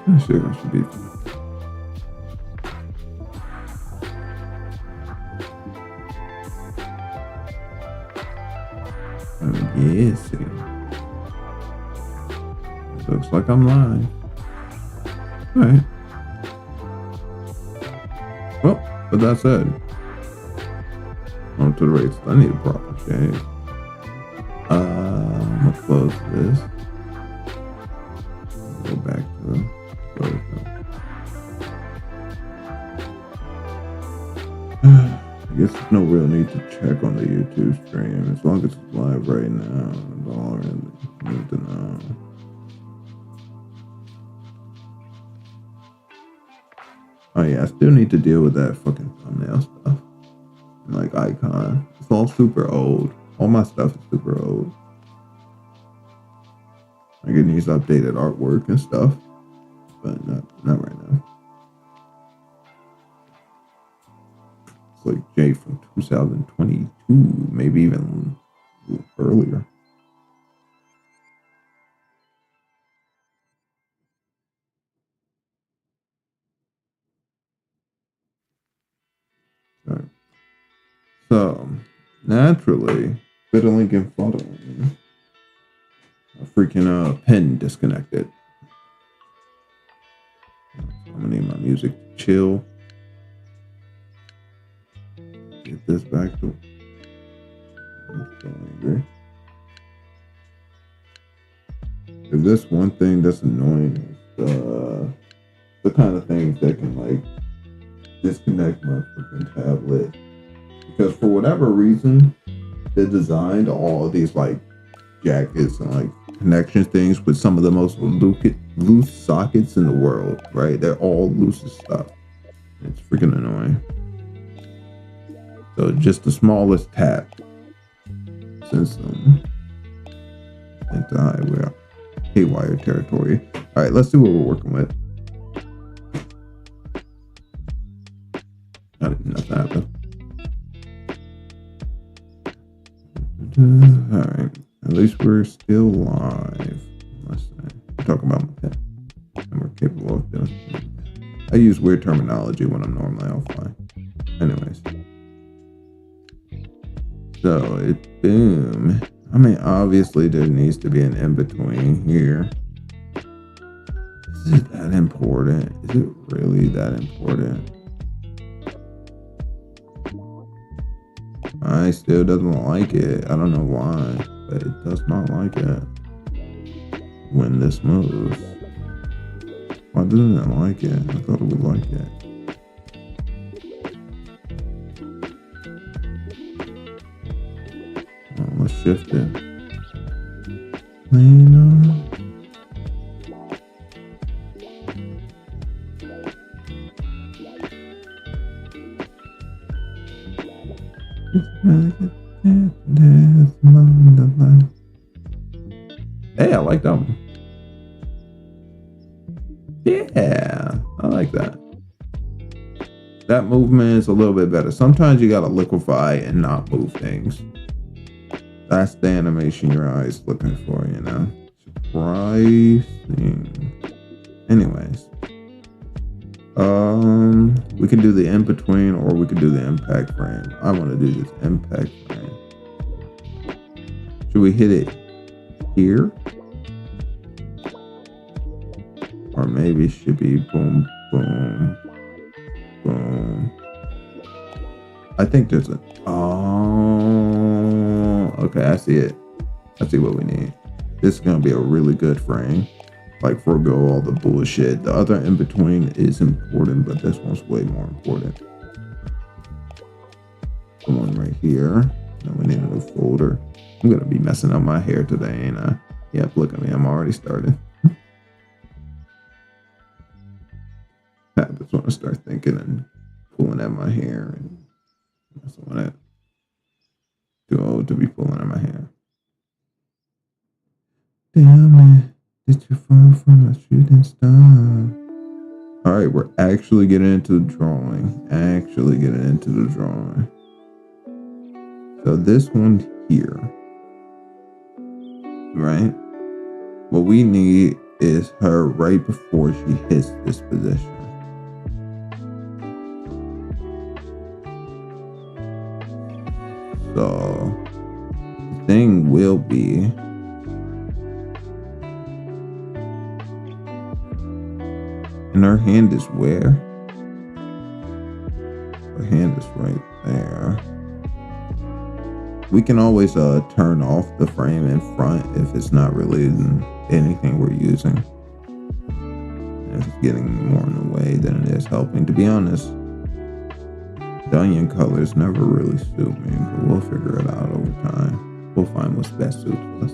That shit should be. Yes. Looks like I'm live. Alright. Well, with that said, on to the rates. I need a proper shave. I'm gonna close this. Go back to the photo. I guess there's no real need to check on the YouTube stream. As long as it's live right now, that's all I really need to know. Oh yeah, I still need to deal with that fucking thumbnail stuff. And like icon. It's all super old. All my stuff is super old. Like it needs updated artwork and stuff. But not right now. It's like Jay from 2022, maybe even earlier. Sorry. So, naturally, fiddling and fuddling. A freaking pen disconnected. I'm gonna need my music to chill. Get this back to. I'm so angry. If this one thing that's annoying is the kind of things that can like disconnect my freaking tablet. Because for whatever reason, they designed all of these like jackets and like connection things with some of the most loose sockets in the world, right? They're all loose as stuff. It's freaking annoying. So just the smallest tap since we're haywire territory. All right, let's see what we're working with. Nothing happened. All right, at least we're still live. Let's talk about my pen, and we're capable of doing it. I use weird terminology when I'm normally offline. Anyways, so it's boom. I mean, obviously there needs to be an in-between here. Is it that important? Is it really that important? I still doesn't like it. I don't know why, but it does not like it when this moves. Why doesn't it like it? I thought it would like it. Oh, let's shift it. Lean on. Hey, I like that one. Yeah, I like that. That movement is a little bit better. Sometimes you gotta liquefy and not move things. That's the animation your eyes looking for, you know? Surprising. Anyways. We can do the in-between or we could do the impact frame. I want to do this impact frame. Should we hit it here? Or maybe it should be boom, boom, boom. I think there's a... Oh, okay, I see it. I see what we need. This is going to be a really good frame. Like forego all the bullshit. The other in between is important, but this one's way more important. Come on right here. Then we need a new folder. I'm gonna be messing up my hair today, ain't I? Yep, look at me. I'm already started. I just want to start thinking and pulling at my hair, and that's what I too old to be pulling at my hair. Damn it. Did you fall from a shooting star? All right, we're actually getting into the drawing. So this one here, right? What we need is her right before she hits this position. So the thing will be, and her hand is where? Her hand is right there. We can always turn off the frame in front if it's not related to anything we're using. If it's getting more in the way than it is helping. To be honest, the onion colors never really suit me, but we'll figure it out over time. We'll find what's best suits us.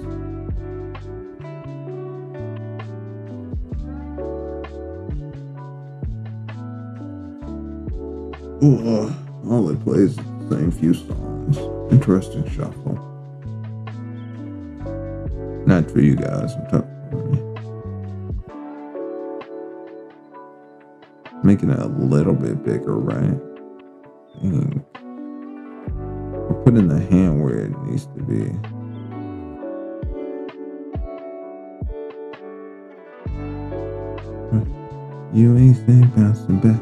Ooh, all it plays is the same few songs. Interesting shuffle. Not for you guys, I'm talking for me. Making it a little bit bigger, right? Dang. We're putting the hand where it needs to be. You ain't saying bouncing back.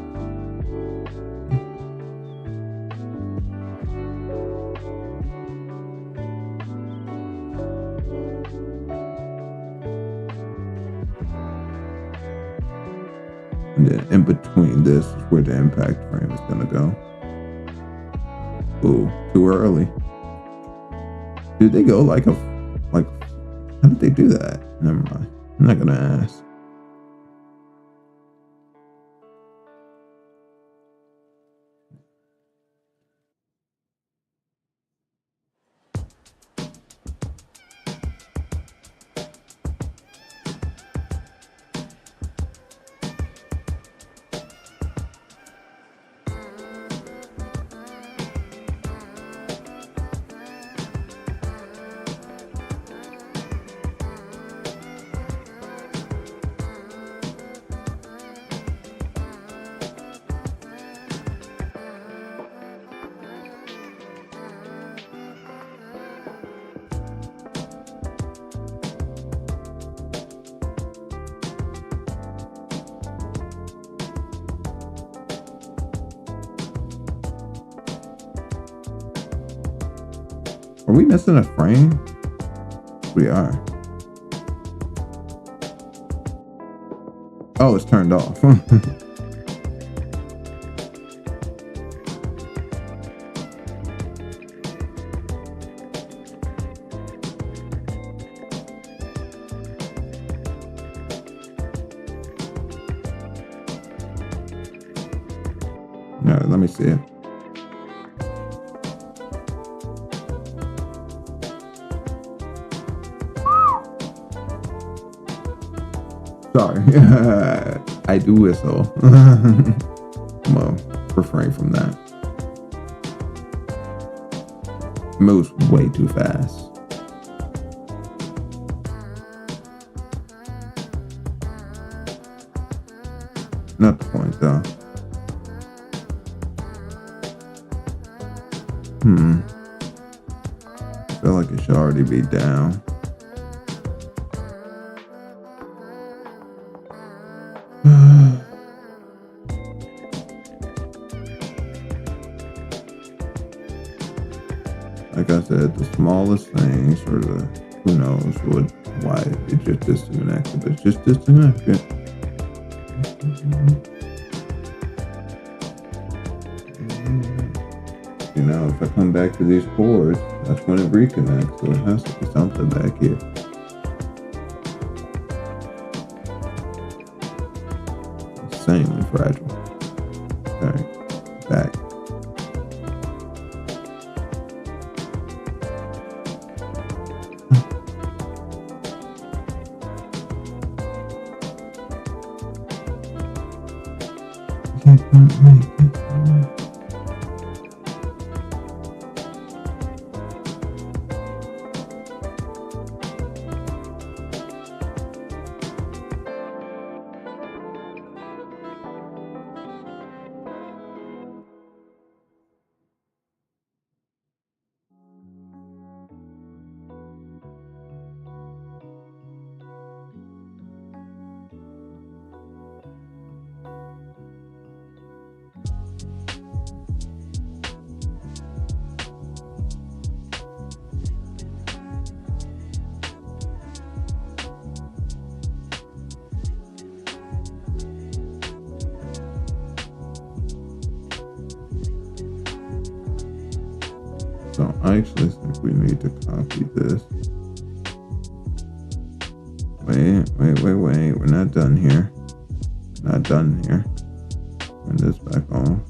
And then in between this is where the impact frame is gonna go. Ooh, too early. Did they go like how did they do that? Never mind. I'm not gonna ask. Are we missing a frame? We are. Oh, it's turned off. No, let me see it. Sorry. I do whistle. I'm gonna refrain from that. It moves way too fast. Not the point though. I feel like it should already be down. Like I said, the smallest things, or who knows why it just disconnected, but it's just disconnected. You know, if I come back to these chords, that's when it reconnects, so it has to be something back here. Insanely fragile. Okay, back. Can't make it. I actually think we need to copy this. Wait. We're not done here. Not done here. Turn this back on.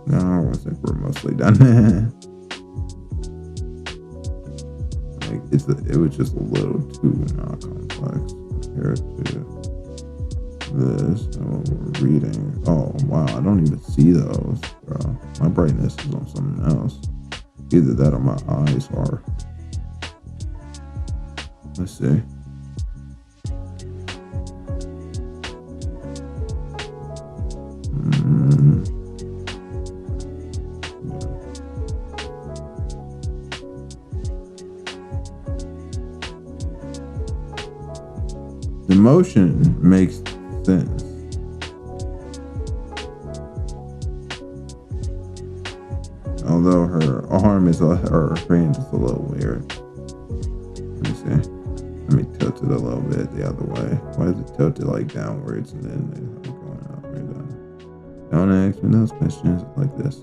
No, I think we're mostly done. Like it was just a little too not complex compared to this and what we're reading. Oh wow, I don't even see those, bro. My brightness is on something else. Either that or my eyes are. Let's see. The motion makes sense. Although her arm is, her hand is a little weird. Let me see. Let me tilt it a little bit the other way. Why is it tilted like downwards and then going upwards? Don't ask me those questions like this.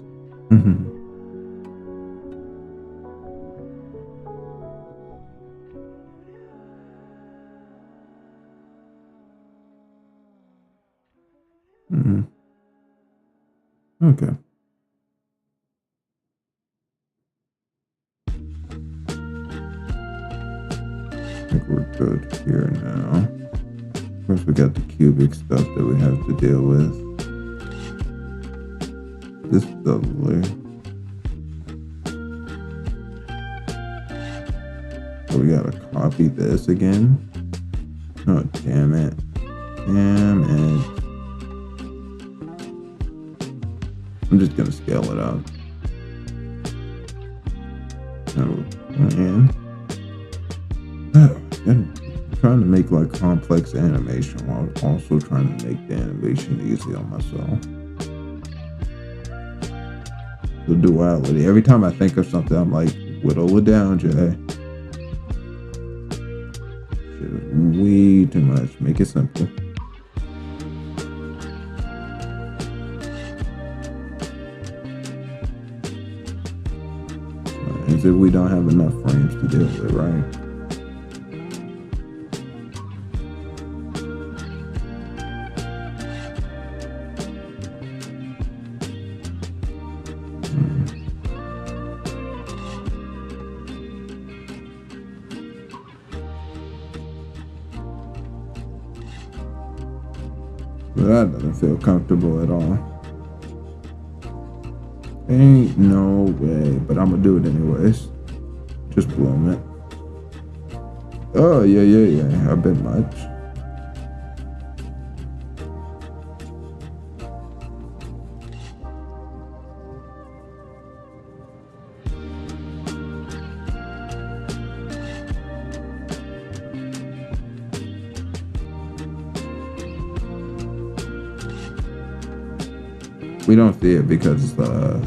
Okay. I think we're good here now. Of course, we got the cubic stuff that we have to deal with. This doubly. So we gotta copy this again. Oh, damn it. Damn it. I'm just gonna scale it up. And I'm trying to make like complex animation while also trying to make the animation easy on myself. The duality. Every time I think of something, I'm like, whittle it down, Jay. Shit is way too much. Make it simple. As if we don't have enough frames to deal with, right? But that doesn't feel comfortable at all. Ain't no way, but I'm gonna do it anyways. Just bloom it. Oh, yeah. A bit much. We don't see it because a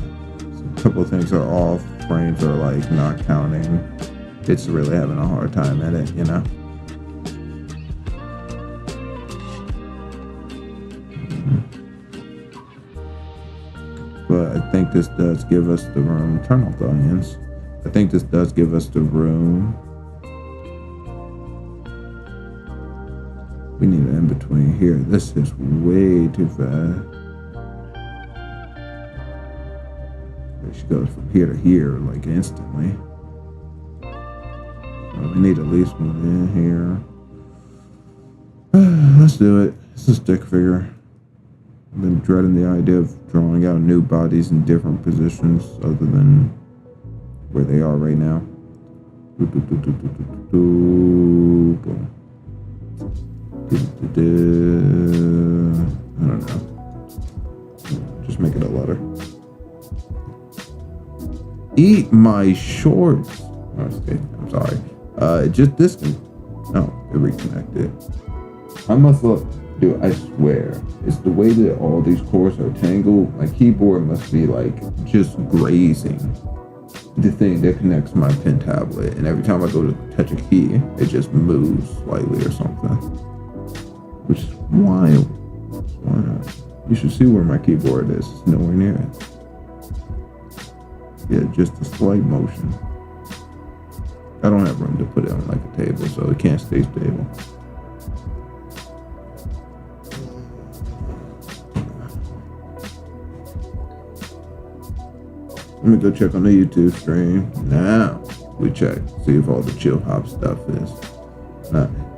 couple of things are off. Frames are like not counting. It's really having a hard time at it, you know? But I think this does give us the room. Turn off the onions. I think this does give us the room. We need an in-between here. This is way too fast. She goes from here to here like instantly. We need at least one in here. Let's do it. It's a stick figure. I've been dreading the idea of drawing out new bodies in different positions other than where they are right now. I don't know. Just make it a letter. Eat my shorts. Okay, I'm sorry. Just this one. No, it reconnected. I must look. Dude, I swear. It's the way that all these cords are tangled. My keyboard must be like just grazing. the thing that connects my pen tablet, and every time I go to touch a key, it just moves slightly or something, which is wild. You should see where my keyboard is. It's nowhere near it. Yeah, just a slight motion. I don't have room to put it on like a table, so it can't stay stable. Let me go check on the YouTube stream. Now we check, see if all the chill hop stuff is.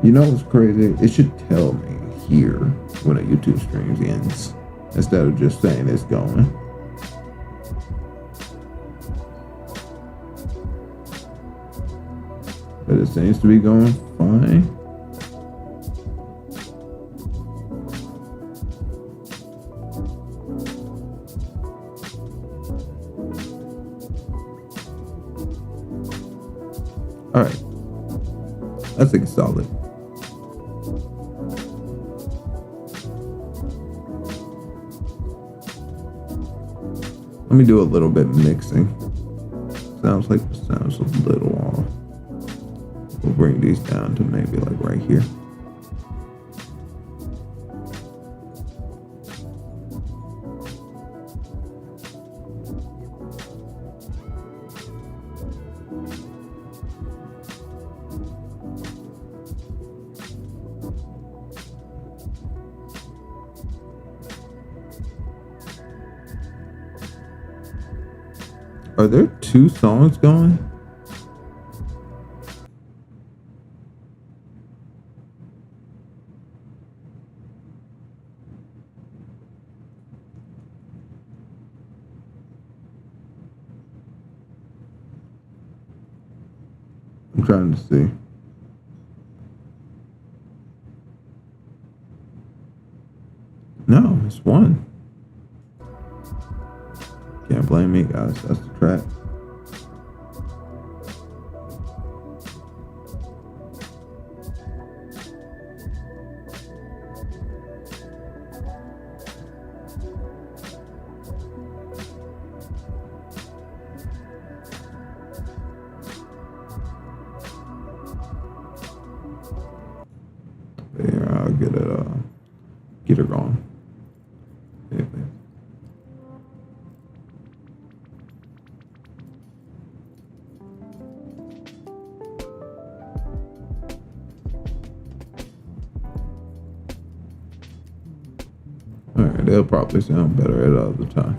You know what's crazy? It should tell me here when a YouTube stream ends instead of just saying it's going. But it seems to be going fine. All right, I think it's solid. Let me do a little bit mixing. Sounds like the sound's a little off. We'll bring these down to maybe like right here. Are there 2 songs going? I'm trying to see. No, it's 1. Can't blame me, guys. That's the track. There, I'll get it wrong. Anyway. Alright, they'll probably sound better at other time.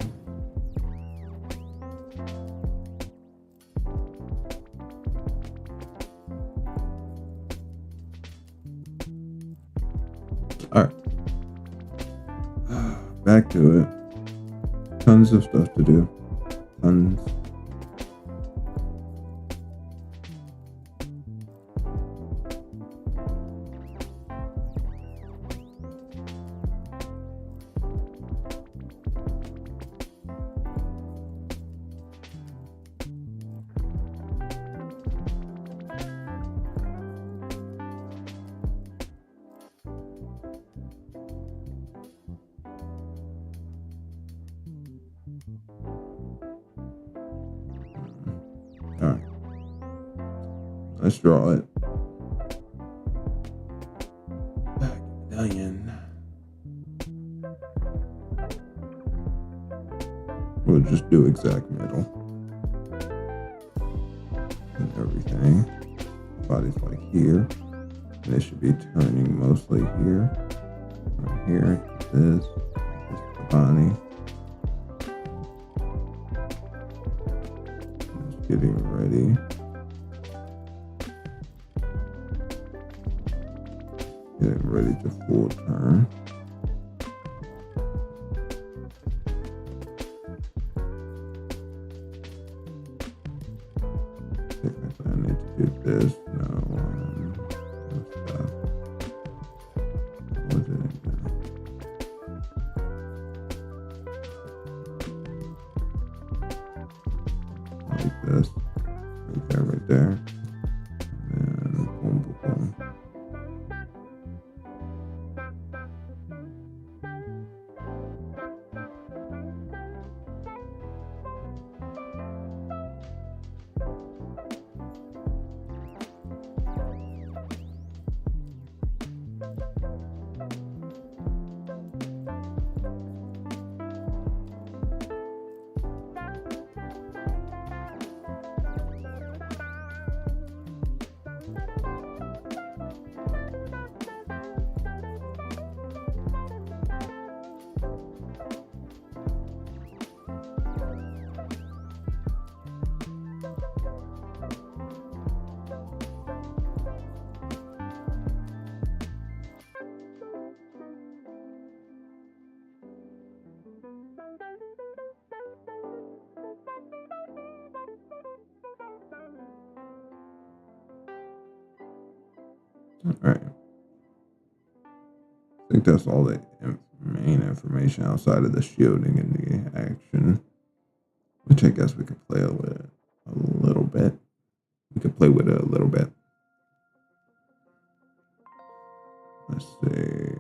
Alright. Back to it. Tons of stuff to do. Tons. Alright. Let's draw it. Back medallion. We'll just do exact middle. And everything. Body's like here. And it should be turning mostly here. From here to this. This is the body. Just getting ready. Getting ready to full turn. Technically, I need to do this. No stuff. What did it do? Like this. Right there, right there. And boom, boom, boom. All right. I think that's all the main information outside of the shielding and the action, which I guess we could play with a little bit. We could play with it a little bit. Let's see.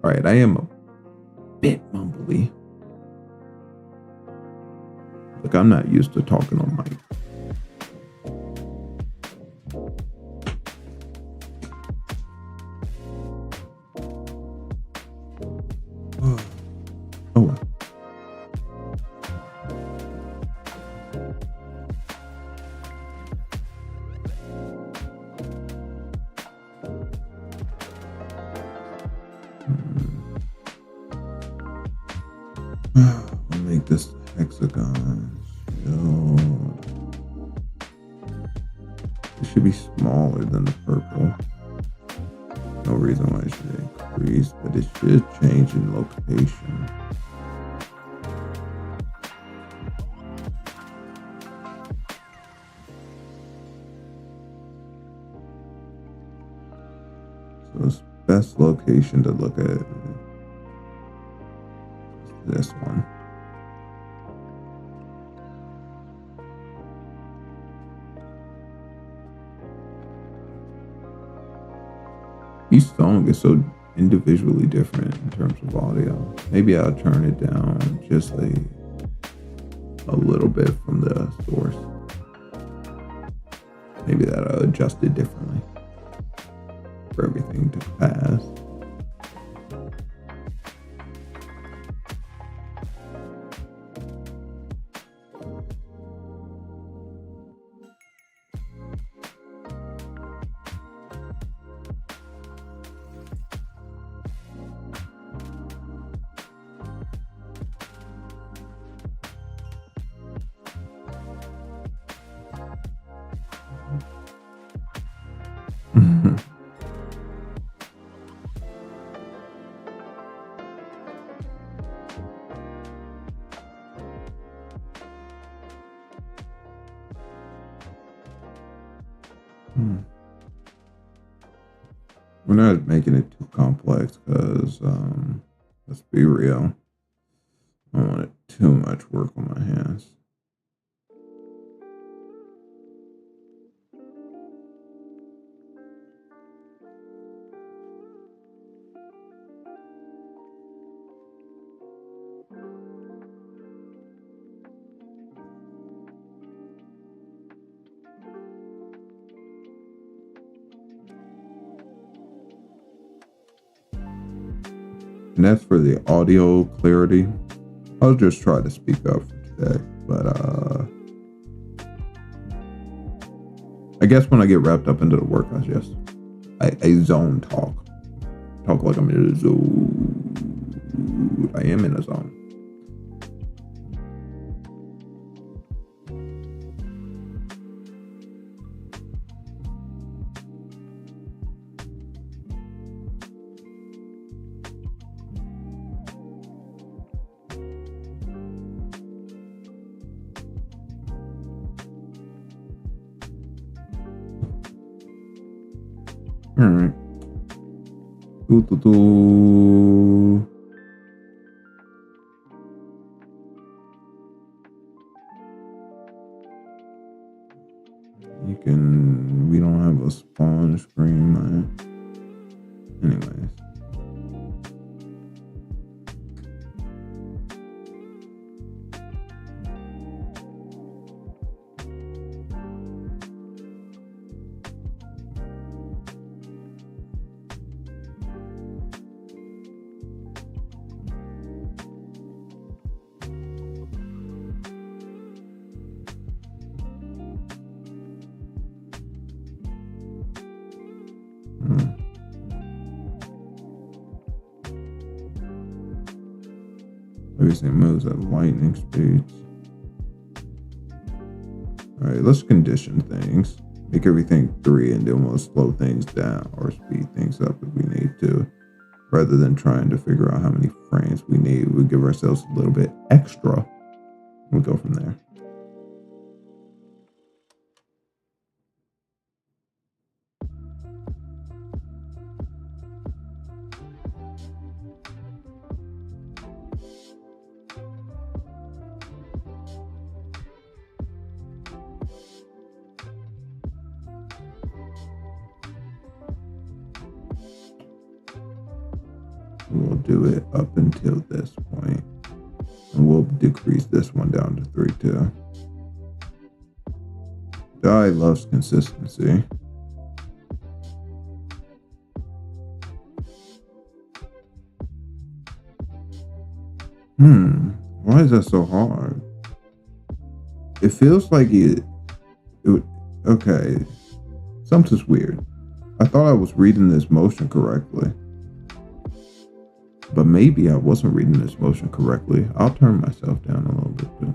All right, I am a bit mumbly. Like, I'm not used to talking on mic. Oh well. I'll make this hexagon. It should be smaller than the purple. No reason why it should increase, but it should change in location. So it's best location to look at is this one. Each song is so individually different in terms of audio. Maybe I'll turn it down just a little bit from the source. Maybe that'll adjust it differently for everything to pass. We're not making it too complex because, let's be real, I don't want it too much work on my hands. And that's for the audio clarity. I'll just try to speak up for today. But I guess when I get wrapped up into the work, I zone talk. Talk like I'm in a zone. I am in a zone. All right. We don't have a spawn screen, man. Anyways. Everything moves at lightning speeds. Alright, let's condition things. Make everything 3 and then we'll slow things down or speed things up if we need to. rather than trying to figure out how many frames we need. We give ourselves a little bit extra. We'll go from there. We'll do it up until this point, and we'll decrease this one down to 3 too. Guy loves consistency. Why is that so hard? It feels like okay, something's weird. I thought I was reading this motion correctly, but maybe I wasn't reading this motion correctly. I'll turn myself down a little bit too.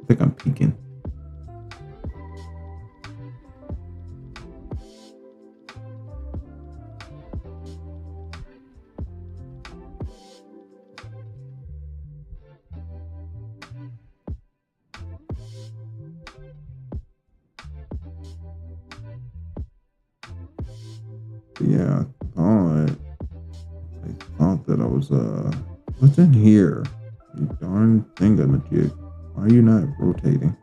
I think I'm peeking. Yeah, I thought that I was what's in here? You darn thingamajig. Why are you not rotating?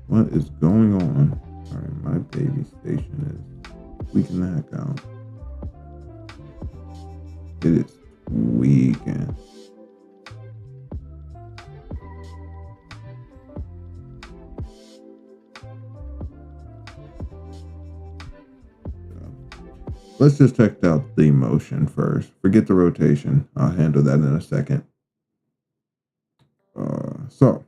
What is going on? Alright, my baby station is tweaking the heck out. It is tweaking. Let's just check out the motion first. Forget the rotation. I'll handle that in a second. So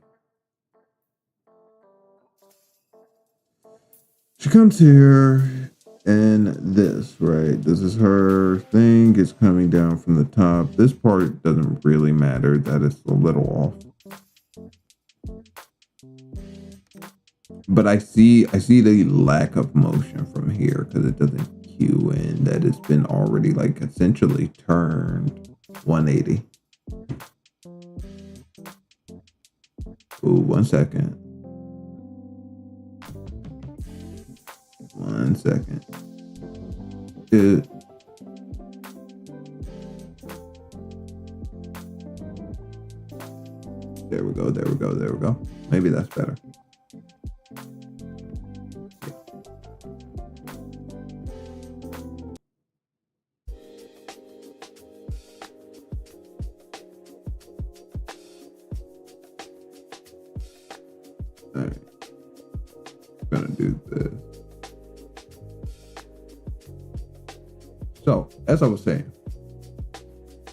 she comes here, and this, right? This is her thing. It's coming down from the top. This part doesn't really matter. That is a little off. But I see the lack of motion from here because it doesn't cue in that it's been already like essentially turned 180. Ooh, 1 second. 1 second. Good. There we go, there we go, there we go. Maybe that's better. Alright. Gonna do this. So, as I was saying,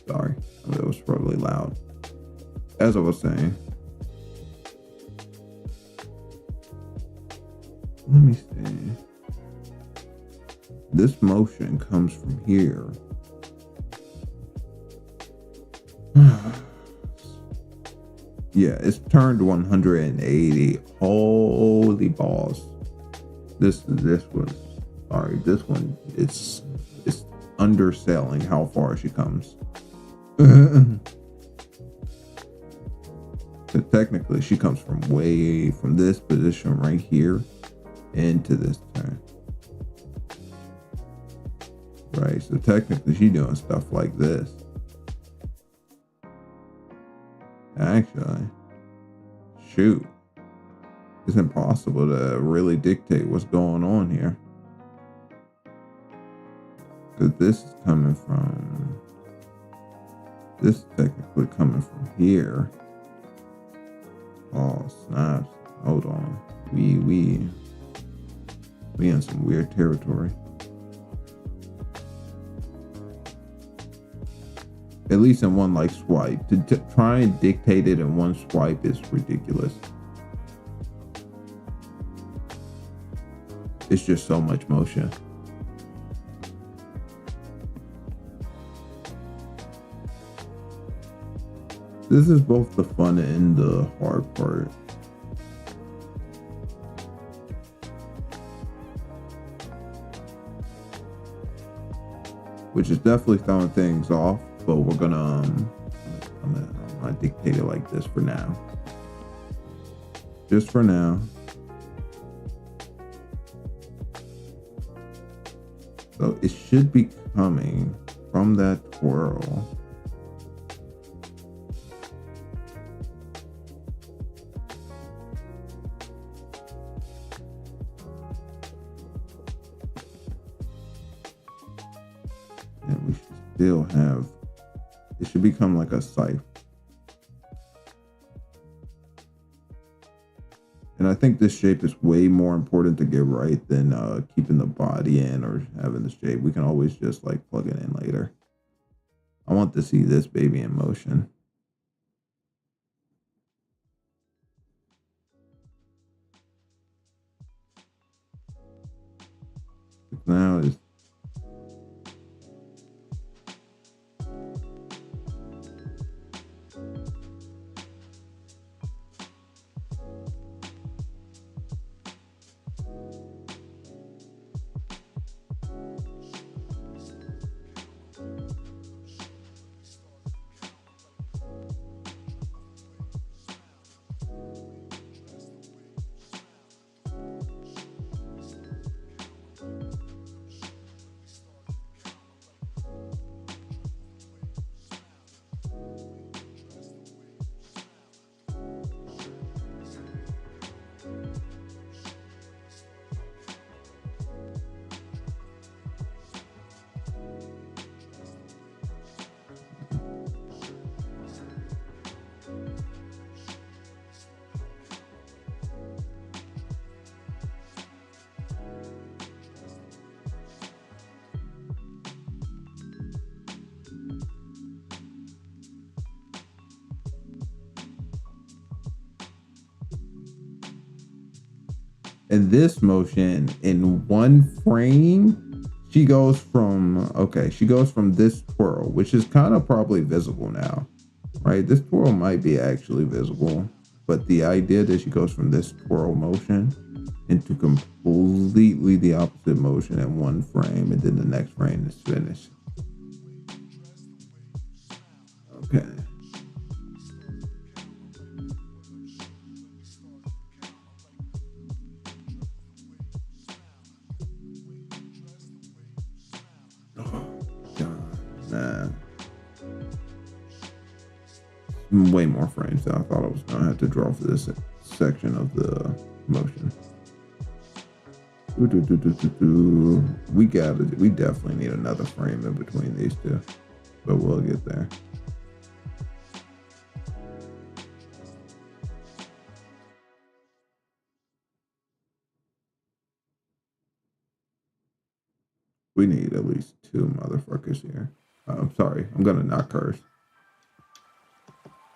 sorry, it was probably loud. As I was saying, let me see. This motion comes from here. Yeah, it's turned 180. Holy balls. This was sorry, this one it's underselling how far she comes. So technically she comes from this position right here into this turn. Right, so technically she's doing stuff like this. Actually, shoot, it's impossible to really dictate what's going on here. Because this is coming from, this is technically coming from here. Oh, snaps. Hold on. We in some weird territory. At least in one like swipe. To try and dictate it in one swipe is ridiculous. It's just so much motion. This is both the fun and the hard part. which is definitely throwing things off. But we're gonna I'm gonna dictate it like this for now. Just for now. So it should be coming from that twirl. And we should still have, it should become like a scythe. And I think this shape is way more important to get right than keeping the body in or having the shape. We can always just like plug it in later. I want to see this baby in motion. Now is in this motion in one frame, she goes from this twirl, which is kind of probably visible now, right? This twirl might be actually visible, but the idea that she goes from this twirl motion into completely the opposite motion in one frame, and then the next frame is finished. Okay. Way more frames than I thought I was gonna have to draw for this section of the motion. We definitely need another frame in between these two, but we'll get there. We need at least two motherfuckers here. I'm sorry, I'm gonna not curse.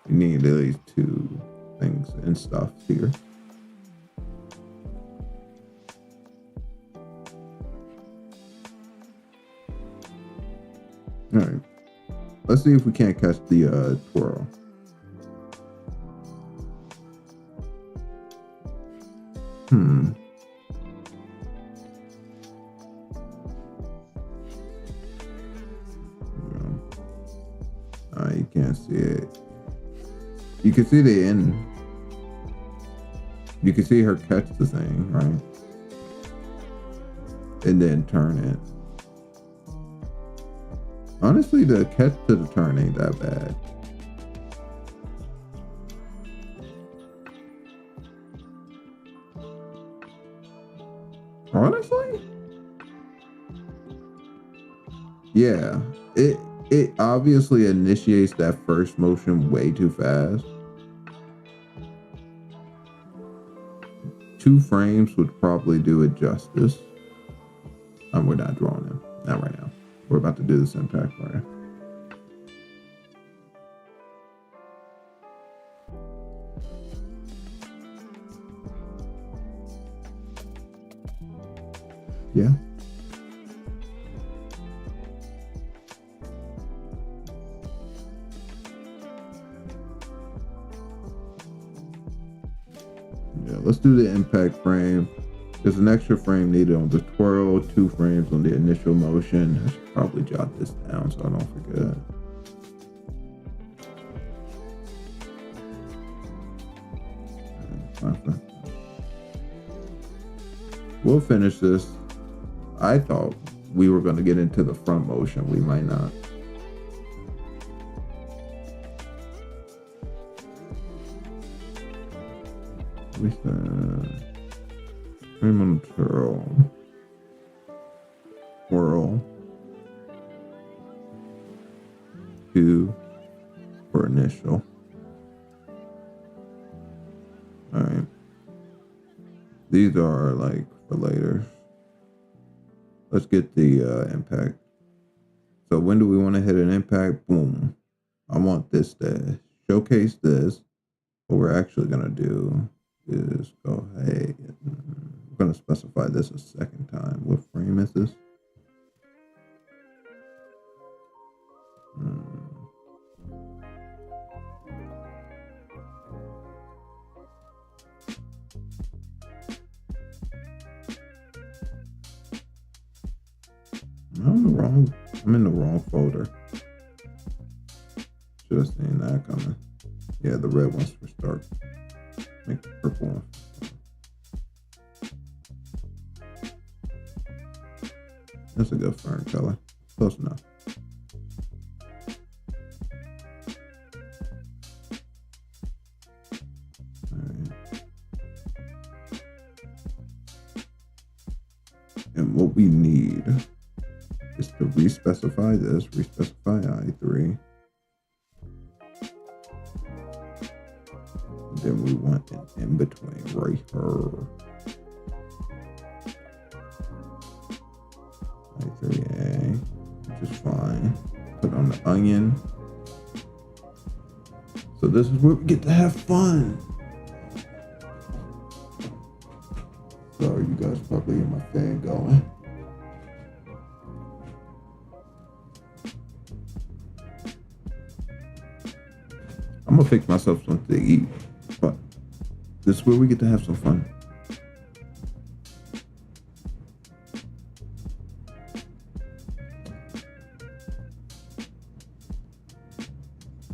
We need at least two things and stuff here. All right, let's see if we can't catch the twirl. You can't see it. You can see the end. You can see her catch the thing, right? And then turn it. Honestly, the catch to the turn ain't that bad. Honestly? Yeah. It obviously initiates that first motion way too fast. 2 frames would probably do it justice. We're not drawing him. Not right now. We're about to do this impact for you. Yeah. Let's do the impact frame. There's an extra frame needed on the twirl, 2 frames on the initial motion. I should probably jot this down so I don't forget. We'll finish this. I thought we were going to get into the front motion. We might not. We said frame on the twirl, 2 for initial. All right. These are like for later. Let's get the impact. So when do we want to hit an impact? Boom. I want this to showcase this. What we're actually going to do is go ahead. We're going to specify this a second time. What frame is this? I'm in the wrong folder. Should have seen that coming. Yeah, the red one's for start. Make the purple one. That's a good fern color. Close enough. Alright. And what we need is to respecify this, respecify I3. And then we want an in between right here. I3A, which is fine. Put on the onion. So this is where we get to have fun. Sorry, you guys probably hear my fan going. I'm gonna fix myself something to eat, but this is where we get to have some fun.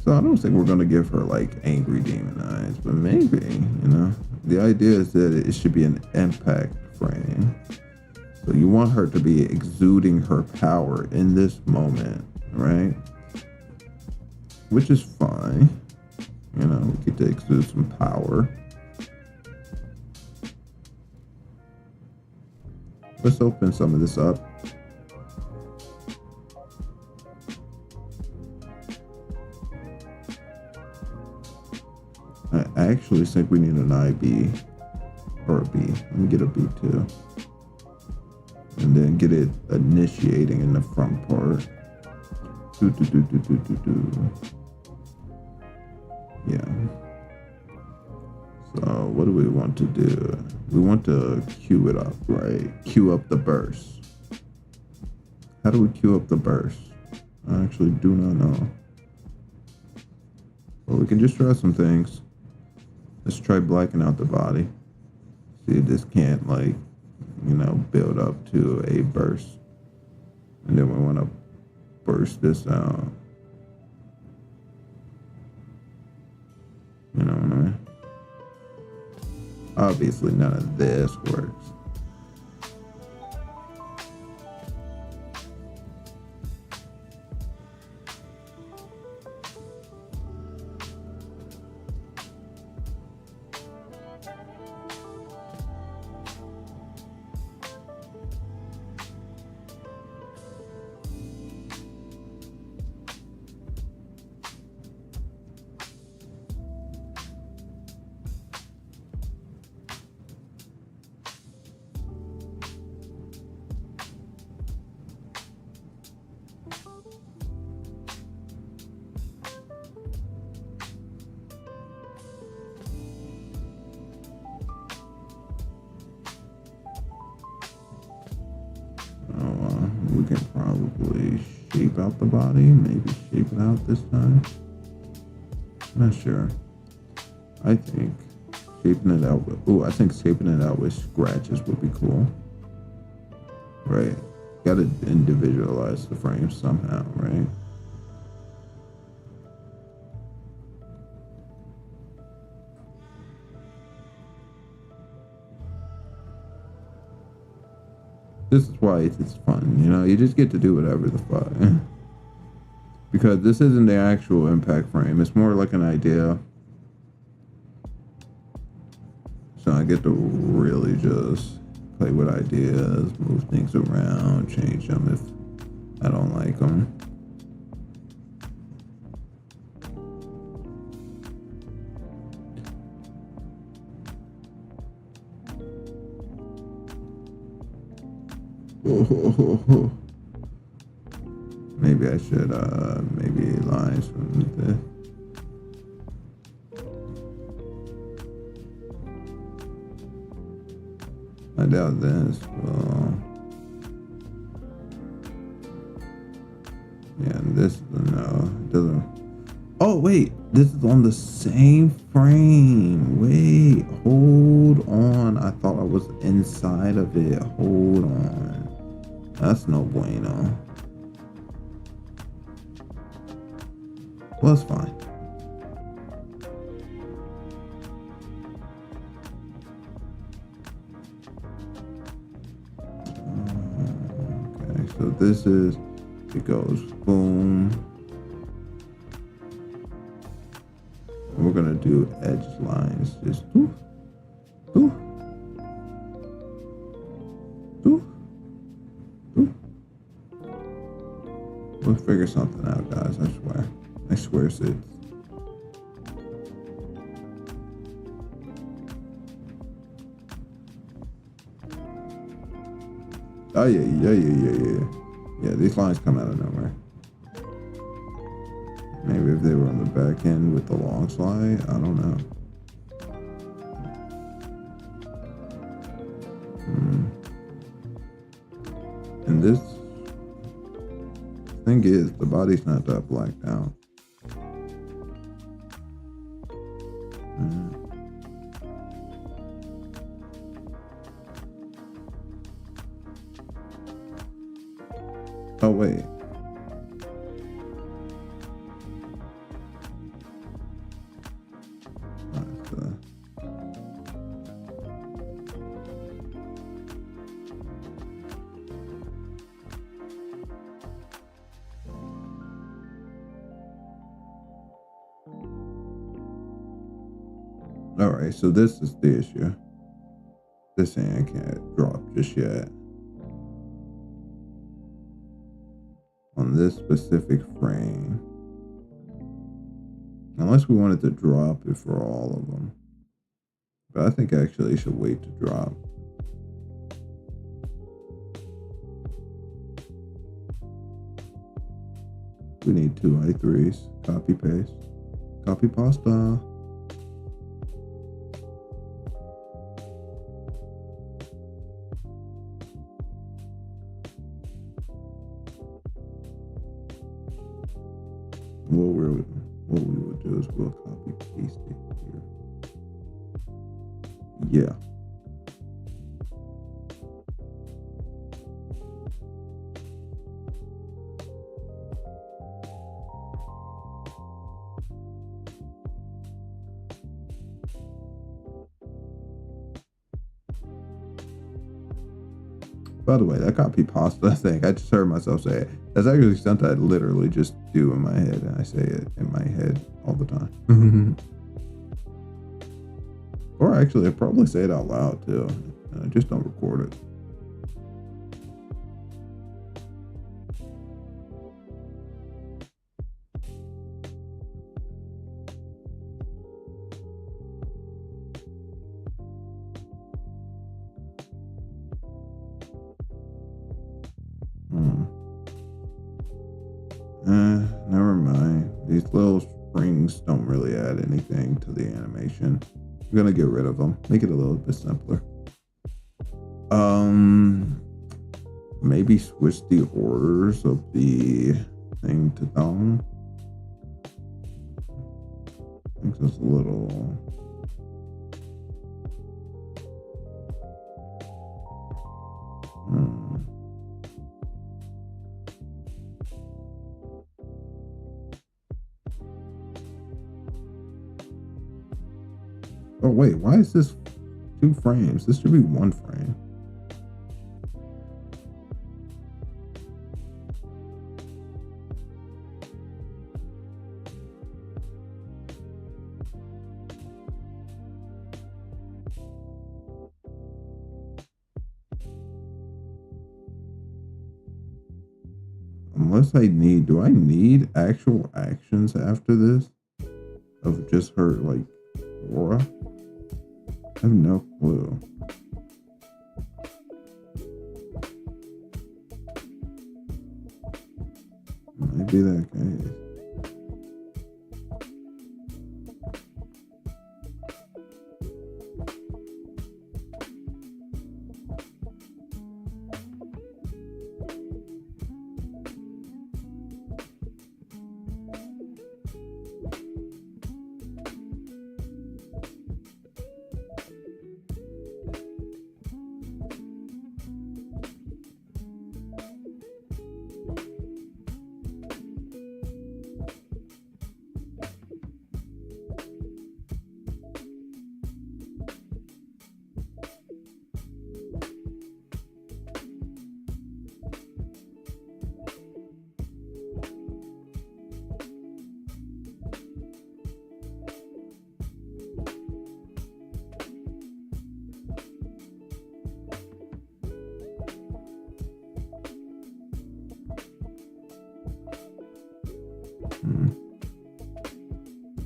So I don't think we're gonna give her like angry demon eyes, but maybe, you know, the idea is that it should be an impact frame. So you want her to be exuding her power in this moment, right? Which is fine. You know, we get to exude some power. Let's open some of this up. I actually think we need an IB or a B. Let me get a B too. And then get it initiating in the front part. Yeah. So what do we want to do? We want to cue it up, right? Cue up the burst. How do we cue up the burst? I actually do not know. But we can just try some things. Let's try blacking out the body. See if this can't, like, you know, build up to a burst. And then we want to burst this out. You know what I mean? Obviously, none of this works. We can probably shape out the body, maybe shape it out this time. I'm not sure. I think shaping it out with, ooh, I think shaping it out with scratches would be cool. Right. Gotta individualize the frame somehow, right? This is why it's fun, you know? You just get to do whatever the fuck. Because this isn't the actual impact frame. It's more like an idea. So I get to really just play with ideas, move things around, change them if I don't like them. Maybe I should, maybe lines from this. I doubt this. Well, yeah, this, no, it doesn't. Oh, wait, this is on the same frame. Wait, hold on. I thought I was inside of it. Hold on. That's no bueno. Well, it's fine. Okay, so this is, it goes boom. And we're gonna do edge lines. Just doo, doo, doo, doo. We'll figure something out, guys. I swear. I swear, Sid. Oh yeah. Yeah, these lines come out of nowhere. Maybe if they were on the back end with the long slide, I don't know. And this thing is, the body's not that blacked out. Oh wait. All right, so this is the issue. This hand can't drop just yet. On this specific frame. Unless we wanted to drop it for all of them. But I think actually it should wait to drop. We need 2 I3s. Copy paste. Copy pasta. What we would do is we'll copy paste it here. Yeah. By the way, that copy pasta thing, I just heard myself say it. That's actually something I literally just do in my head, and I say it in my head all the time. Or actually, I probably say it out loud too, and I just don't record it. Never mind. These little springs don't really add anything to the animation. I'm gonna get rid of them. Make it a little bit simpler. Maybe switch the orders of the thing to down. I think that's a little. Oh wait, why is this 2 frames? This should be 1 frame. Unless do I need actual actions after this? Of just her, like, aura? I have no clue. Might be that case.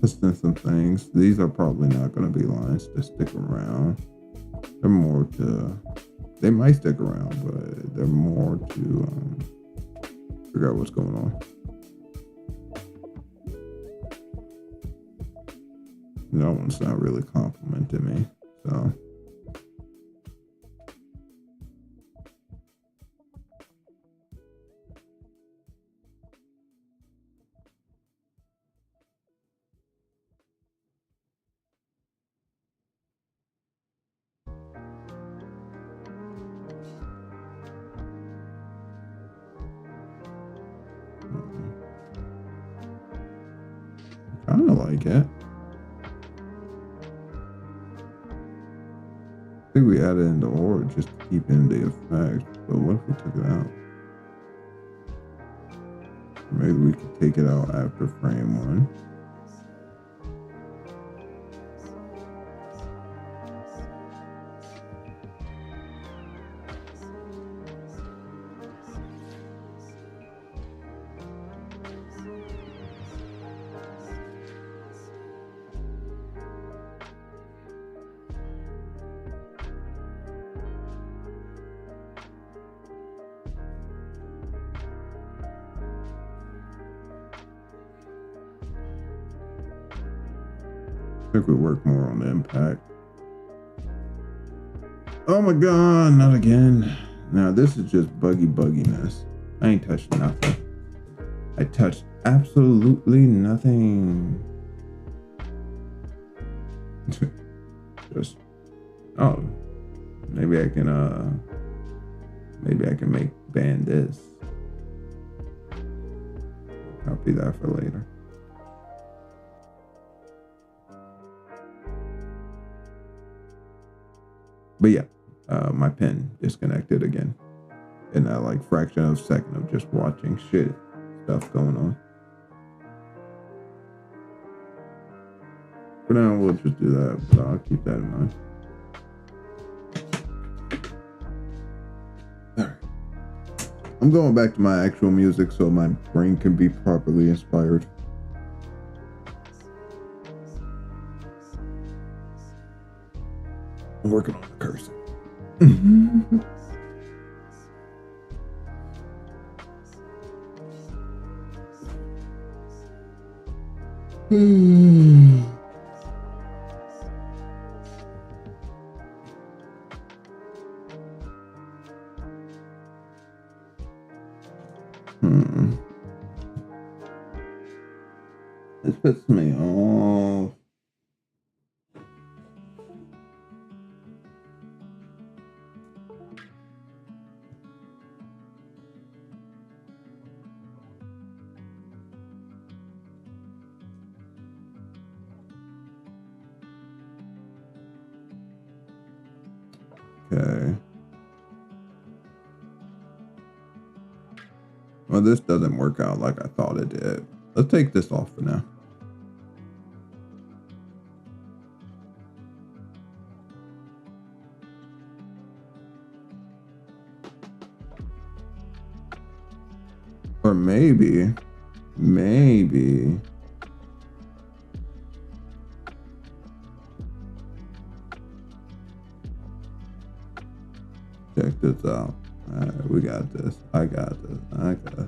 Listing some things. These are probably not going to be lines to stick around. They're more to. They might stick around, but they're more to figure out what's going on. That one's not really complimenting me, so. Kind of like it. I think we added in the aura just to keep in the effect, but what if we took it out? Maybe we could take it out after frame 1. I think we work more on the impact. Oh my god, not again. Now this is just bugginess. I ain't touched nothing. I touched absolutely nothing. Just, oh, maybe I can make ban this. Copy that for later. But yeah, my pen disconnected again in that like fraction of a second of just watching stuff going on. For now, we'll just do that, but I'll keep that in mind. Alright. I'm going back to my actual music so my brain can be properly inspired. I'm working on the cursor. This puts me off. Okay. Well, this doesn't work out like I thought it did. Let's take this off for now. Or maybe check this out. All right, we got this. I got this. I got this.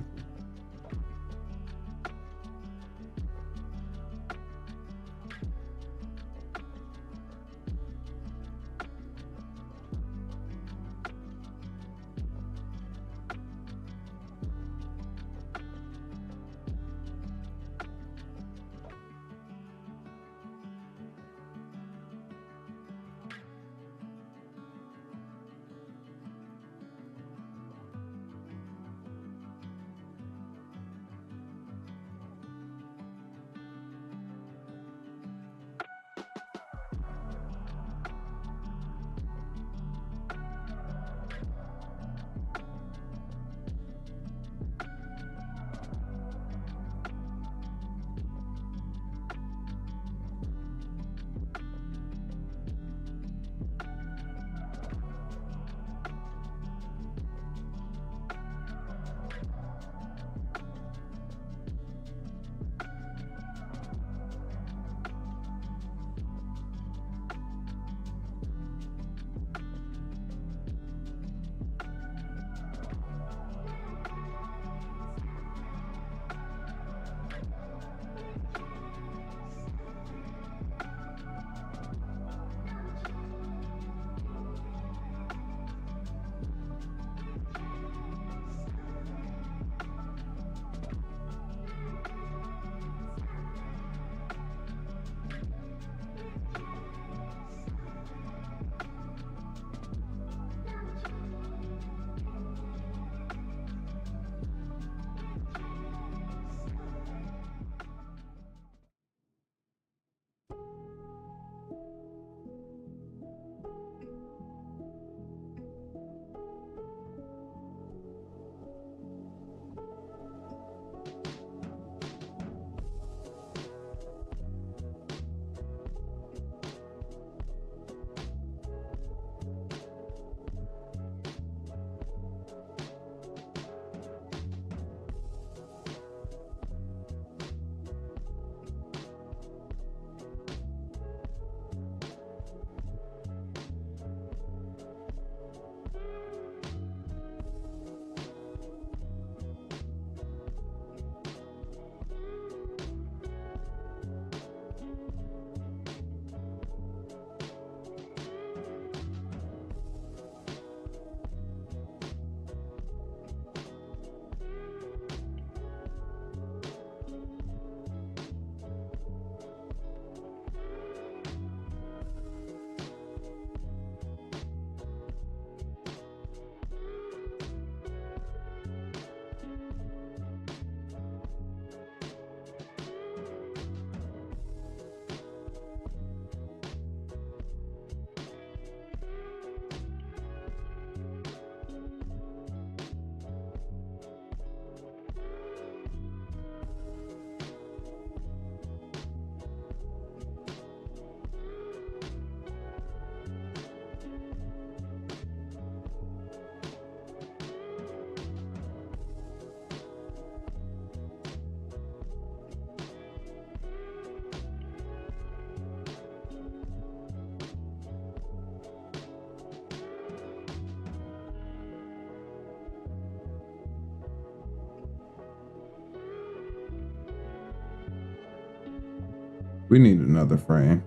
We need another frame.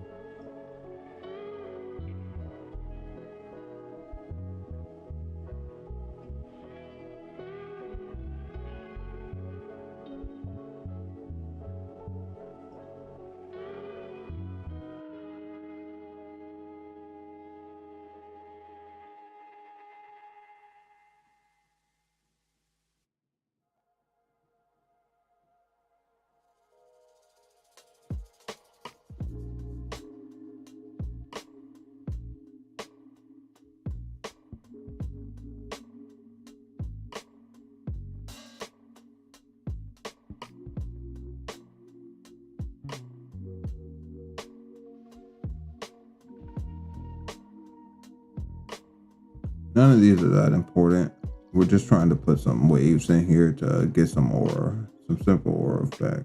None of these are that important. We're just trying to put some waves in here to get some aura, some simple aura effect.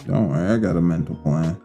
Don't worry, I got a mental plan.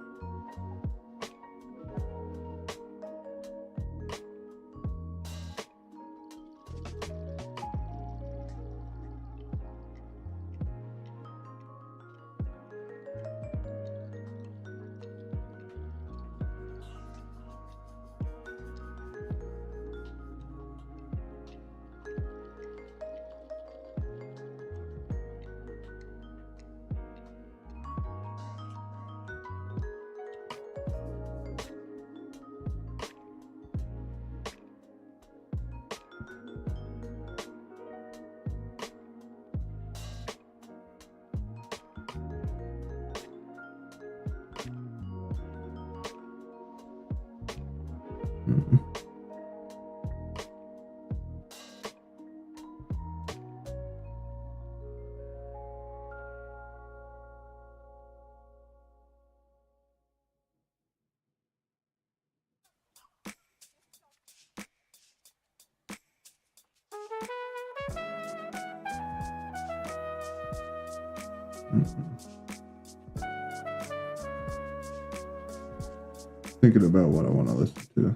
Thinking about what I want to listen to.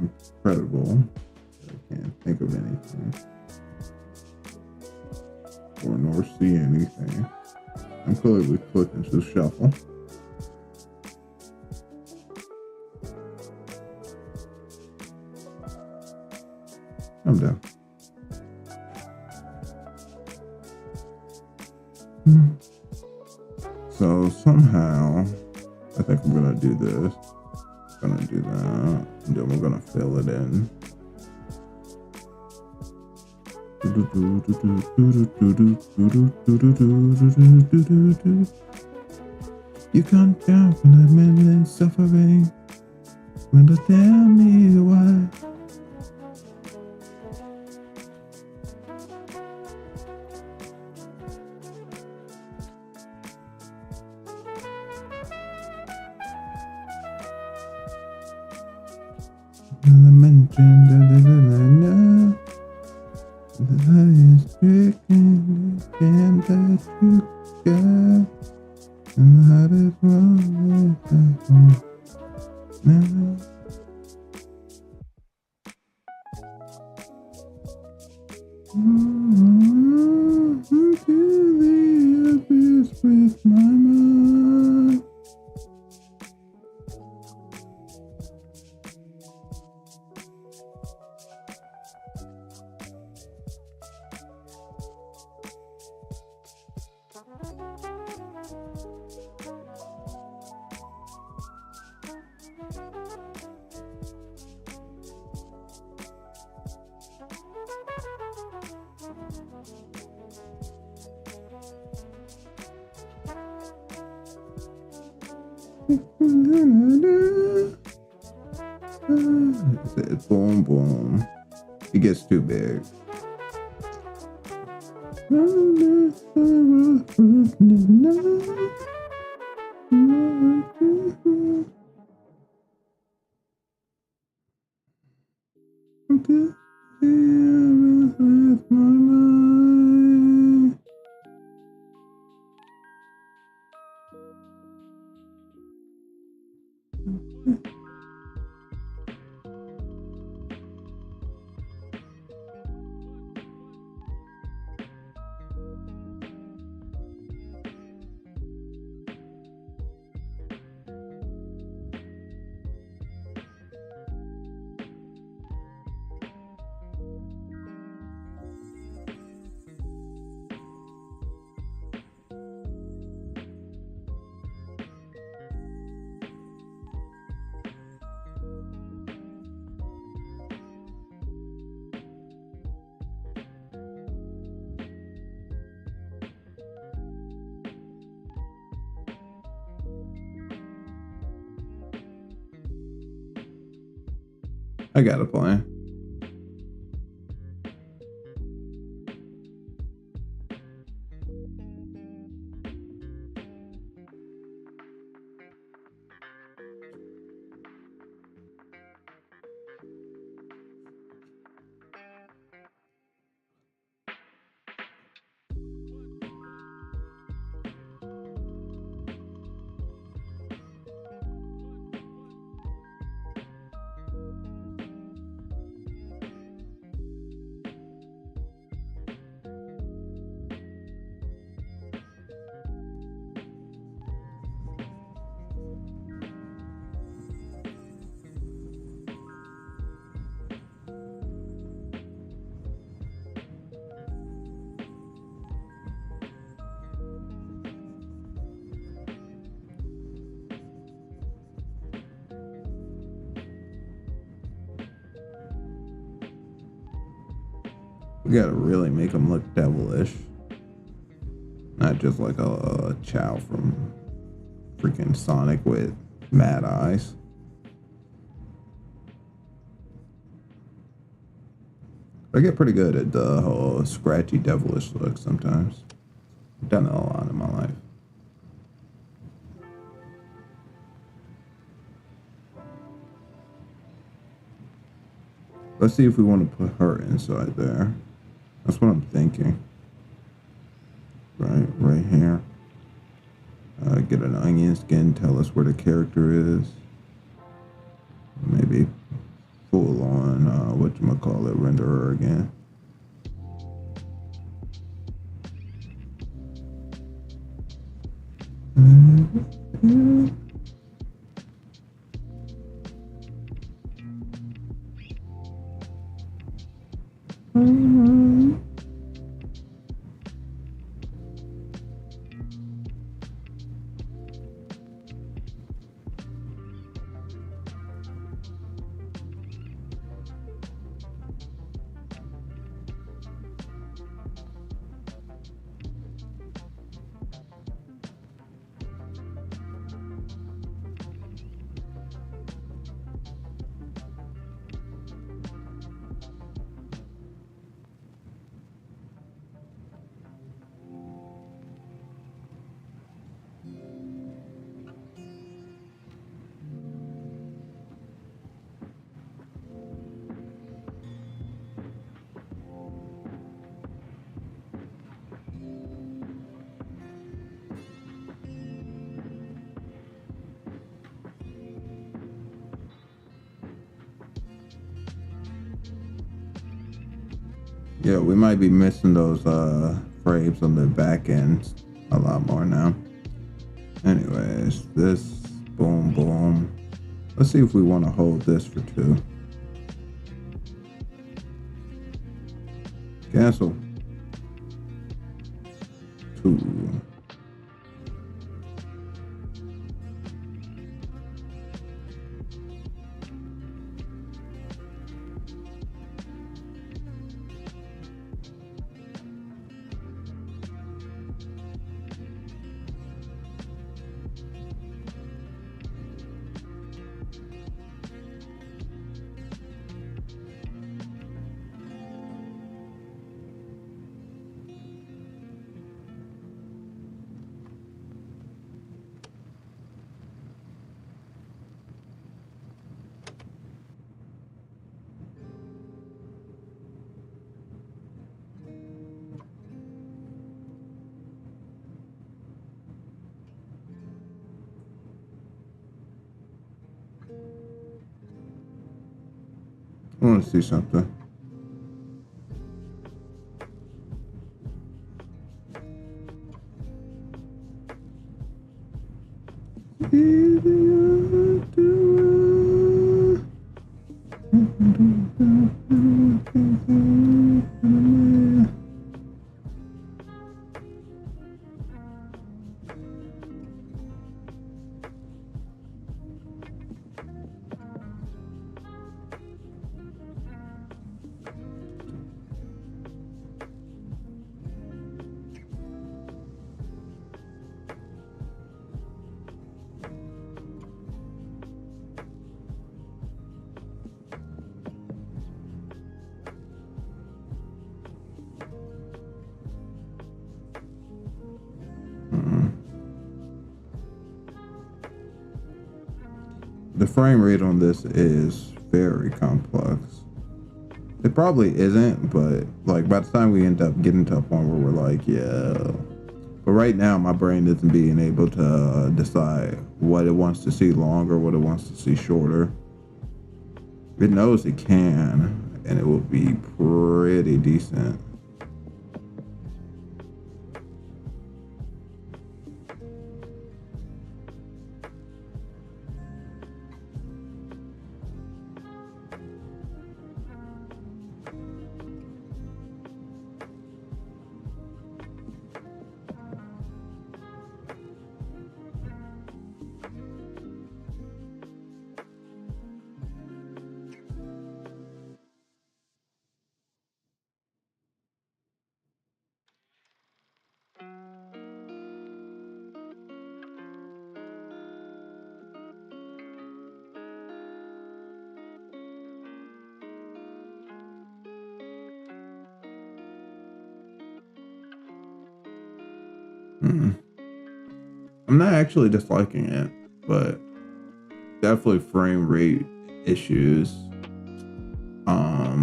Incredible. I can't think of anything. Or nor see anything. I'm clearly clicking to shuffle. I'm done. So somehow, I think I'm gonna do this. I'm gonna do that, and then we're gonna fill it in. You can't count when the men suffering. When they tell me why. And I mentioned that the villain that is tricking the game that you got, and how to run now. To the abyss with my mind. It's boom boom. It gets too big. I got a plan. We gotta really make him look devilish. Not just like a Chow from freaking Sonic with mad eyes. I get pretty good at the whole scratchy devilish look sometimes. I've done it a lot in my life. Let's see if we want to put her inside there. That's what I'm thinking. Right here. Get an onion skin, tell us where the character is. Maybe full on, whatchamacallit, render her again. Yeah, we might be missing those frames on the back end a lot more now. Anyways, this boom boom. Let's see if we want to hold this for 2. Cancel. 2. I want to see something. the frame rate on this is very complex. It probably isn't, but like by the time we end up getting to a point where we're like, yeah. But right now, my brain isn't being able to decide what it wants to see longer, what it wants to see shorter. It knows it can, and it will be pretty decent. I'm not actually disliking it, but definitely frame rate issues.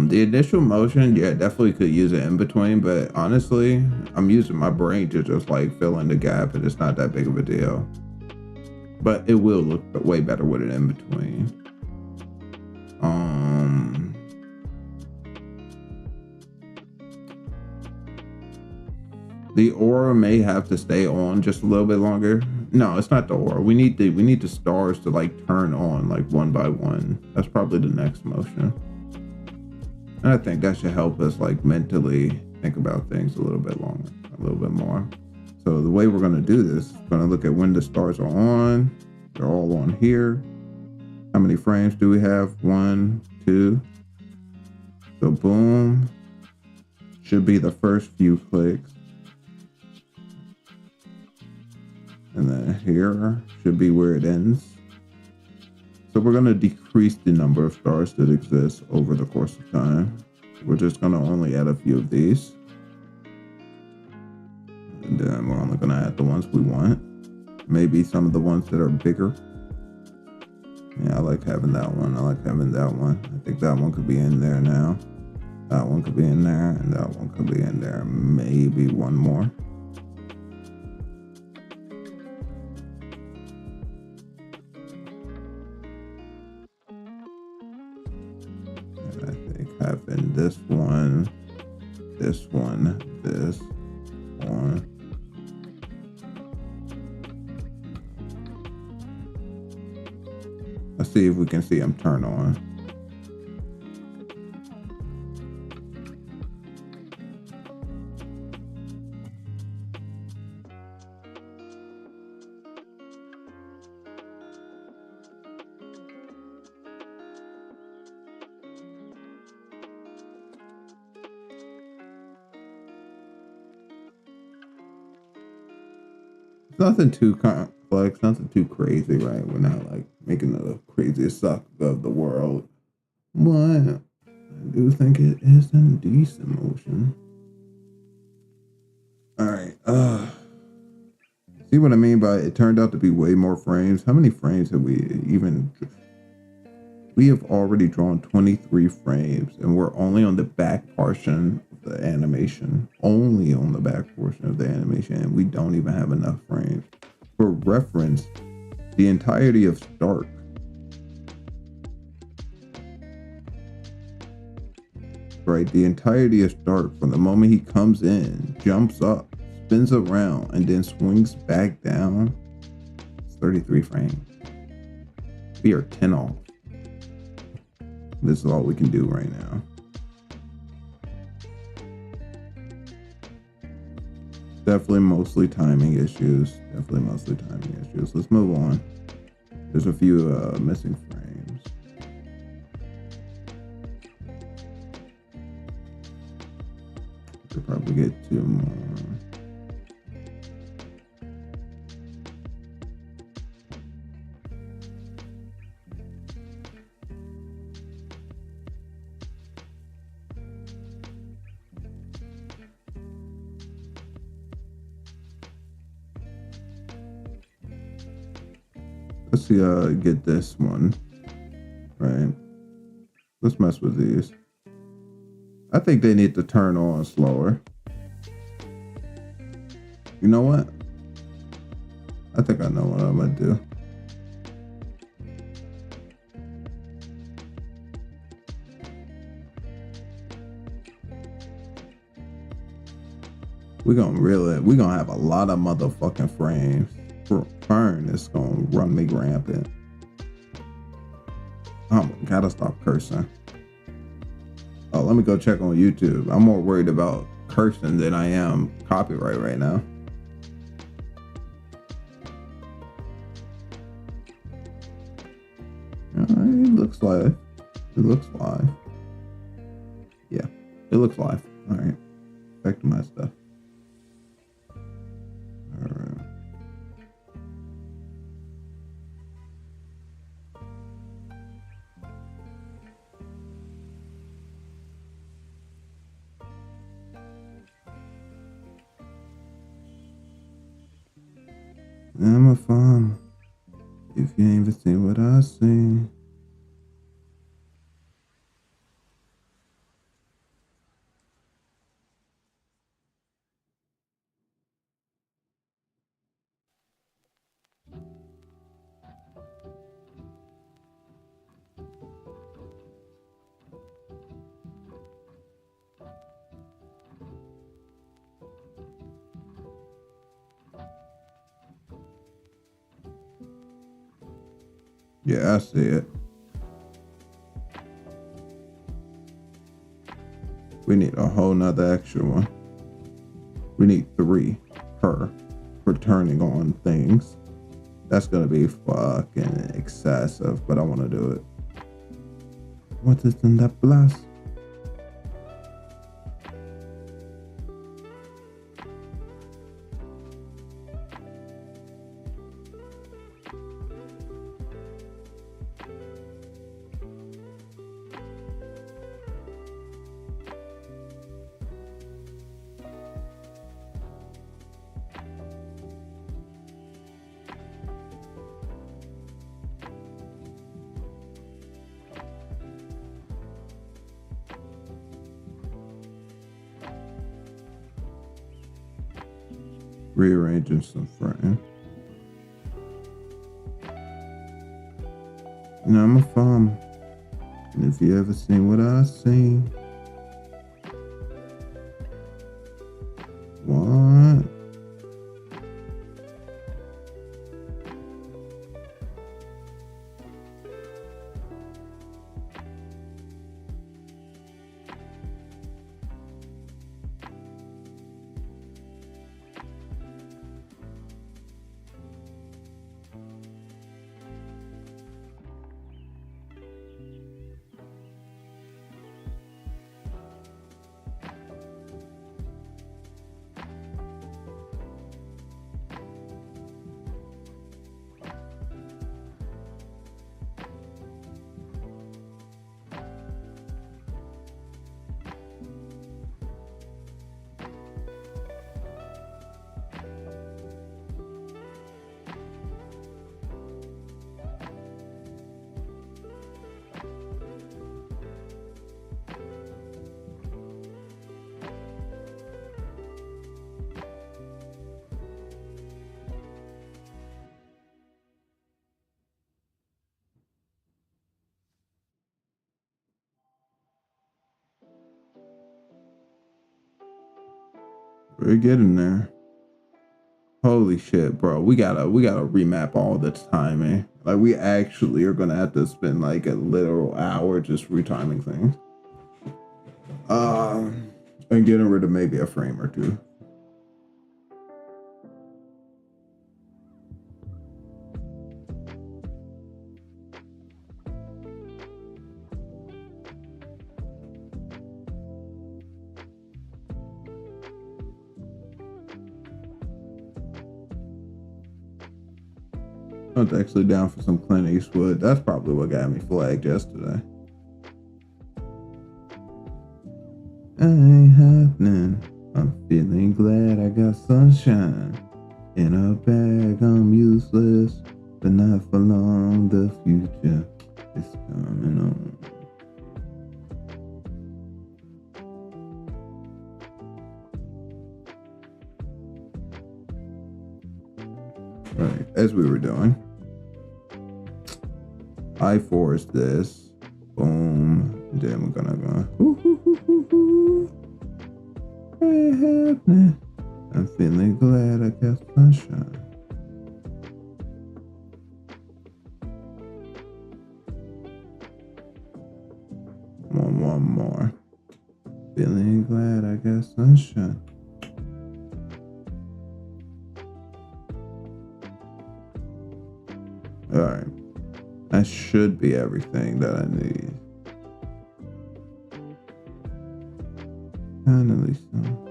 The initial motion, yeah, definitely could use it in between, but honestly, I'm using my brain to just like fill in the gap, and it's not that big of a deal. But it will look way better with it in between. The aura may have to stay on just a little bit longer. No, it's not the aura. We need the stars to like turn on like one by one. That's probably the next motion. And I think that should help us like mentally think about things a little bit longer, a little bit more. So the way we're going to do this is going to look at when the stars are on. They're all on here. How many frames do we have? 1, 2. So boom. Should be the first few clicks. And then here should be where it ends. So we're going to decrease the number of stars that exist over the course of time. We're just going to only add a few of these. And then we're only going to add the ones we want. Maybe some of the ones that are bigger. Yeah, I like having that one. I like having that one. I think that one could be in there now. That one could be in there. And that one could be in there. Maybe one more. Having this one, this one. Let's see if we can see them turn on. Nothing too complex, nothing too crazy, right? We're not like making the craziest suck of the world. But I do think it is a decent motion. Alright, see what I mean by it turned out to be way more frames? How many frames have we even... We have already drawn 23 frames, and we're only on the back portion of the animation. Only on the back portion of the animation, and we don't even have enough frames. For reference, the entirety of Stark the entirety of Stark, from the moment he comes in, jumps up, spins around, and then swings back down, it's 33 frames. We are 10 off. This is all we can do right now. Definitely mostly timing issues. Let's move on. There's a few missing frames. Could probably get 2 more. Let's see, get this one. Right. Let's mess with these. I think they need to turn on slower. You know what? I think I know what I'm gonna do. We're gonna have a lot of motherfucking frames. Fern is gonna run me rampant. Gotta stop cursing. Oh, let me go check on YouTube. I'm more worried about cursing than I am copyright right now. It looks live. It looks live. Yeah, it looks live. All right, back to my stuff. All right. I'm a farm. If you ain't even seen what I seen. Yeah, I see it. We need a whole nother extra one. We need 3 per for turning on things. That's gonna be fucking excessive, but I want to do it. What is in that blast? Rearranging some frame. Now I'm a farm. And if you ever seen what I seen. What? We're getting there. Holy shit, bro. We gotta remap all the timing. Like we actually are gonna have to spend like a literal hour just retiming things. And getting rid of maybe a frame or two. I was actually down for some Clint Eastwood. That's probably what got me flagged yesterday. Ain't happening. I'm feeling glad I got sunshine. In a bag, I'm useless, but not for long. The future is coming as we were doing, I force this. Boom. And then we're gonna go. Happening. I'm feeling glad I got sunshine. One more. Feeling glad I got sunshine. Alright. That should be everything that I need. Finally, so.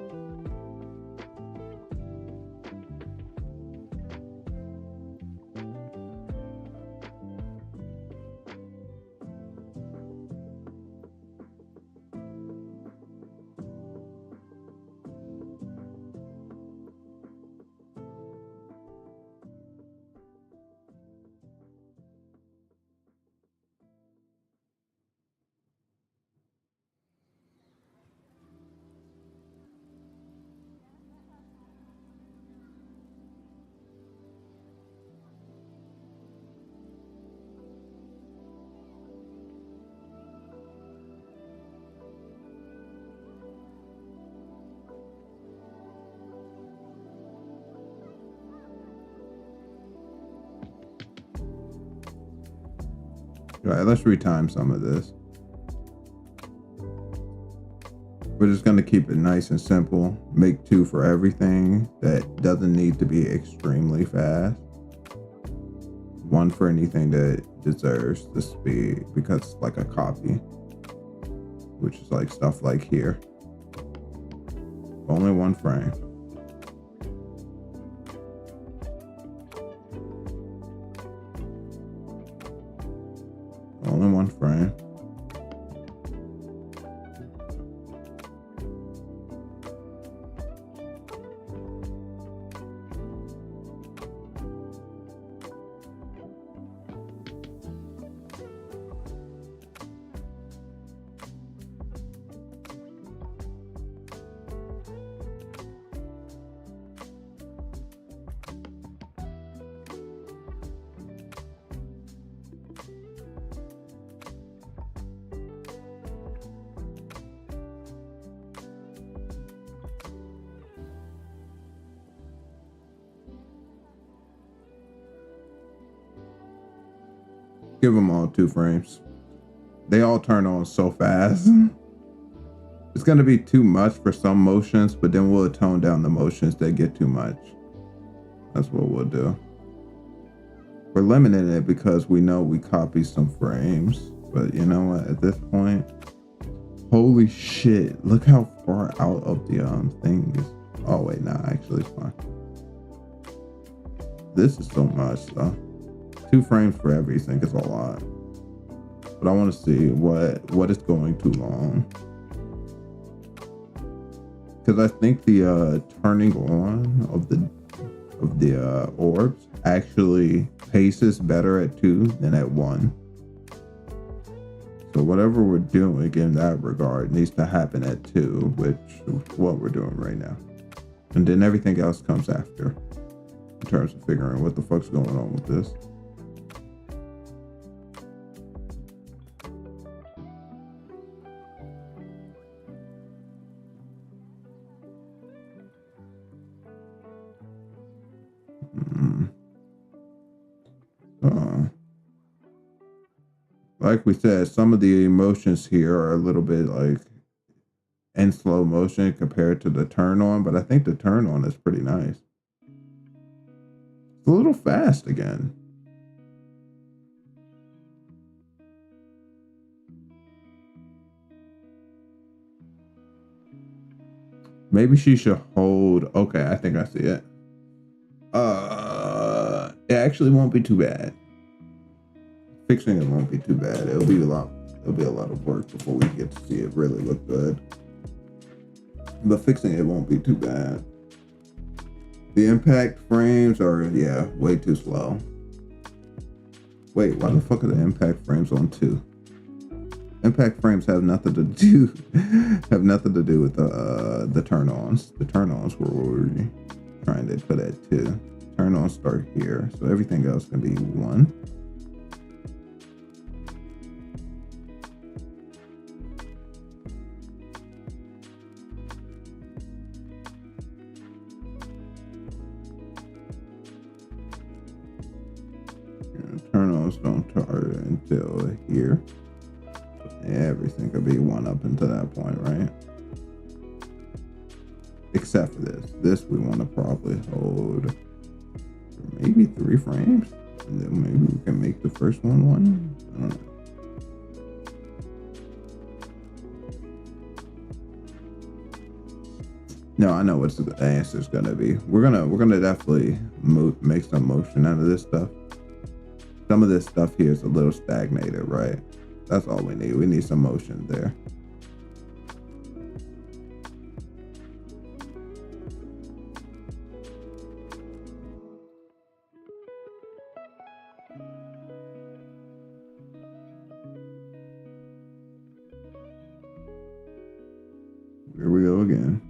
All right, let's retime some of this. We're just going to keep it nice and simple. Make 2 for everything that doesn't need to be extremely fast. 1 for anything that deserves the speed because it's like a copy, which is like stuff like here. Only 1 frame. Only 1 frame. Give them all 2 frames. They all turn on so fast. It's going to be too much for some motions, but then we'll tone down the motions that get too much. That's what we'll do. We're limiting it because we know we copy some frames. But you know what? At this point, holy shit. Look how far out of the thing is. Oh, wait, nah, actually it's fine. This is so much, though. 2 frames for everything is a lot. But I want to see what is going too long. Because I think the turning on of the orbs actually paces better at 2 than at 1. So whatever we're doing in that regard needs to happen at 2, which is what we're doing right now. And then everything else comes after in terms of figuring what the fuck's going on with this. Like we said, some of the emotions here are a little bit like in slow motion compared to the turn on, but I think the turn on is pretty nice. It's a little fast again. Maybe she should hold. Okay, I think I see it. It actually won't be too bad. Fixing it won't be too bad. It'll be a lot of work before we get to see it really look good. But fixing it won't be too bad. The impact frames are, yeah, way too slow. Wait, why the fuck are the impact frames on 2? Impact frames have nothing to do with the turn-ons. The turn-ons were what we're trying to put at 2. turn on start here. So everything else can be 1. Turn ons don't start until here. Everything could be 1 up until that point, right? Except for this. This we want to probably hold for maybe 3 frames. And then maybe we can make the first one 1. I don't know. No, I know what the answer is gonna be. We're gonna definitely make some motion out of this stuff. Some of this stuff here is a little stagnated, right? That's all we need. We need some motion there. Here we go again.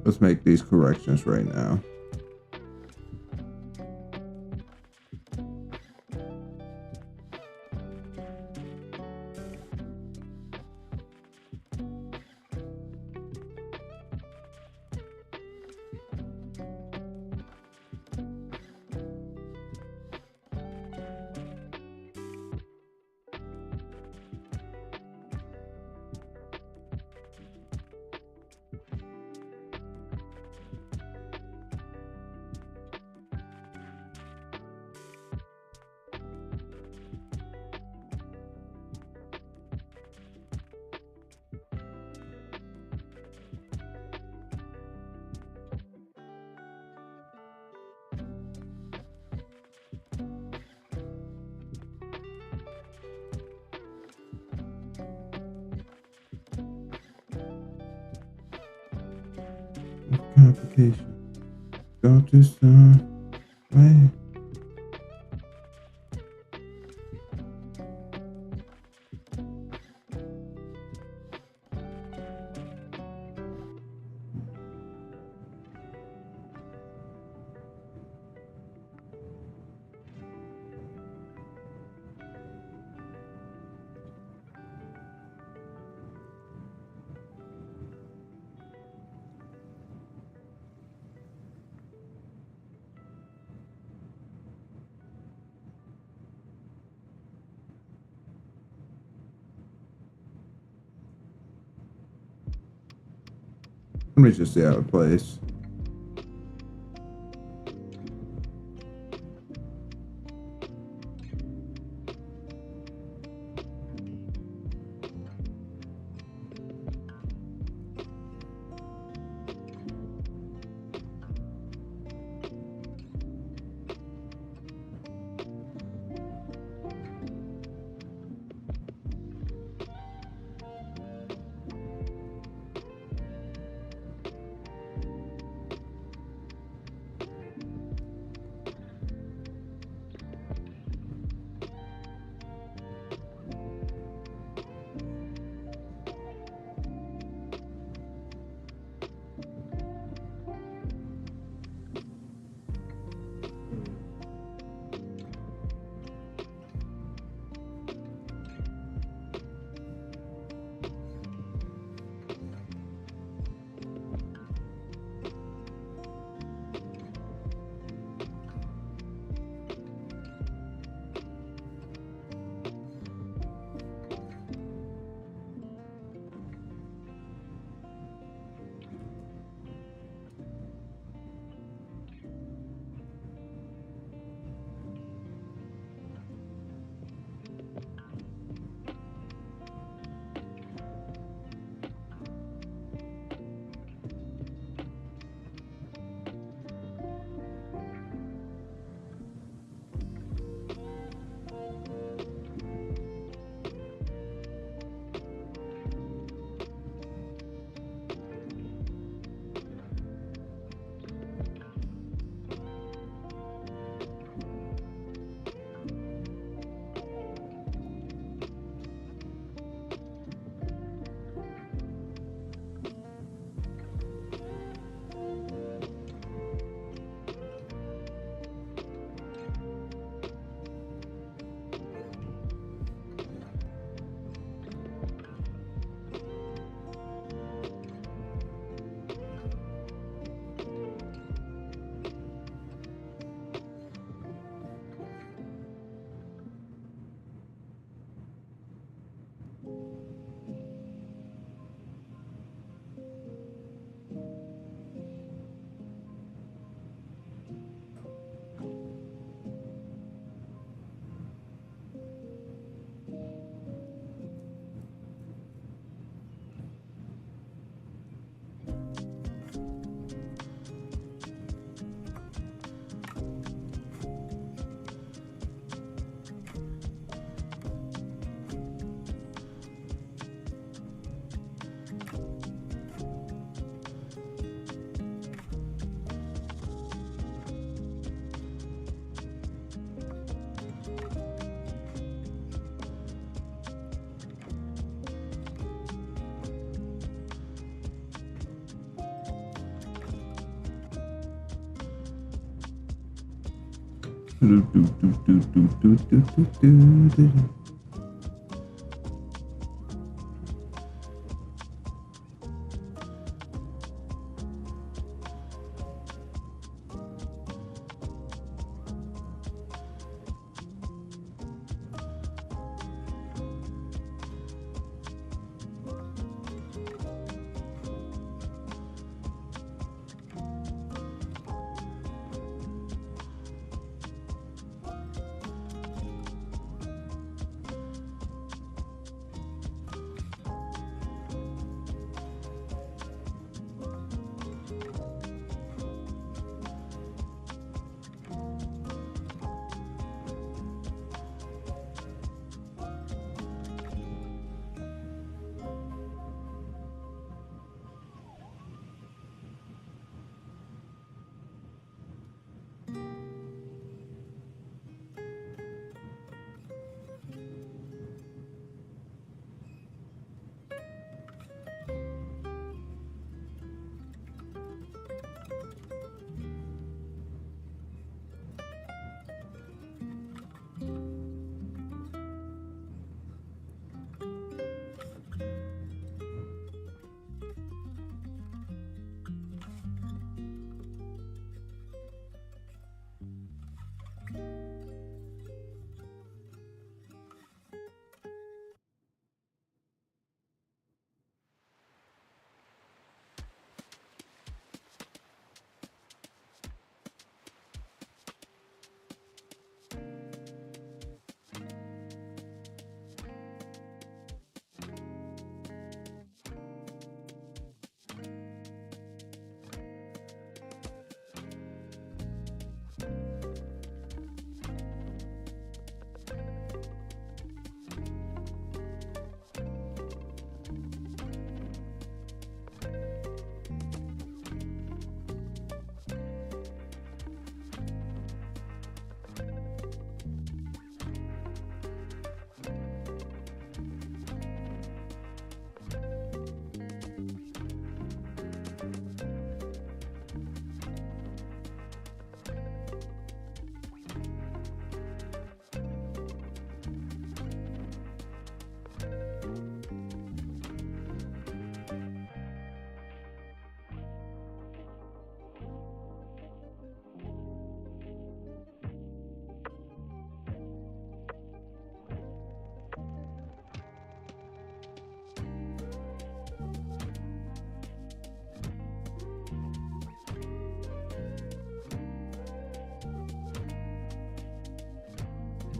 Let's make these corrections right now. Complication. Go to some way. Let me just see how it plays.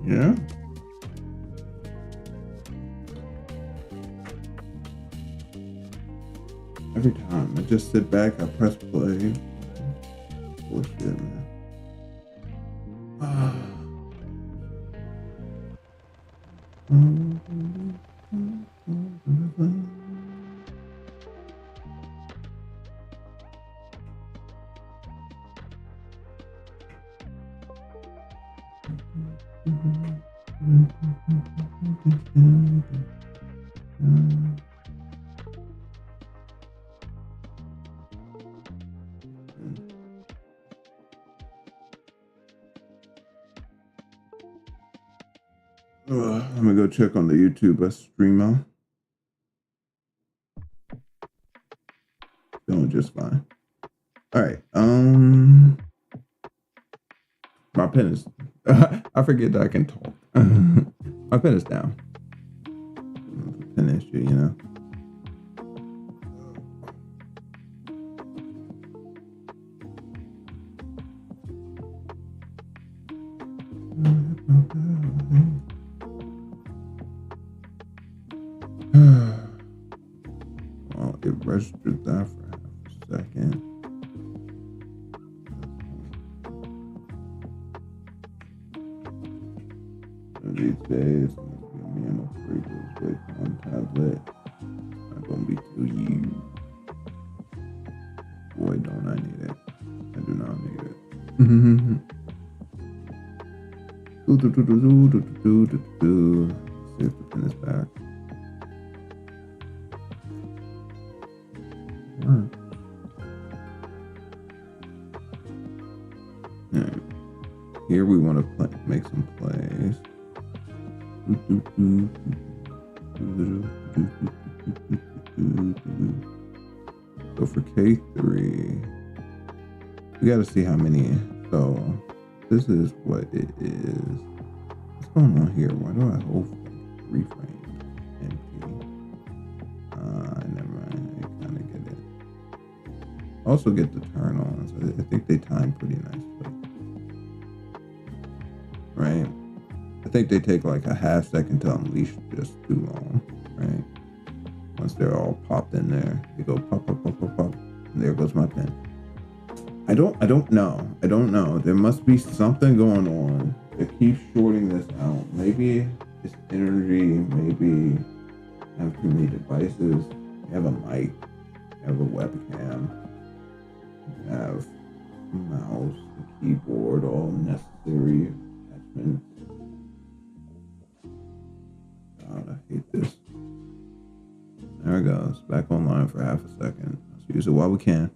Yeah. Every time I just sit back, I press play. Bullshit, man. I'm gonna go check on the YouTube streamer. Doing just fine. All right. My pen is. I forget that I can talk. My pen is down. Pen issue, you know. Well, it registered that for half a second. These days, me and my freakers with one tablet. Not gonna be too huge. Boy, don't I need it. I do not need it. See if the pin is back. here we want to make some plays. So for K3, we got to see how many. So this is what it is. What's going on here? Why do I hold 3 frames empty? Never mind. I kind of get it. Also get the turn on. So I think they time pretty nicely. Right? I think they take like a half second to unleash just too long. Right? Once they're all popped in there, they go pop, pop, pop, pop, pop. And there goes my pen. I don't know. There must be something going on that keeps shorting this out. Maybe it's energy. Maybe I have too many devices. You have a mic. You have a webcam. You have a mouse, a keyboard, all necessary attachments. God, I hate this. There it goes. Back online for half a second. Let's use it while we can.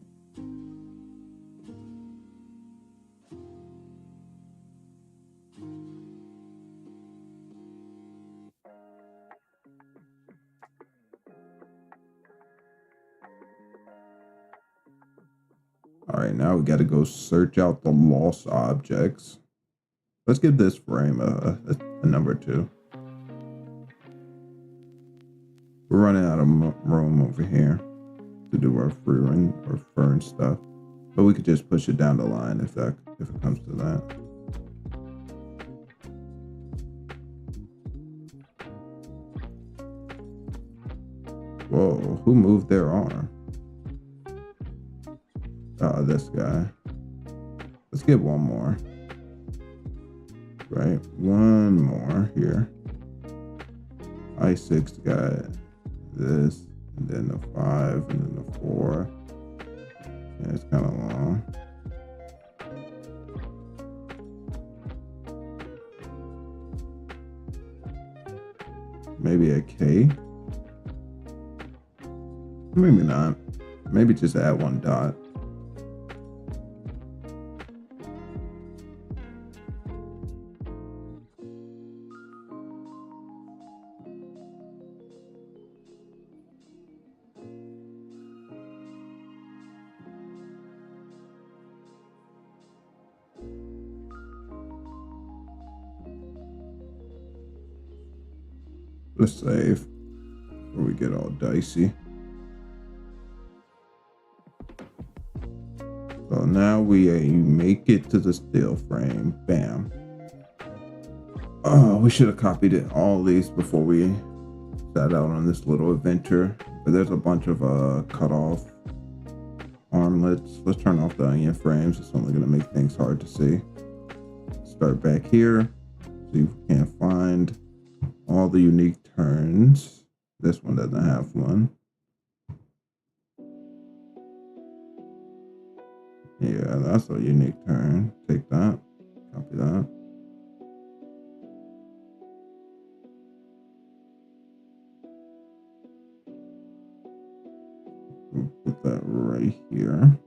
All right, now we got to go search out the lost objects. Let's give this frame a number 2. We're running out of room over here to do our fern stuff, but we could just push it down the line if it comes to that. Whoa, who moved their arm? Oh, this guy. Let's get one more. Right, one more here. I6 got this, and then the 5, and then the 4. Yeah, it's kind of long. Maybe a K? Maybe not. Maybe just add 1 dot. Let's save before we get all dicey. So now we make it to the still frame. Bam. Oh, we should have copied it, all these before we set out on this little adventure. But there's a bunch of cut off armlets. Let's turn off the onion frames. It's only going to make things hard to see. Start back here. See if we can't find all the unique turns. This one doesn't have one. Yeah, that's a unique turn. Take that. Copy that. We'll put that right here.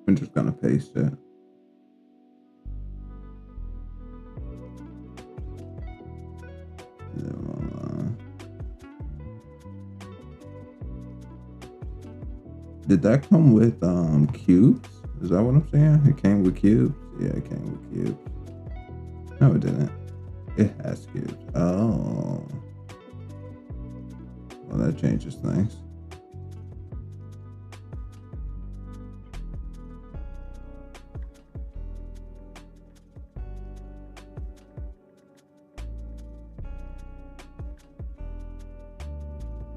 I'm just gonna paste it. Did that come with cubes? Is that what I'm saying? It came with cubes? Yeah, it came with cubes. No, it didn't. It has cubes. Oh. Well, that changes things.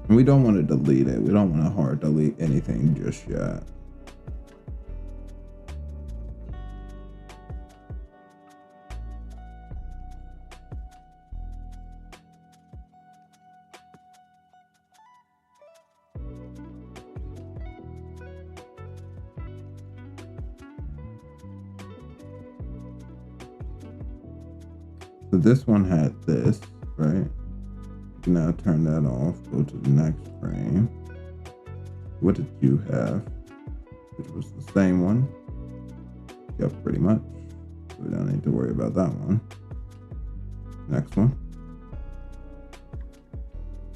We don't want to delete it. We don't want to hard delete anything just yet. So this one had this, right? Now turn that off, go to the next frame. What did you have? which was the same one. Yep, pretty much. We don't need to worry about that one. Next one.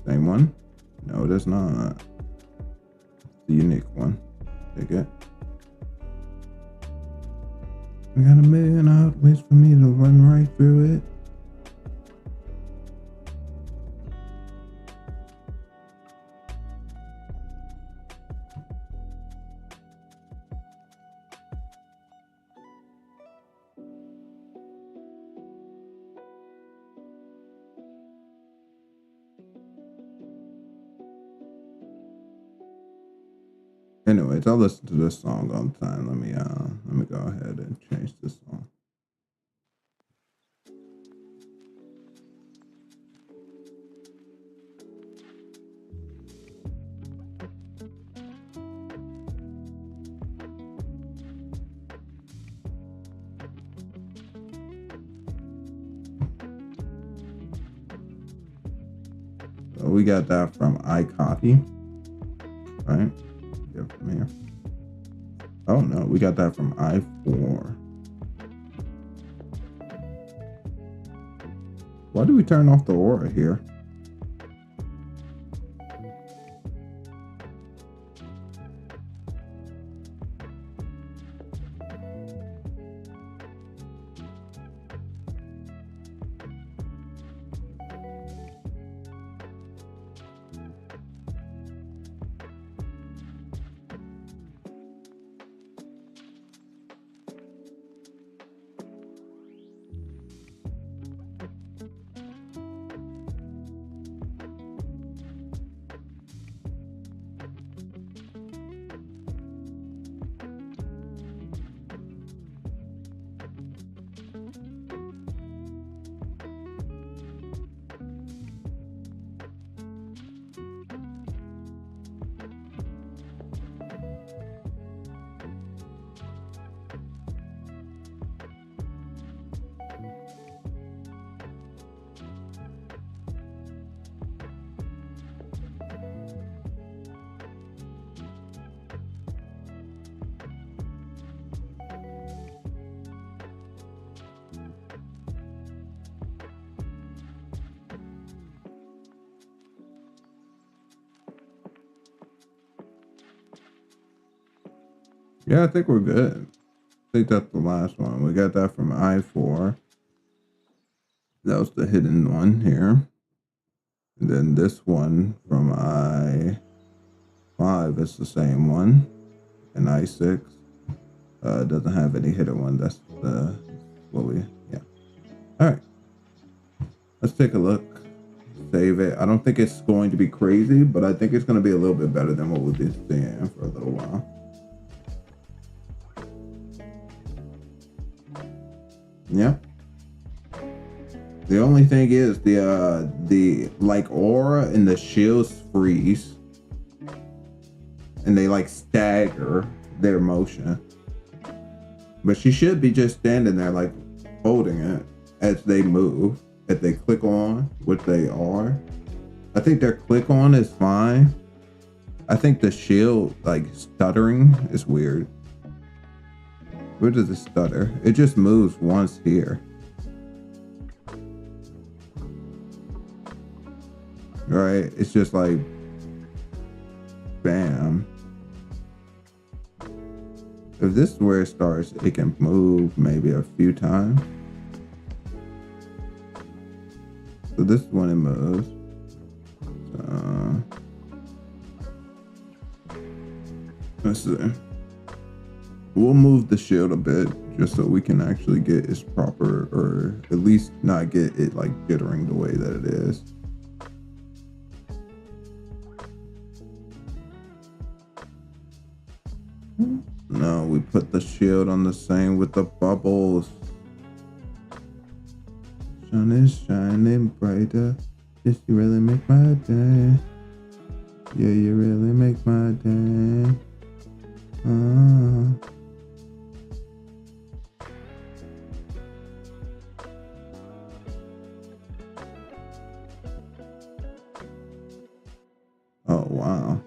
Same one? No, it is not. It's the unique one. Take it. We got a million odd ways for me to run right through it. Anyways, I'll listen to this song all the time. Let me go ahead and change this song. So we got that from iCopy, right? Get from here. Oh no, we got that from i4. Why do we turn off the aura here? Yeah, I think we're good. I think that's the last one. We got that from i4. That was the hidden one here. And then this one from i5 is the same one. And i6 doesn't have any hidden one. That's what we, yeah. All right. Let's take a look. Save it. I don't think it's going to be crazy, but I think it's going to be a little bit better than what we've been seeing for a little while. Yeah. The only thing is the like aura and the shields freeze, and they like stagger their motion. But she should be just standing there like holding it as they move. If they click on, which they are, I think their click on is fine. I think the shield like stuttering is weird. Where does it stutter? It just moves once here. Right? It's just like, bam. If this is where it starts, it can move maybe a few times. So this is when it moves. Let's see. We'll move the shield a bit just so we can actually get its proper, or at least not get it like jittering the way that it is. No, we put the shield on the same with the bubbles. Sun is shining brighter. Yes, you really make my day. Yeah, you really make my day. Oh, wow.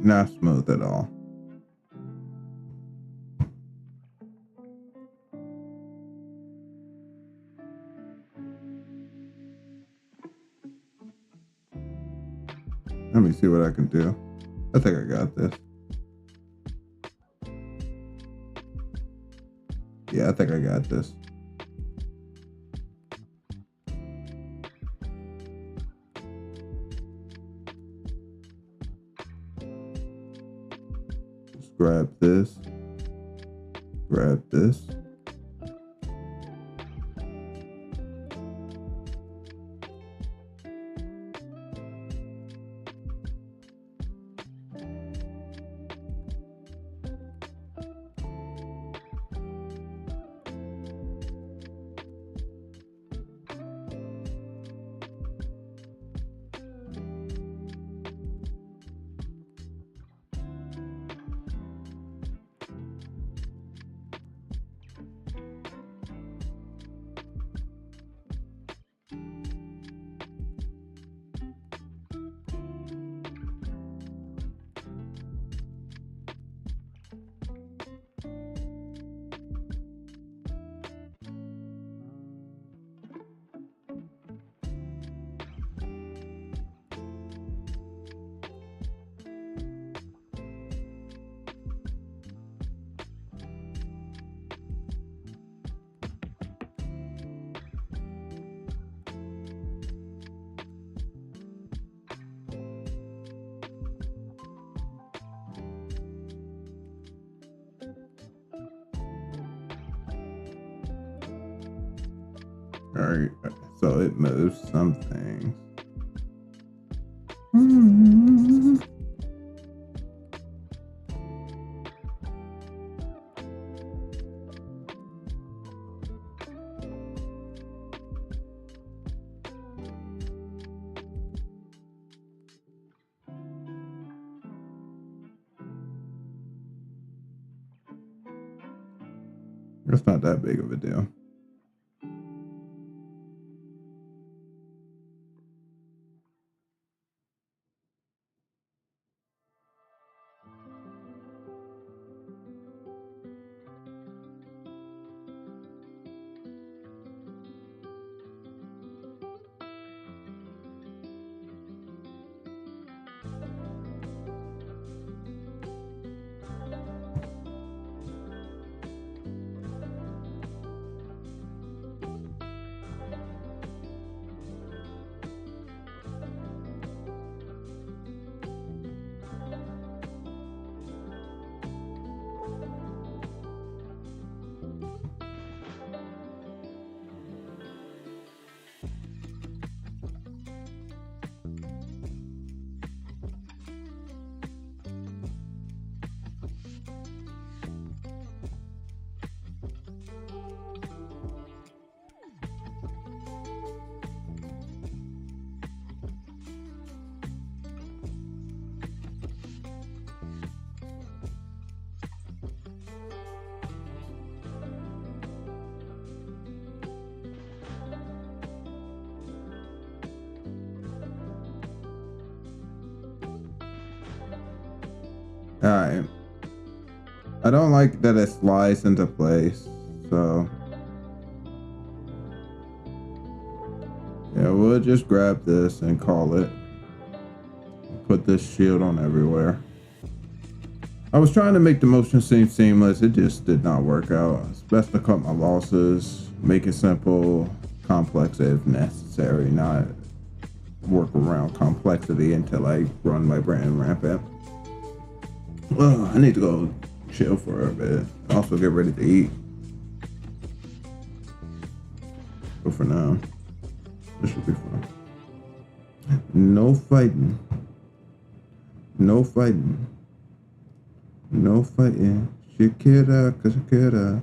Not smooth at all. Let me see what I can do. I think I got this. Yeah, I think I got this. Just grab this. Grab this. All right, so it moves some things. It's not that big of a deal. All right. I don't like that it slides into place, so yeah, we'll just grab this and call it. Put this shield on everywhere. I was trying to make the motion seem seamless. It just did not work out. It's best to cut my losses, make it simple, complex if necessary, not work around complexity until I run my brain rampant. Well, I need to go chill for a bit. Also get ready to eat. But for now, this should be fun. No fighting. No fighting. No fighting. Shakira, Shakira.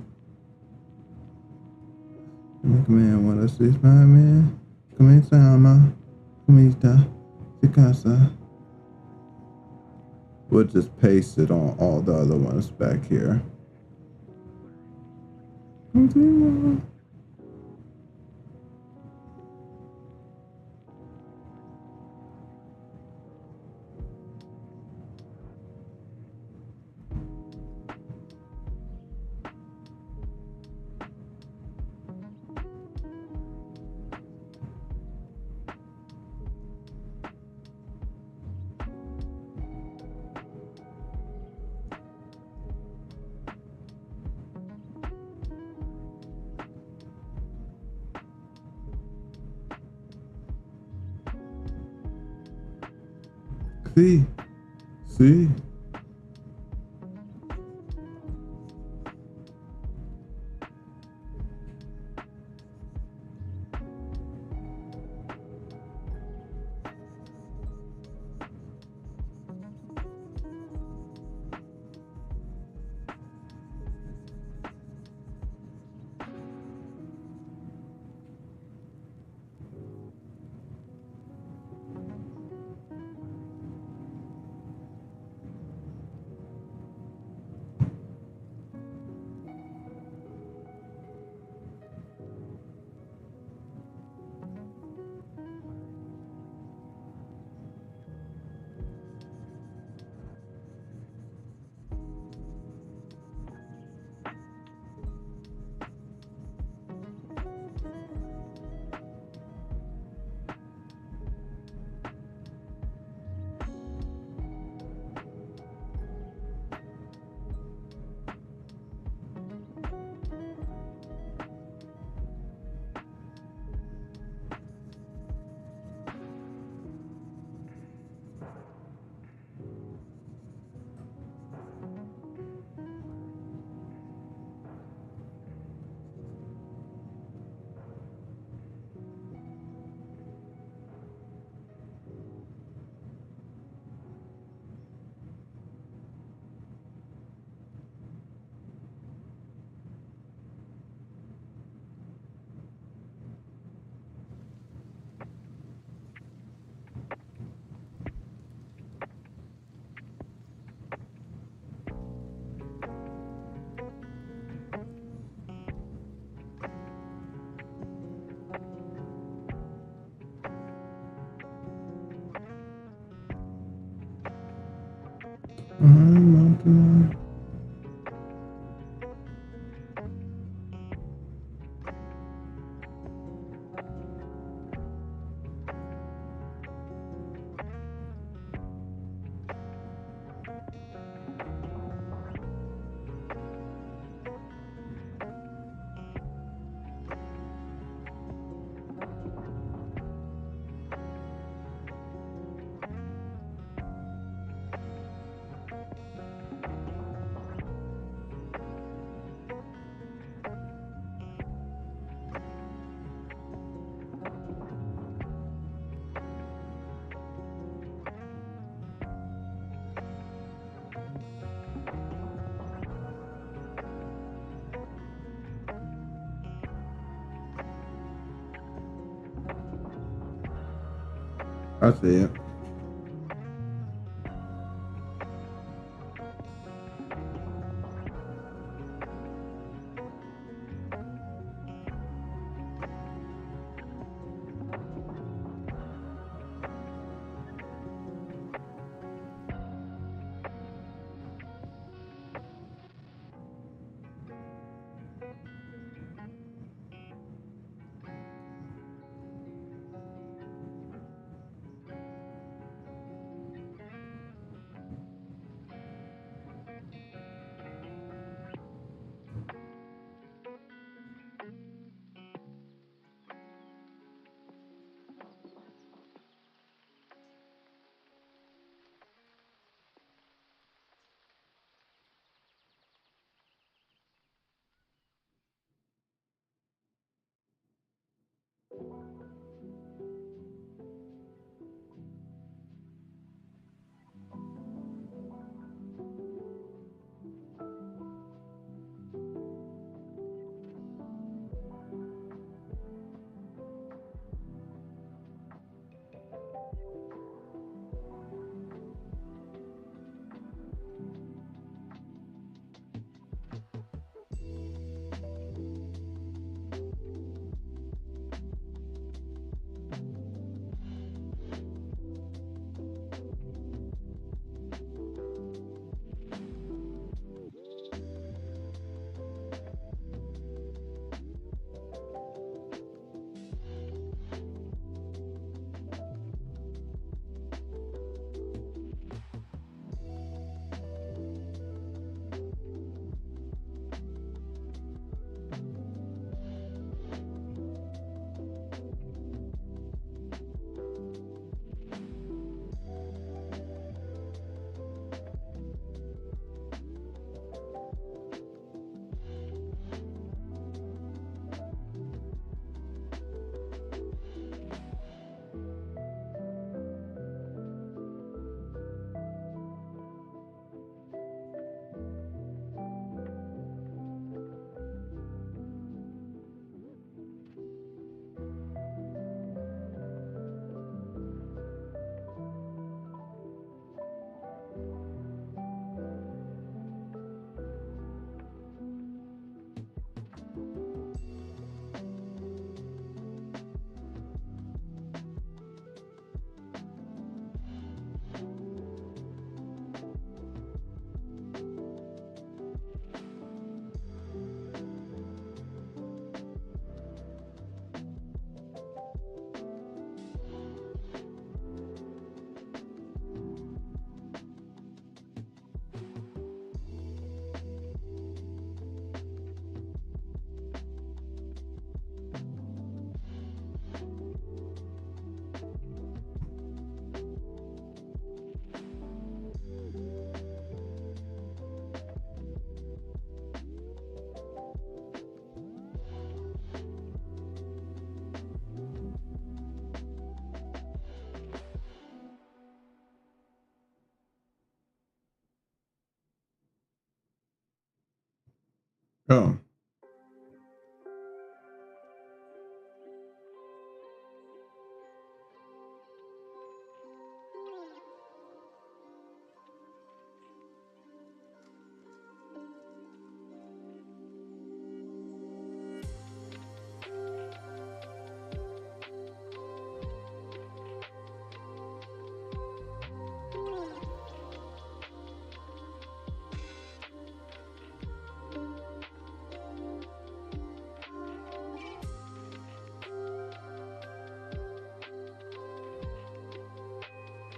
Come here, wanna see my man? Come here, Sama. Come here, Shikasa. We'll just paste it on all the other ones back here. See? See? I see it. Oh.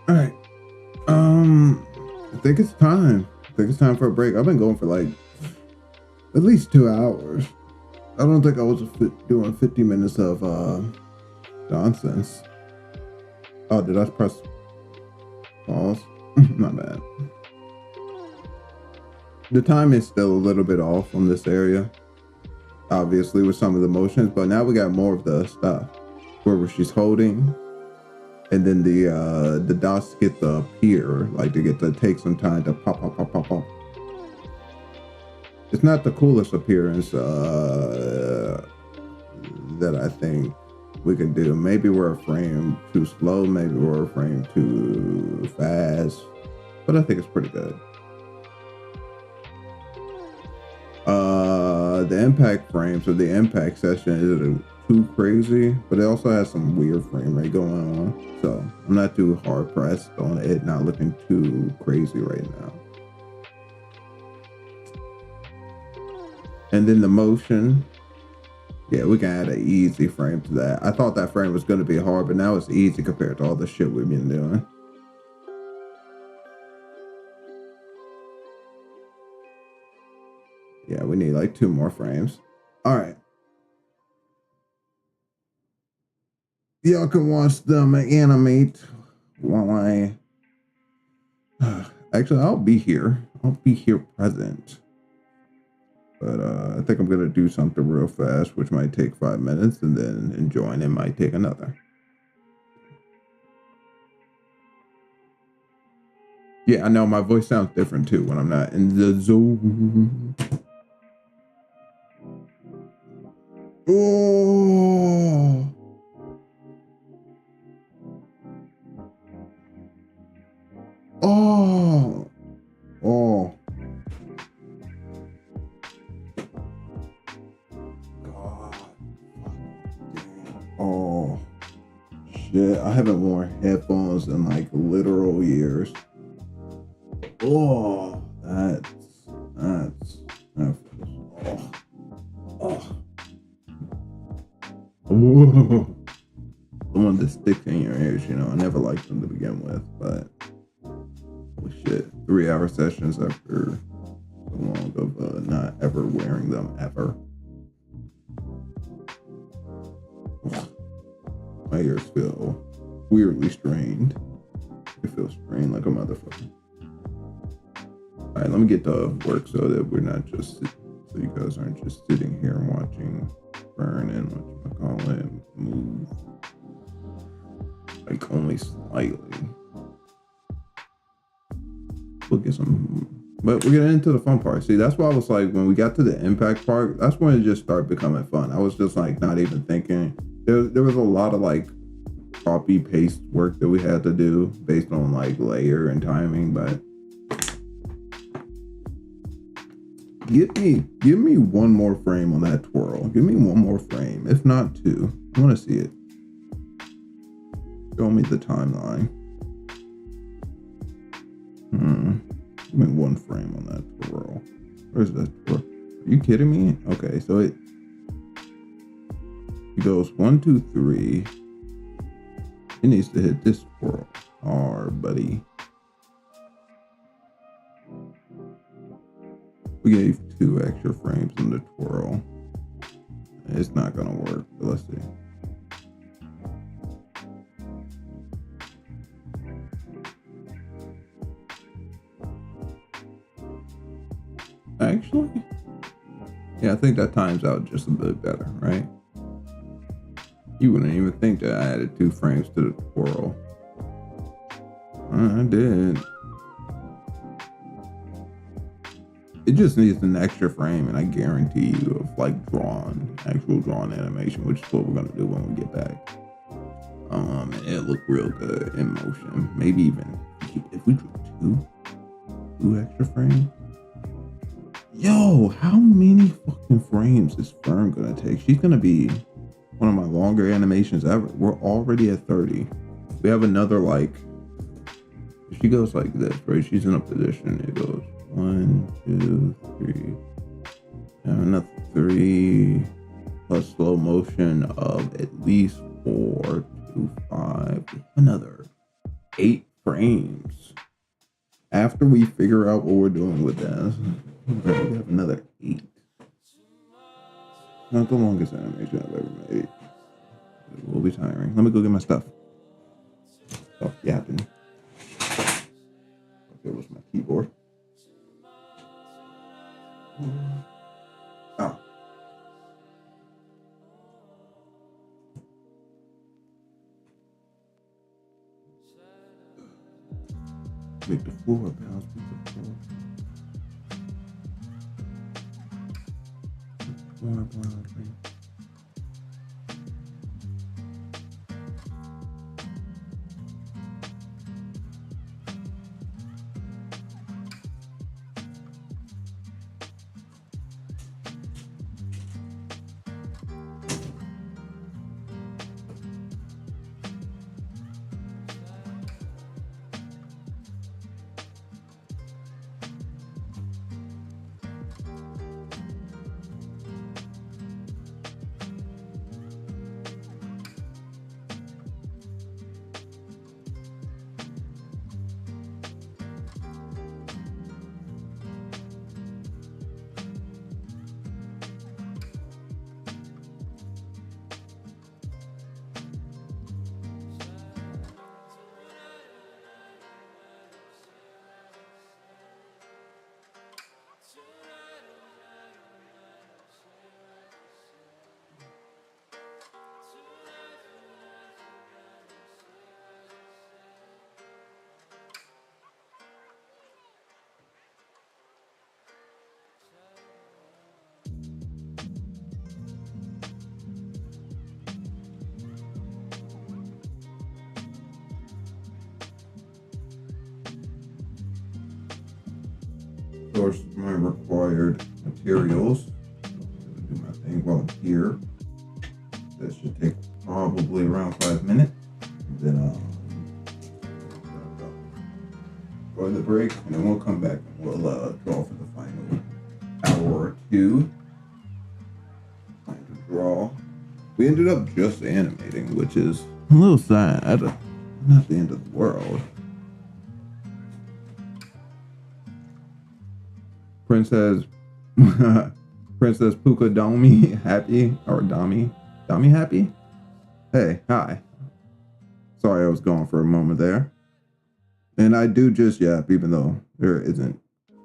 All right. I think it's time. I think it's time for a break. I've been going for like at least 2 hours. I don't think I was doing 50 minutes of nonsense. Oh, did I press pause? My bad. The time is still a little bit off on this area, obviously with some of the motions, but now we got more of the stuff where she's holding, and then the dots get to appear, like they get to take some time to pop. It's not the coolest appearance that I think we can do. Maybe we're a frame too slow, maybe we're a frame too fast, but I think it's pretty good. The impact frames of the impact session isn't too crazy, but it also has some weird frame rate going on, so I'm not too hard pressed on it not looking too crazy right now. And then the motion, yeah, we can add an easy frame to that. I thought that frame was going to be hard, but now it's easy compared to all the shit we've been doing. Yeah, we need like 2 more frames. All right. Y'all can watch them animate while I... Actually, I'll be here. I'll be here present. But I think I'm going to do something real fast, which might take 5 minutes, and then enjoying it might take another. Yeah, I know my voice sounds different too when I'm not in the zone. Oh. Oh. Oh. God. Oh. Shit. I haven't worn headphones in like literal years. Oh. That feels, oh. Ooh. The one that sticks in your ears, you know, I never liked them to begin with, but holy shit, 3-hour sessions after so long of not ever wearing them ever. My ears feel weirdly strained. It feels strained like a motherfucker. All right, let me get to work so that we're not just, so you guys aren't just sitting here and watching burn and whatchamacallit move. Like only slightly. We'll get some, but we're getting into the fun part. See, that's why I was like, when we got to the impact part, that's when it just started becoming fun. I was just like not even thinking. There was a lot of like copy paste work that we had to do based on like layer and timing, but give me one more frame on that twirl. Give me one more frame, if not 2. I want to see it. Show me the timeline. Give me 1 frame on that twirl. Where's that twirl? Are you kidding me? Okay, so it goes 1, 2, 3. It needs to hit this twirl hard, buddy. We gave 2 extra frames on the twirl. It's not gonna work, but let's see. Actually, yeah, I think that times out just a bit better, right? You wouldn't even think that I added 2 frames to the twirl. I did. It just needs an extra frame, and I guarantee you, of like actual drawn animation, which is what we're gonna do when we get back. And it looked real good in motion. Maybe even if we drew two extra frames. Yo, how many fucking frames is Fern gonna take? She's gonna be one of my longer animations ever. We're already at 30. We have another, like, if she goes like this, right? She's in a position. It goes 1, 2, 3, and another 3 plus slow motion of at least 4 to 5. Another 8 frames. After we figure out what we're doing with this, we have another 8. Not the longest animation I've ever made. It will be tiring. Let me go get my stuff. Oh, yapping. Okay, what's my keyboard? Oh. Make the floor bounce with the floor. Source my required materials. Do my thing while I'm here. That should take probably around 5 minutes. And then go to the break, and then we'll come back and we'll draw for the final hour or two. Time to draw. We ended up just animating, which is a little sad. Not the end of the world. Princess Puka Domi happy, or Domi happy? Hey, hi. Sorry I was gone for a moment there. And I do just yap, even though there isn't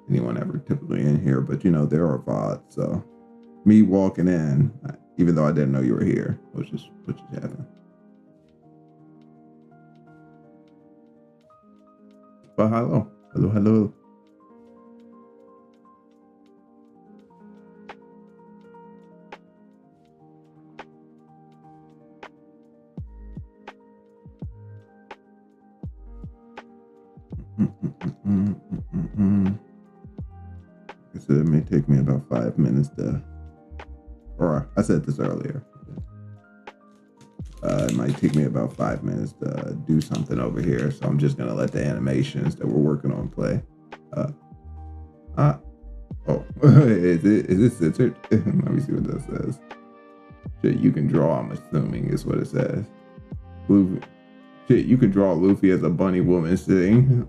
anyone ever typically in here, but you know, there are VODs, so me walking in, even though I didn't know you were here, which just happened. But hello. I said it may take me about 5 minutes to, or I said this earlier. It might take me about 5 minutes to do something over here, so I'm just gonna let the animations that we're working on play. Is it censored? Let me see what that says. Shit, you can draw, I'm assuming is what it says. Luffy. Shit, you could draw Luffy as a bunny woman sitting.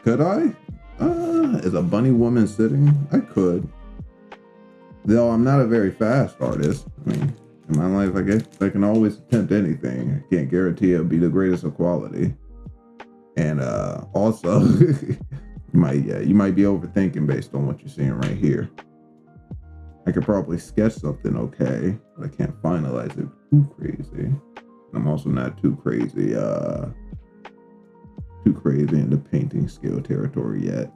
Could I? As a bunny woman sitting? I could. Though I'm not a very fast artist. I mean, in my life, I guess I can always attempt anything. I can't guarantee it'll be the greatest of quality. And also, you might be overthinking based on what you're seeing right here. I could probably sketch something okay, but I can't finalize it too crazy. I'm also not too crazy in the painting skill territory yet.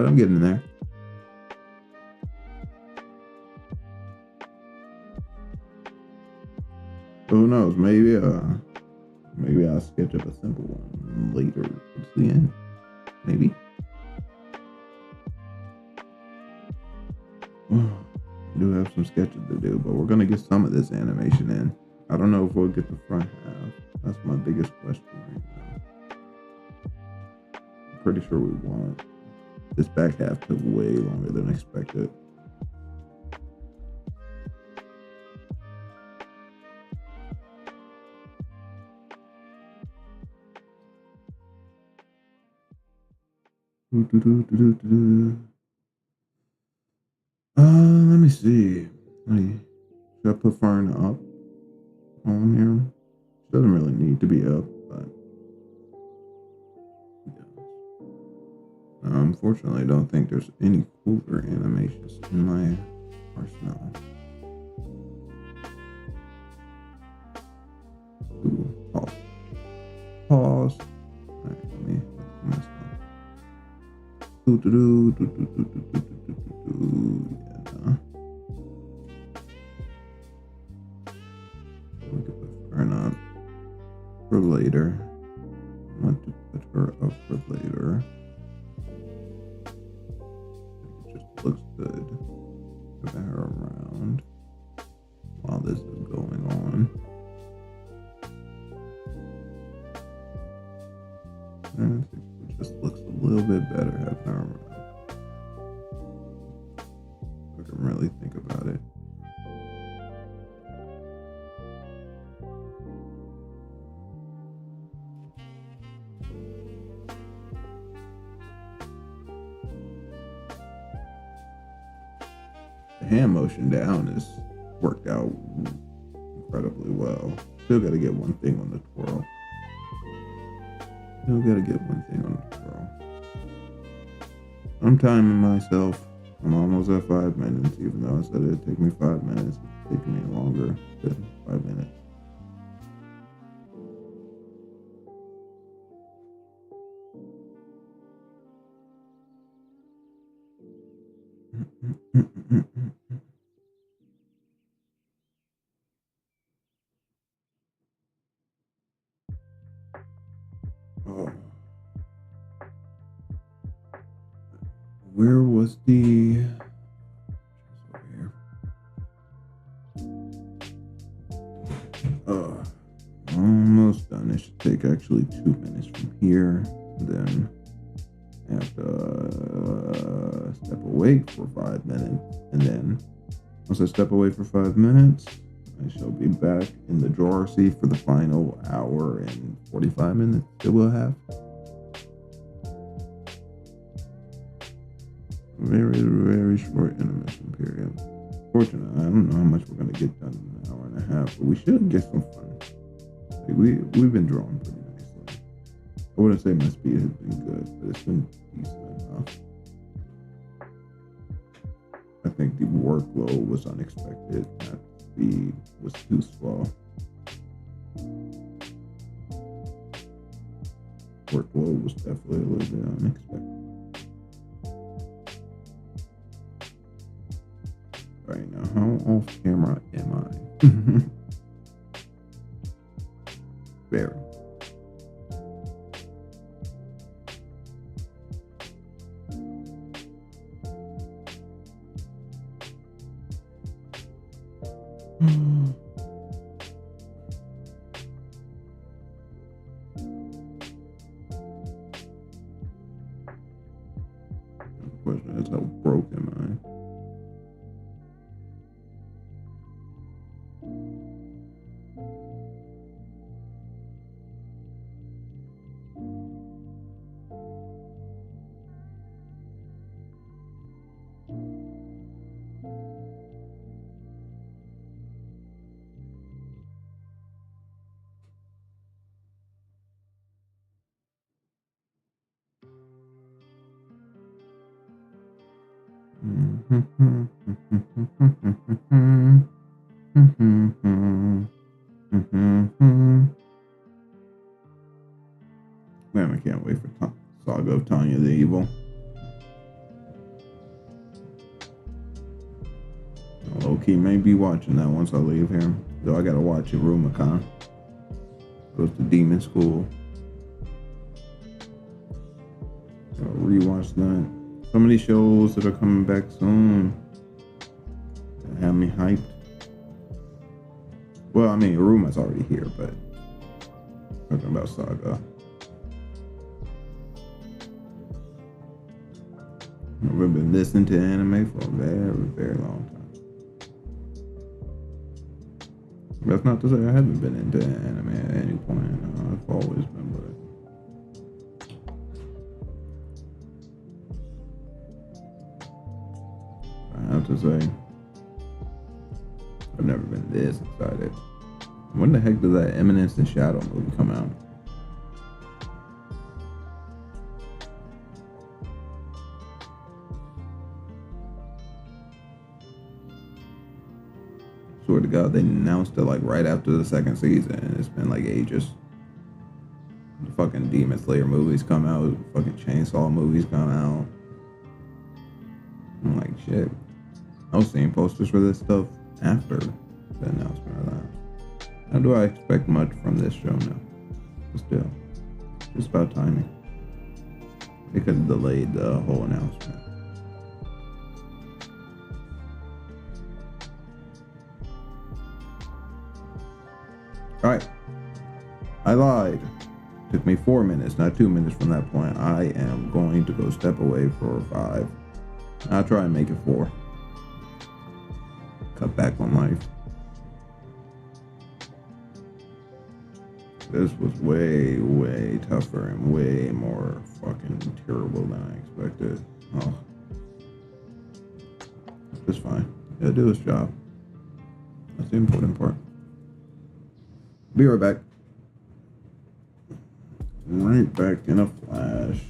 but I'm getting there. Who knows? Maybe I'll sketch up a simple one later towards the end. Maybe. I do have some sketches to do, but we're gonna get some of this animation in. I don't know if we'll get the front half. That's my biggest question right now. I'm pretty sure we won't. This back half took way longer than expected. Let me see. Should I put Fern up on here? She doesn't really need to be up, but yeah. Unfortunately, I don't think there's any cooler animations in my arsenal. Ooh, pause. Pause. Alright, let me mess up. Yeah. We could put Fern up for later. I want to put her up for later. It just looks good. Moving her around while this is going on. And I think it just looks a little bit better having her around. I can really think about it. The hand motion down is worked out incredibly well. Still got to get one thing on the twirl. Still got to get one thing on the twirl. I'm timing myself. I'm almost at 5 minutes, even though I said it'd take me 5 minutes. It's taking me longer than 5 minutes. Oh. Where was the... Over here. Almost done. It should take actually 2 minutes from here. And then I have to step away for 5 minutes. And then once I step away for 5 minutes, I shall be back in the drawer seat for the final hour and 45 minutes that we'll have. Very, very short intermission period. Fortunately, I don't know how much we're going to get done in an hour and a half, but we should get some fun. Like we've been drawing pretty nicely. I wouldn't say my speed has been good, but it's been decent enough. I think the workload was unexpected. That speed was too slow. Workload was definitely a little bit unexpected. Right now, how off camera am I? Very. The question is, how broke am I? Man, I can't wait for Saga of Tanya the Evil. low-key may be watching that once I leave here. Though I gotta watch it. Rumacon goes to Demon School. Gotta rewatch that. So many shows that are coming back soon that have me hyped. Well, I mean, Ruma's already here, but talking about Saga. I've been listening to anime for a very, very long time. That's not to say I haven't been into anime at any point. I've always been, but I have to say, I've never been this excited. When the heck did that Eminence and Shadow movie come out? Swear to God, they announced it like right after the second season, and it's been like ages. The fucking Demon Slayer movies come out, fucking Chainsaw movies come out. I'm like, shit. I was seeing posters for this stuff after the announcement of that. How do I expect much from this show now? But still, just about timing. They could have delayed the whole announcement. Alright. I lied. Took me 4 minutes, not 2 minutes from that point. I am going to go step away for 5. I'll try and make it 4. Cut back on life. This was way, way tougher and way more fucking terrible than I expected. Oh. It's fine. It'll do its job. That's the important part. Be right back. Right back in a flash.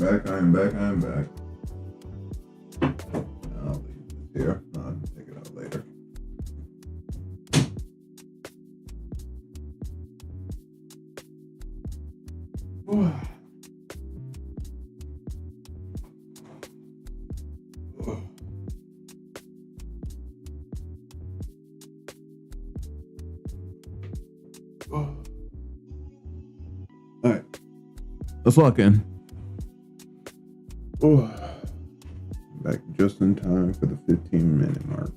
I'm back. I'll leave this here. I'll take it out later. Alright. Let's lock in. Back just in time for the 15-minute mark.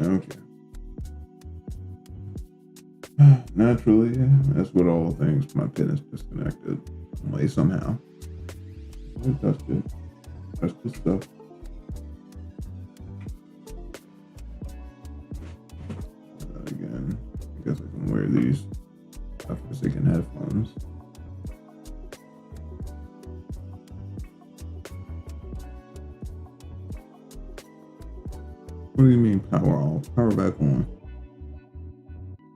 Okay. Naturally, that's what all things. My pin is disconnected. Some way, somehow. I touched it. Touched the stuff. Again, I guess I can wear these after-sticking headphones. What do you mean power off? Power back on.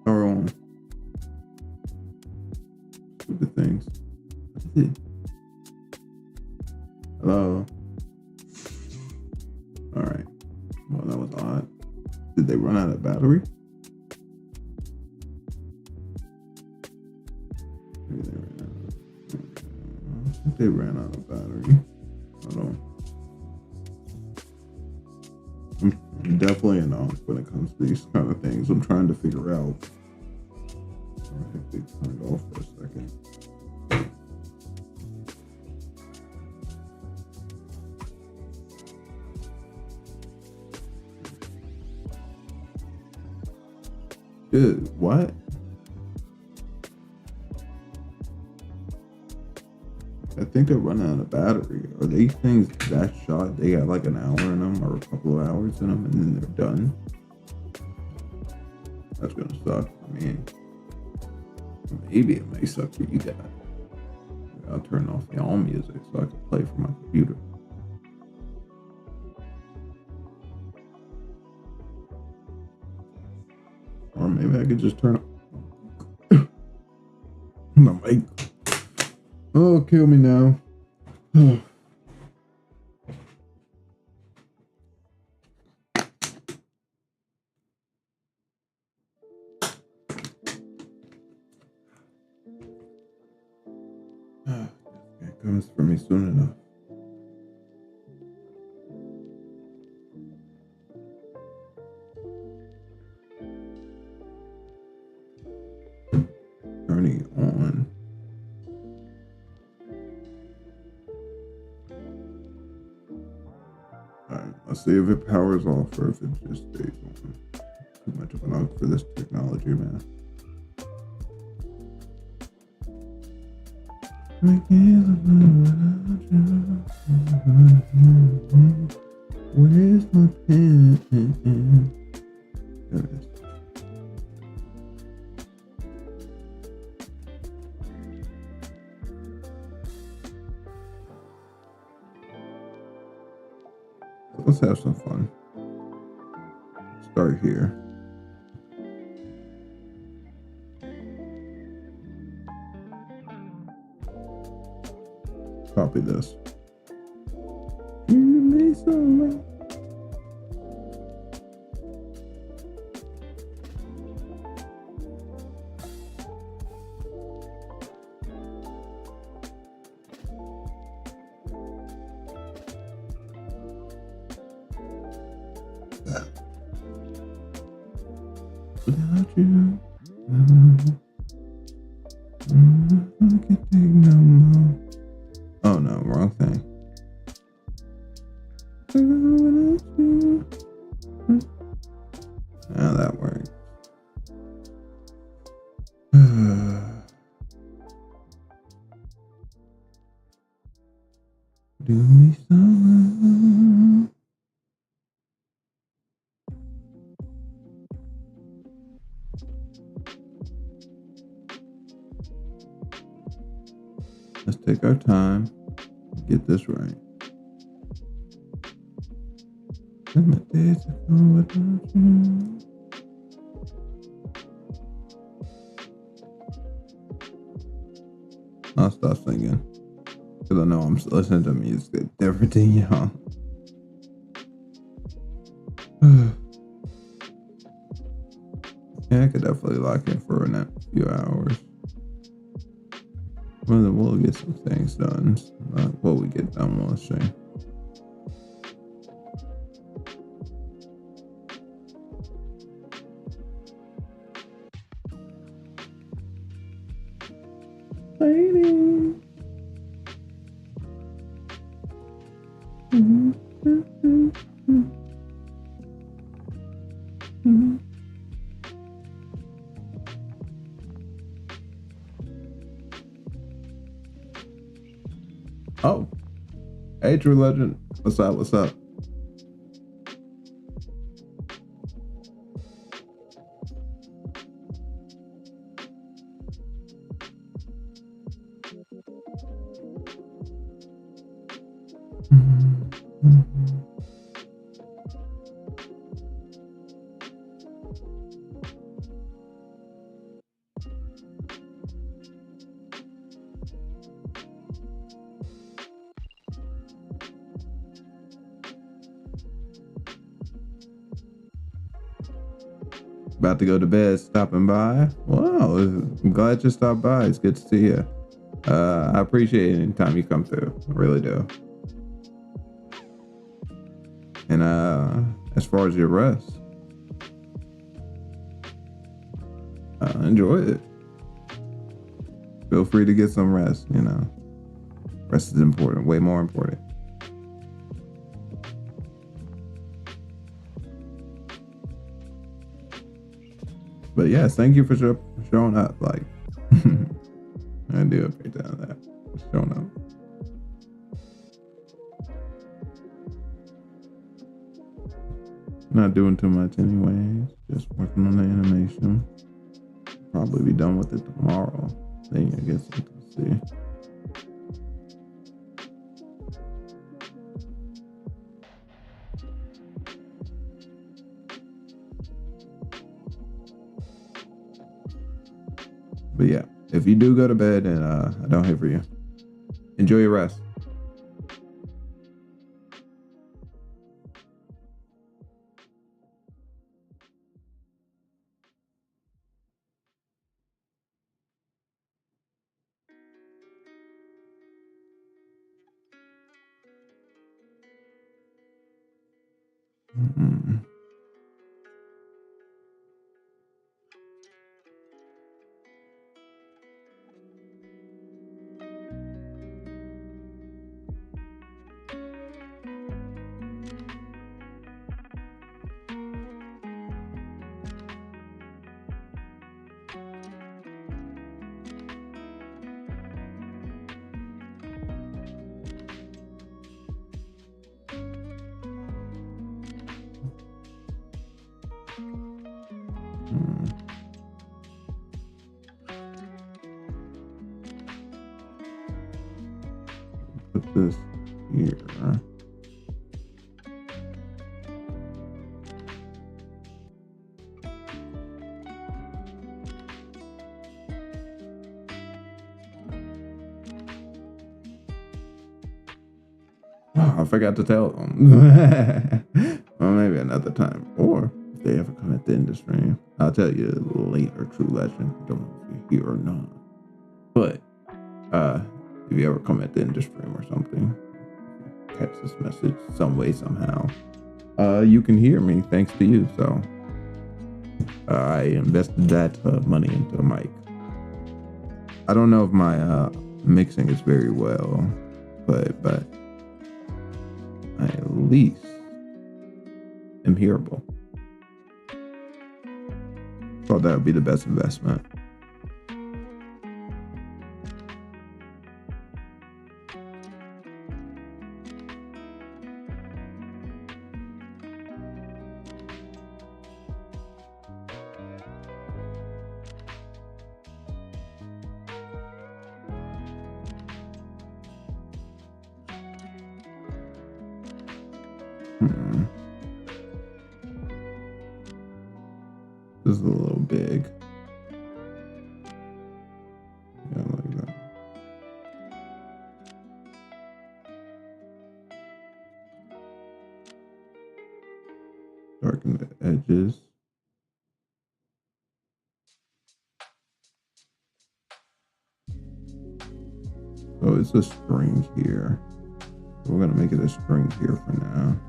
Power on. Stupid things. Hello. Alright. Well, that was odd. Did they run out of battery? Maybe they ran out. I think they ran out of battery. Hold on. I'm definitely an off when it comes to these kind of things. I'm trying to figure out. I think they turned off for a second. Dude, what? I think they're running out of battery. Are these things that shot? They got like an hour in them or a couple of hours in them and then they're done? That's gonna suck for me. Maybe it may suck for you guys. I'll turn off the all music so I can play from my computer. Or maybe I could just turn up my mic. Oh, kill me now. It comes for me soon enough. Turning on. Alright, let's see if it powers off or if it just stays on. Too much of an ugh for this technology, man. Where's my pen? There it is. Let's have some fun. Start here. Copy this. Without you, I can't take no more. Oh no, wrong thing. Now that works. do me some. Let's take our time, get this right. I'll stop singing because I know I'm listening to music that's different than y'all. Yeah, I could definitely lock in for a few hours. Well, we'll get some things done. What we get done, we'll see. Lady. Oh, hey, True Legend. What's up? What's up? About to go to bed, stopping by. Wow, I'm glad you stopped by. It's good to see you. I appreciate any time you come through. I really do. And as far as your rest, enjoy it. Feel free to get some rest. You know, rest is important, way more important. But yes, thank you for showing up. Like, I do appreciate that. Showing up. Not doing too much anyways. Just working on the animation. Probably be done with it tomorrow. Then I get something to see. But yeah, if you do go to bed and I don't hear for you, enjoy your rest. Mm-hmm. Put this here. Oh, I forgot to tell them. Well, maybe another time. Or if they ever come at the end of the stream, I'll tell you later, True Legend. Don't know if you're here or not. But if you ever come at the end of the stream or something, catch this message some way, somehow, you can hear me thanks to you. So I invested that money into a mic. I don't know if my mixing is very well, but I at least am hearable. Thought that would be the best investment. Hmm. This is a little big. Yeah, I like that. Darken the edges. So it's a string here. So we're gonna make it a string here for now.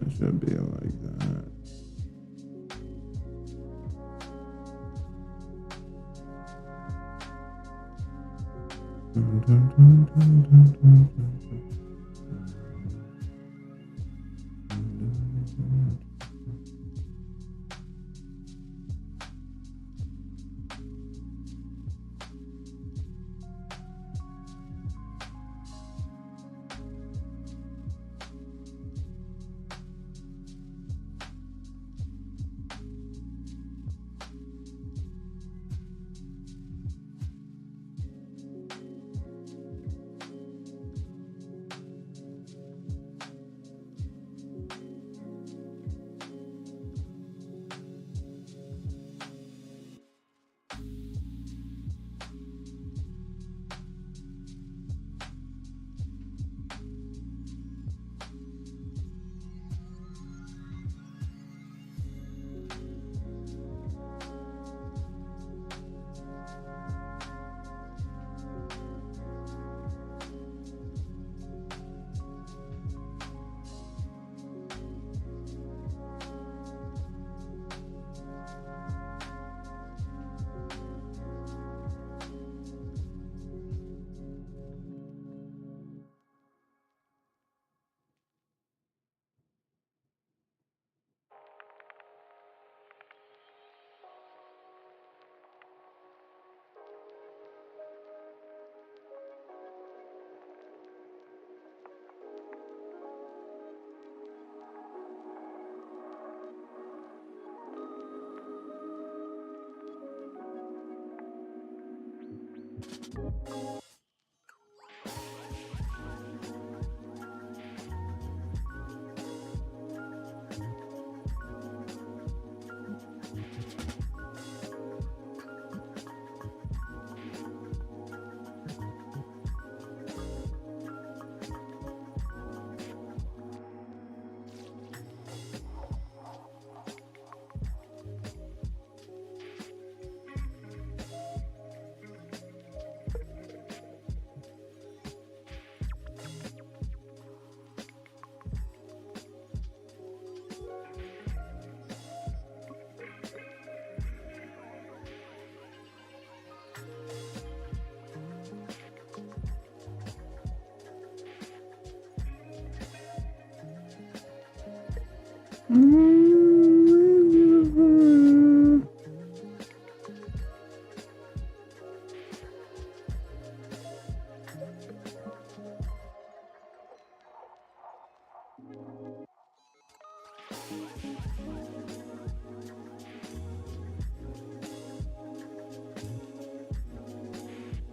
It should be like that. Dun, dun, dun, dun, dun, dun, dun.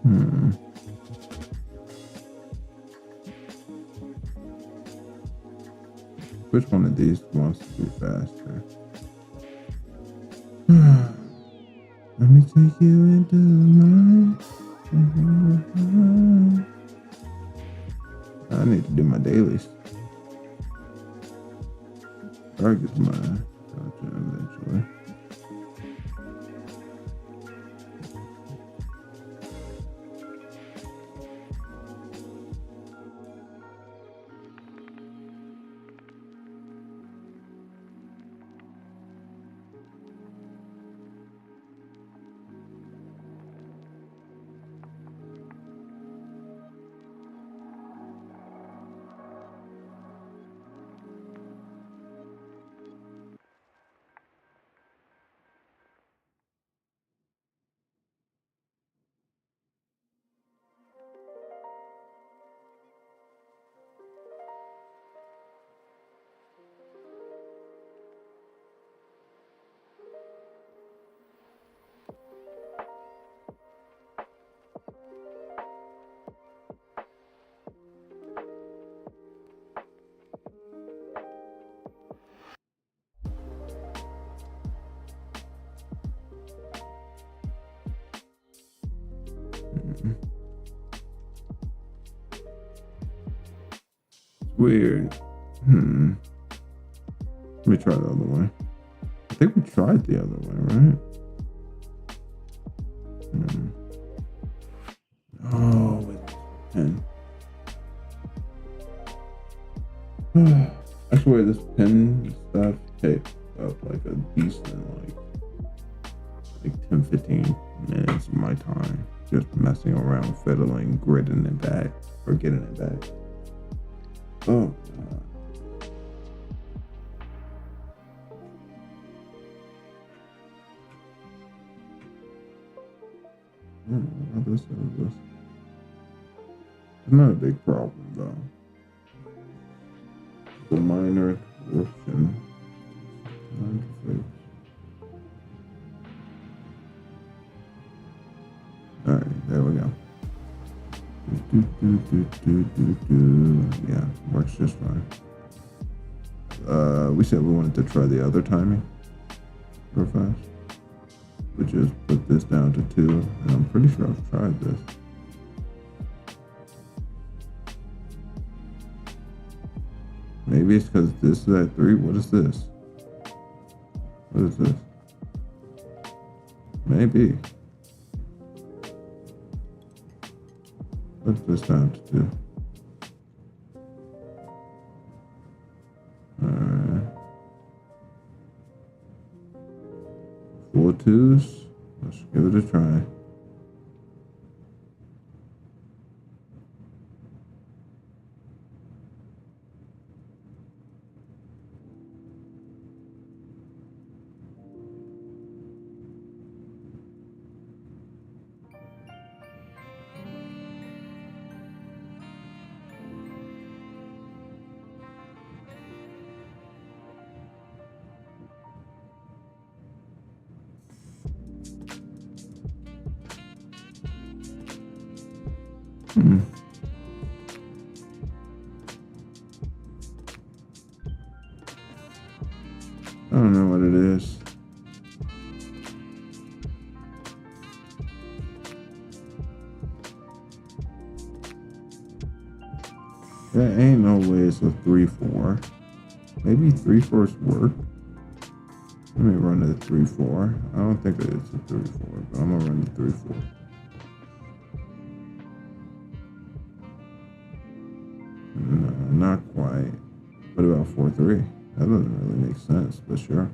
Hmm. Which one of these wants to be faster? Let me take you into mine. I need to do my dailies. Target's mine. Gotcha, eventually. It's weird. Let me try the other way. I think we tried the other way, right? Oh, with pen. I swear this pen stuff takes up like a decent like 10-15 minutes of my time just messing around, fiddling, gridding it back, or getting it back. Oh god. I don't know how this is this. It's not a big problem though. The minor corruption. Alright, there we go. Yeah, works just fine. We said we wanted to try the other timing real fast. We just put this down to 2, and I'm pretty sure I've tried this. Maybe it's because this is at 3. What is this? What is this? Maybe. Put this down to 2. Alright. 4 2s. Let's give it a try. I don't know what it is. There ain't no way it's a 3-4. Maybe 3-4s work. Let me run the 3-4. I don't think it's a 3-4, but I'm gonna run the 3-4. No, not quite. What about 4-3? That doesn't really make sense, but sure.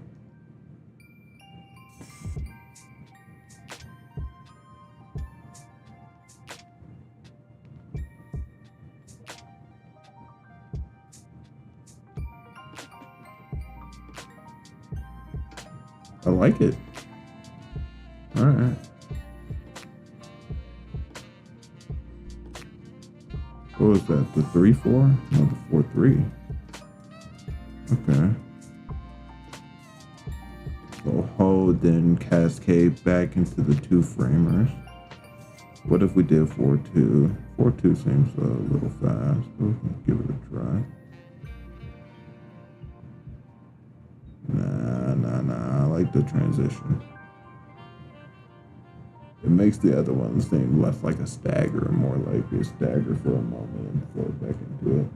I like it. All right. What was that? The 3-4? No, the 4-3. Okay. So hold, then cascade back into the 2 framers. What if we did 4-2? 4-2 seems a little fast. We'll give it a try. Nah. I like the transition. It makes the other one seem less like a stagger and more like a stagger for a moment and flow back into it.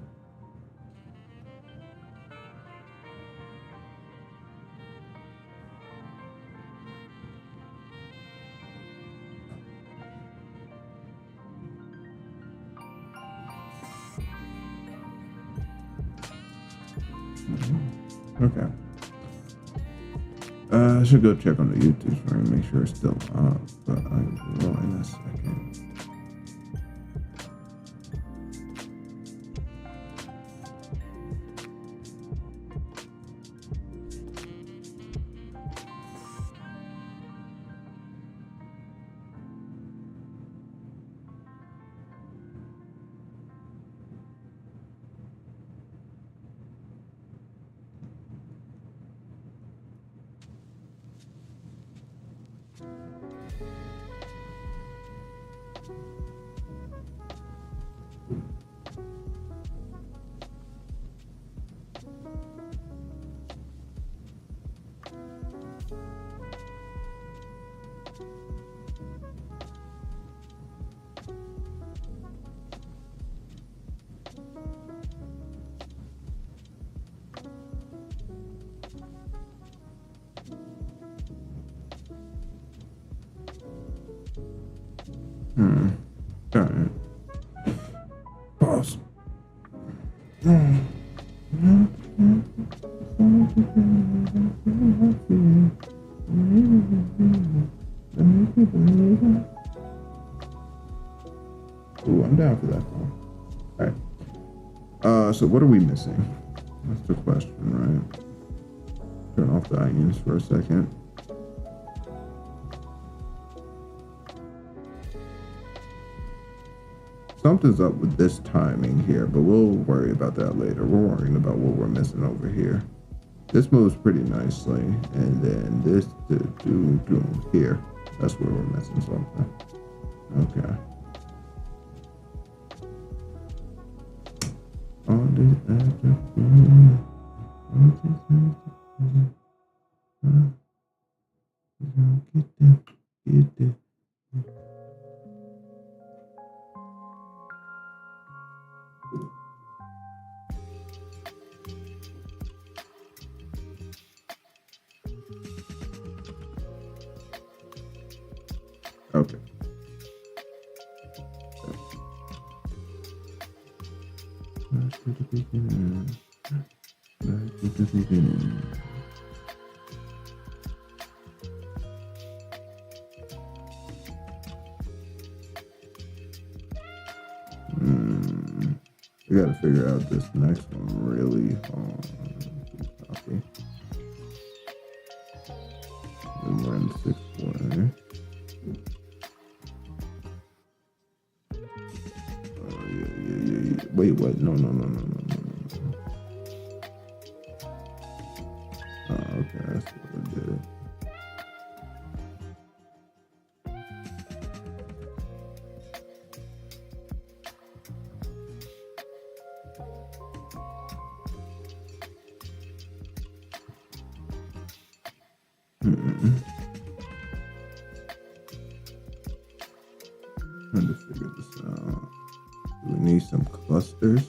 Okay. I should go check on the YouTube stream, make sure it's still up, but I will in a second. All right. Pause. Ooh, I'm down for that one. All right. So what are we missing? That's the question, right? Turn off the onions for a second. Something's up with this timing here, but we'll worry about that later. We're worrying about what we're missing over here. This moves pretty nicely, and then this here. That's where we're missing something. Okay. All this after get there. Okay. Back to the beginning. Back to the beginning. We gotta figure out this next one really hard. Copy. Then we're in 6 way. Wait, what? No. Oh, okay, that's what I did. Trying to figure this out. We need some clusters.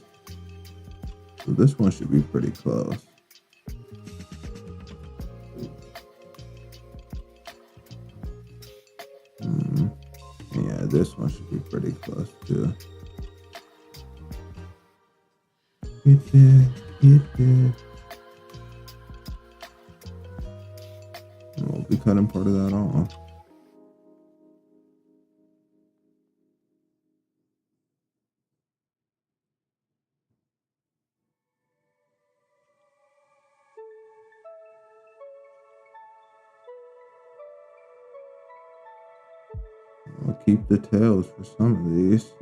So this one should be pretty close. Yeah, this one should be pretty close too. Get there. We'll be cutting part of that off. I'll keep the tails for some of these.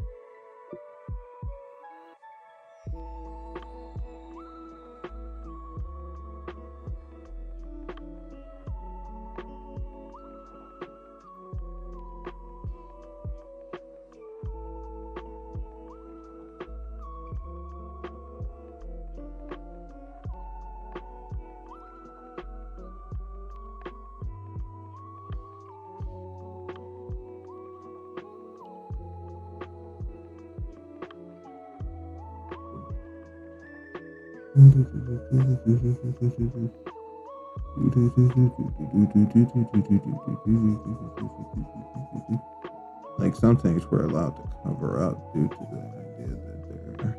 Like some things we're allowed to cover up due to the idea that they're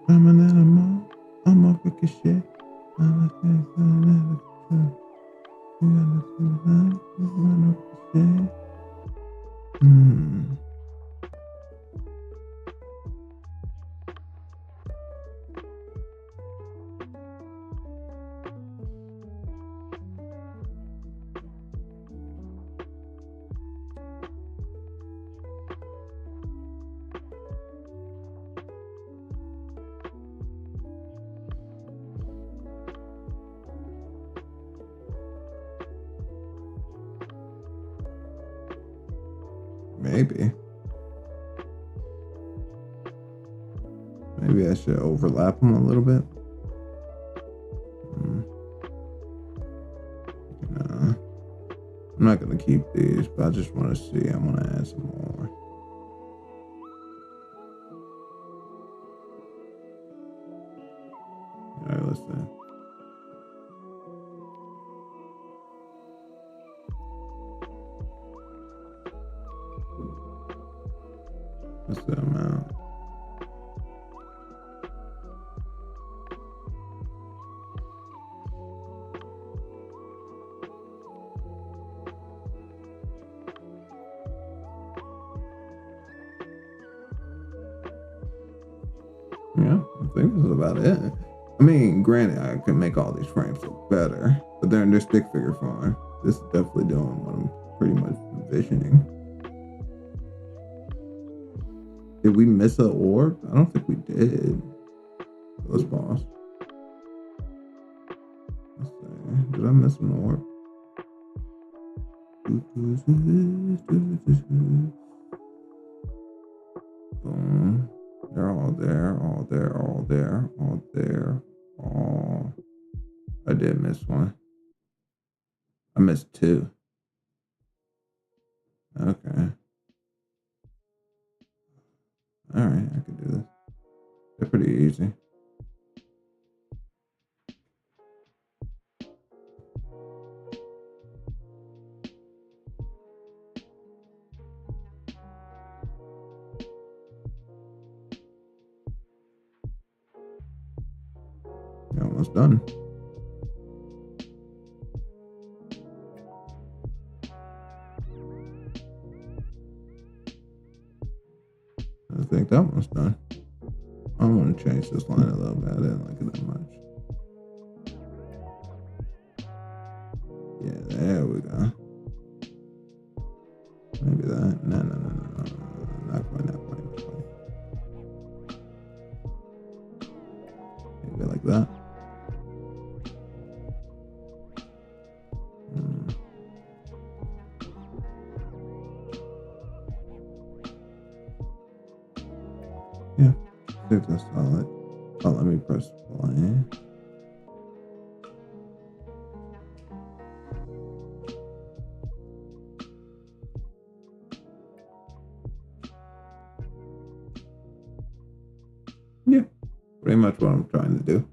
I'm an animal. I'm a ricochet. I'm a Maybe. Maybe I should overlap them a little bit. Nah. I'm not going to keep these, but I just want to see. I want to add some more. All right, let's see. What's the amount? Yeah, I think that's about it. I mean, granted, I can make all these frames look better, but they're in their stick figure form. This is definitely doing what I'm pretty much envisioning. Did we miss an orb? I don't think we did. Let's pause. Let's see. Did I miss an orb? Boom. They're all there, all there, all there, all there, all. I did miss one. I missed two. Okay. All right, I can do this. They're pretty easy. You're almost done. I think that one's done. I want to change this line a little bit. I didn't like it that much. Yeah, there we go. Maybe that. No. Not quite. Maybe like that. Yeah, I think that's solid. Oh, let me press play. Yeah, pretty much what I'm trying to do.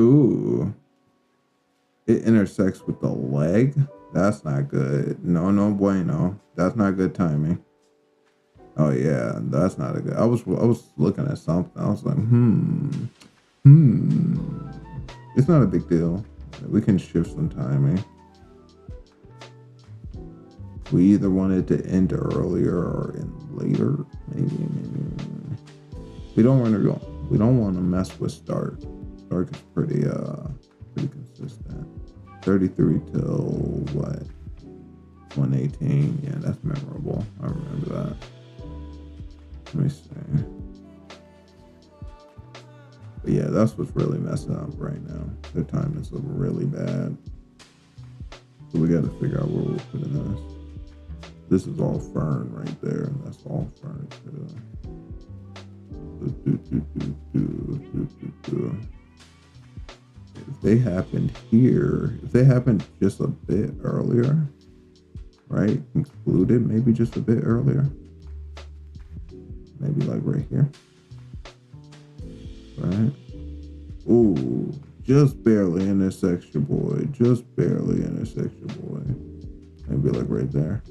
Ooh, it intersects with the leg. That's not good. No bueno. That's not good timing. Oh yeah, that's not a good. I was looking at something. I was like, It's not a big deal. We can shift some timing. We either want it to end earlier or end later. Maybe. We don't want to mess with start. Start is pretty consistent. 33 till what? 118. Yeah, that's memorable. I remember that. Let me see. But yeah, that's what's really messing up right now. The time is really bad. So we got to figure out where we're putting this. This is all fern right there. That's all fern too. If they happened here, if they happened just a bit earlier, right? Included maybe just a bit earlier. Maybe like right here. Right? Ooh, just barely intersects your boy. Just barely intersects your boy. Maybe like right there.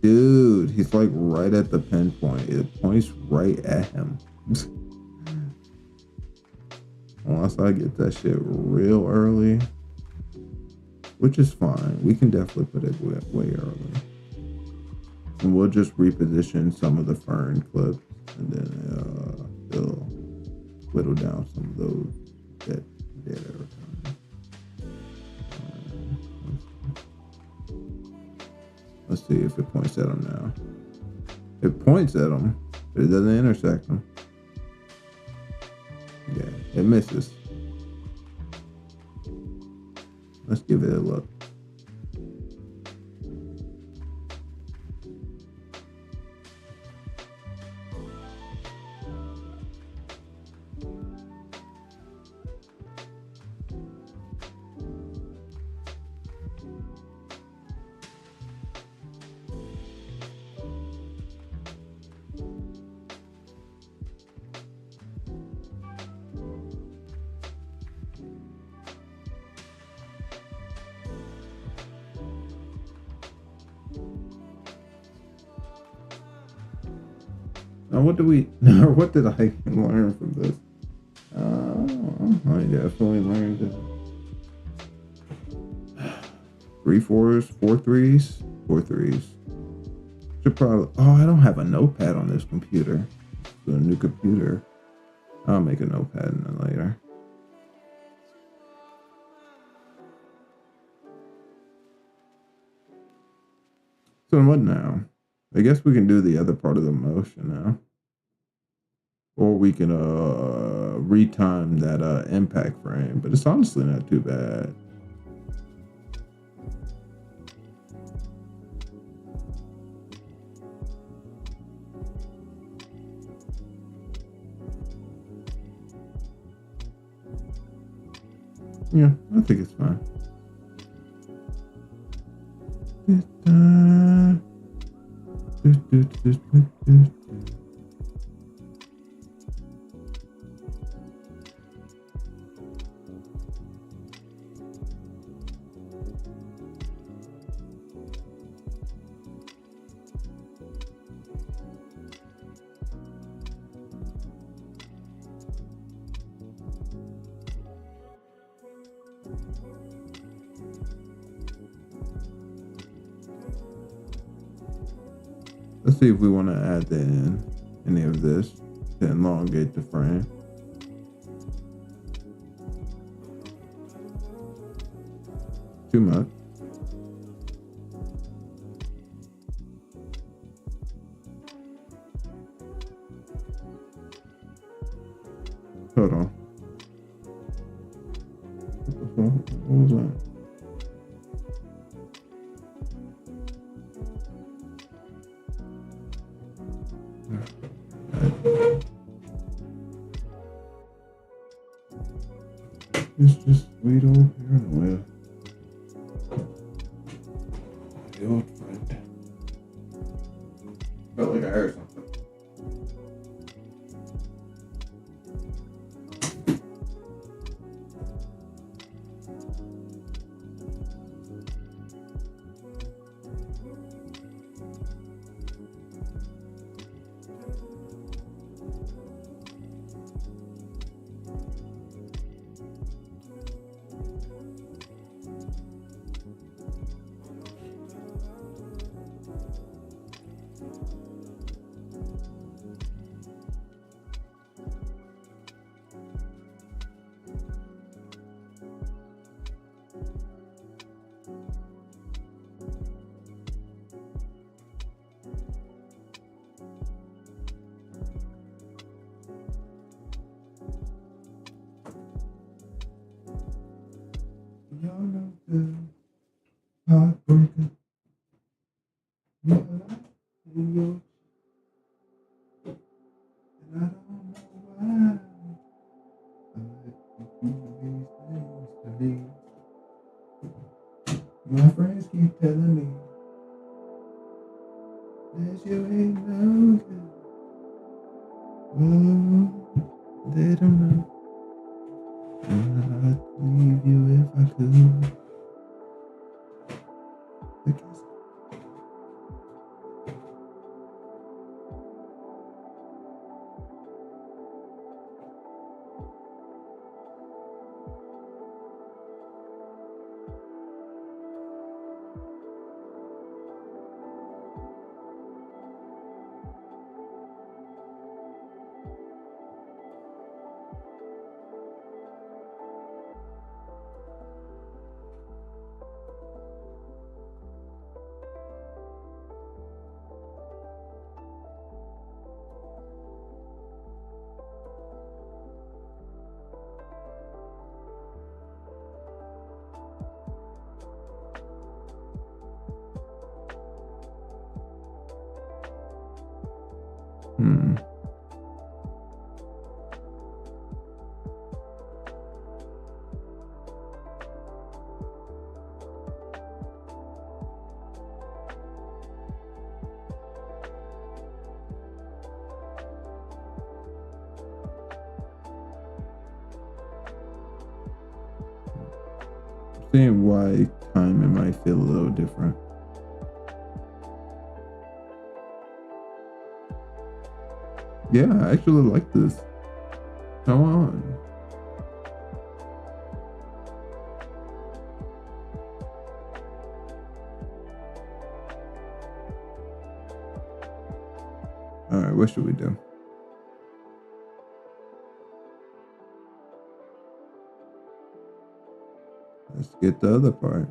Dude, he's like right at the pinpoint. It points right at him. Unless I get that shit real early, which is fine. We can definitely put it way early. And we'll just reposition some of the fern clips and then it'll whittle down some of those. Dead every time. Let's see if it points at him now. It points at him, but it doesn't intersect him. Yeah, it misses. Let's give it a look. Now, what did I learn from this? I definitely learned that 3 4s, 4 3s, 4 3s. Should probably. Oh, I don't have a notepad on this computer. So a new computer. I'll make a notepad later. So what now? I guess we can do the other part of the motion now. Or we can retime that impact frame, but it's honestly not too bad. Yeah, I think it's fine. Let's see if we want to add in any of this to elongate the frame. Too much. Hold on. What was that? It's just wait over here and my old friend. Felt like I heard something. Y'all know the heartbreaker. Your life and yours. And I don't know why I keep doing these things to me. My friends keep telling me that you ain't no good. Oh, they don't know. I'd leave you if I could. I guess. Hmm. Seeing why time it might feel a little different. Yeah, I actually like this. Come on. All right, what should we do? Let's get the other part.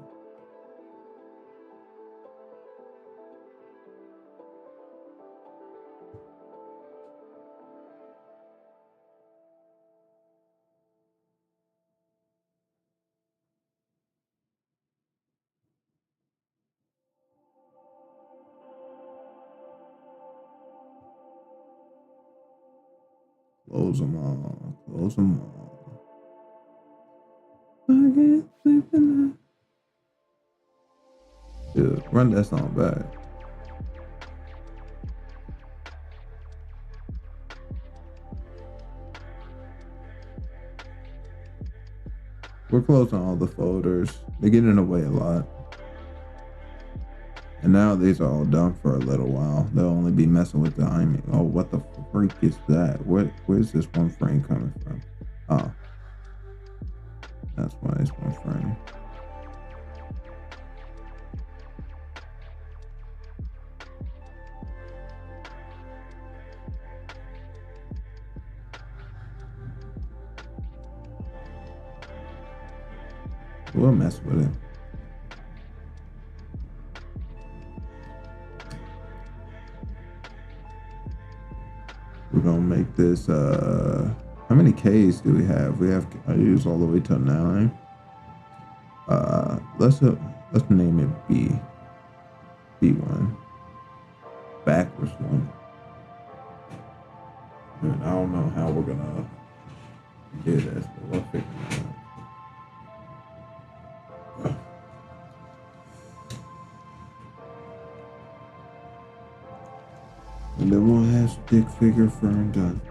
Close them all. Close them all. I can't sleep in the... Dude, run that song back. We're closing all the folders. They get in the way a lot. And now these are all done for a little while. They'll only be messing with the timing. Oh, what the freak is that? Where's this one frame coming from? Oh. That's why it's one frame. We'll mess with it. We're gonna make this how many K's do we have? We have I use all the way to 9. Let's name it B1. Backwards one. And I don't know how we're gonna do this, but we'll figure it out. And then we'll have stick figure firm done.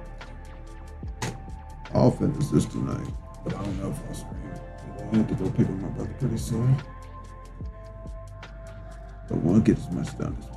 I'll finish this tonight, but I don't know if I'll stream it. I have to go pick up my brother pretty soon. But we'll get as much done as we can.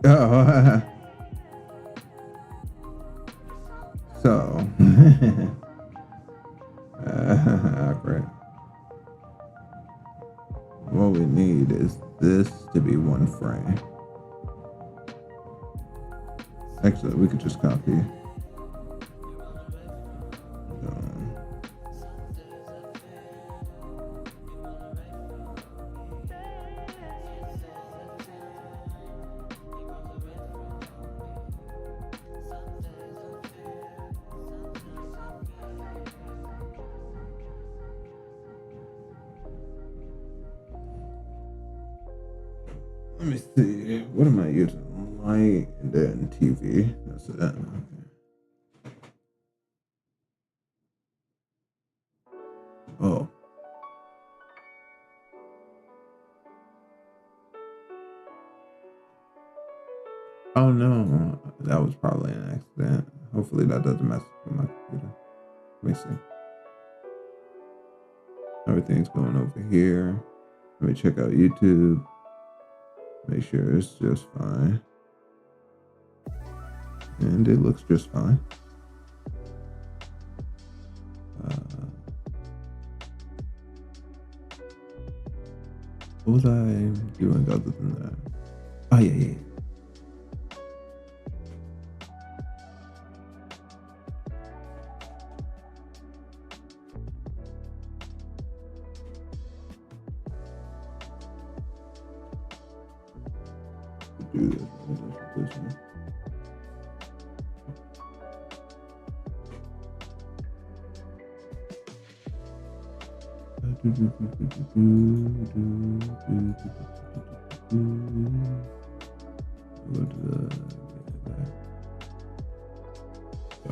Oh, so, great. What we need is this to be one frame. Actually, we could just copy. Let me see. What am I using? Light and then TV. That's it. Okay. Oh. Oh no. That was probably an accident. Hopefully that doesn't mess with my computer. Let me see. Everything's going over here. Let me check out YouTube. Make sure it's just fine. And it looks just fine. What was I doing other than that? Oh, yeah. Do this one.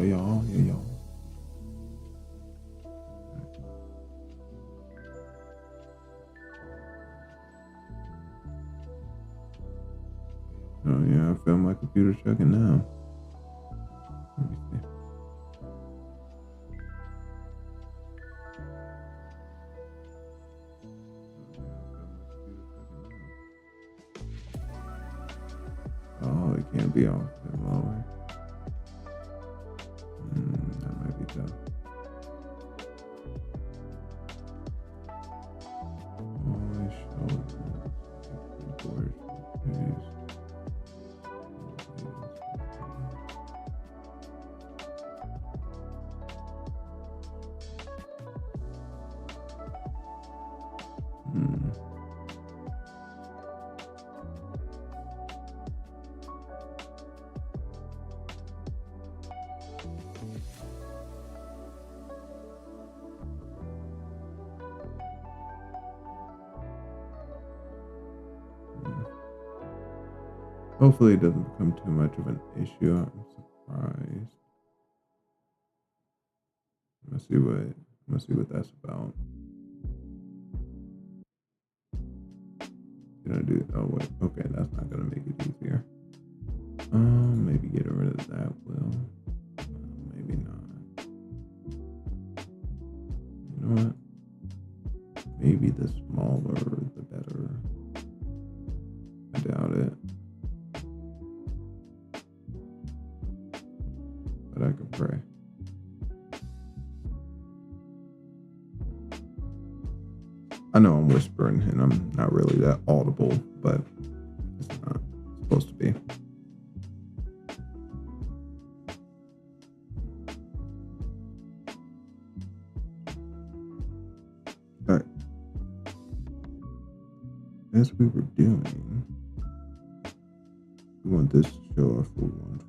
Y'all. Oh yeah, I feel my computer checking now. Let me see. Oh, it can't be off that lower. That might be tough. Oh, it shows keyboard. Hopefully it doesn't become too much of an issue. I'm surprised. Let's see what that's about. Gonna do oh wait, okay, that's not gonna make it easier. Maybe get rid of that will. Maybe not. You know what? Maybe the smaller the better. I doubt it. But I could pray. I know I'm whispering and I'm not really that audible, but it's not supposed to be. All right. As we were doing, we want this to show our full one.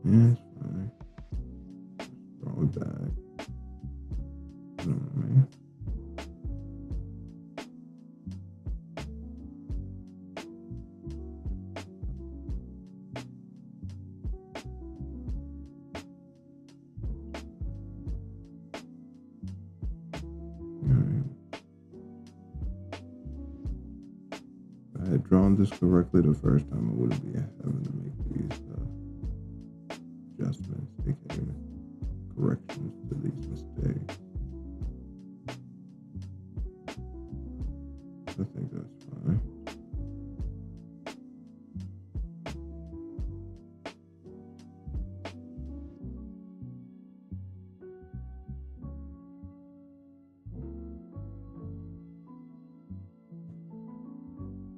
Yeah, it's fine. Throw it back. You know what I mean? I had drawn this correctly the first time, I wouldn't be having to make these adjustments, aka corrections to these mistakes. I think that's fine.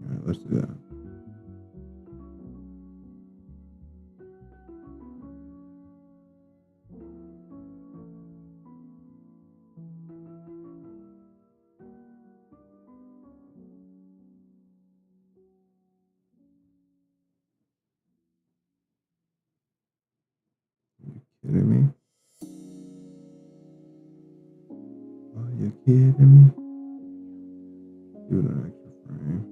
All right, let's do that. Kidding me? Are you kidding me? Do an extra frame.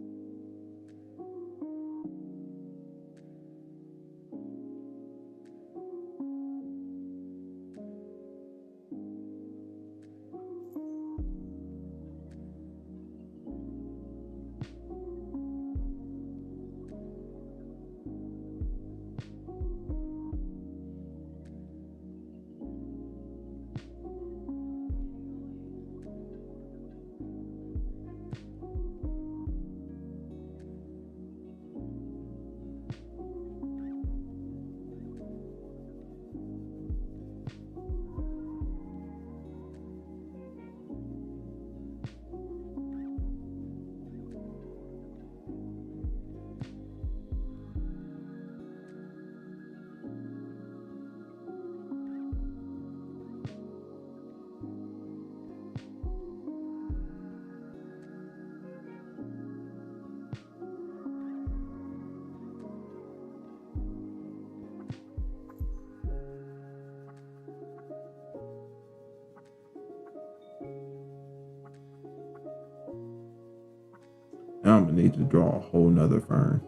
Now I'm gonna need to draw a whole nother fern.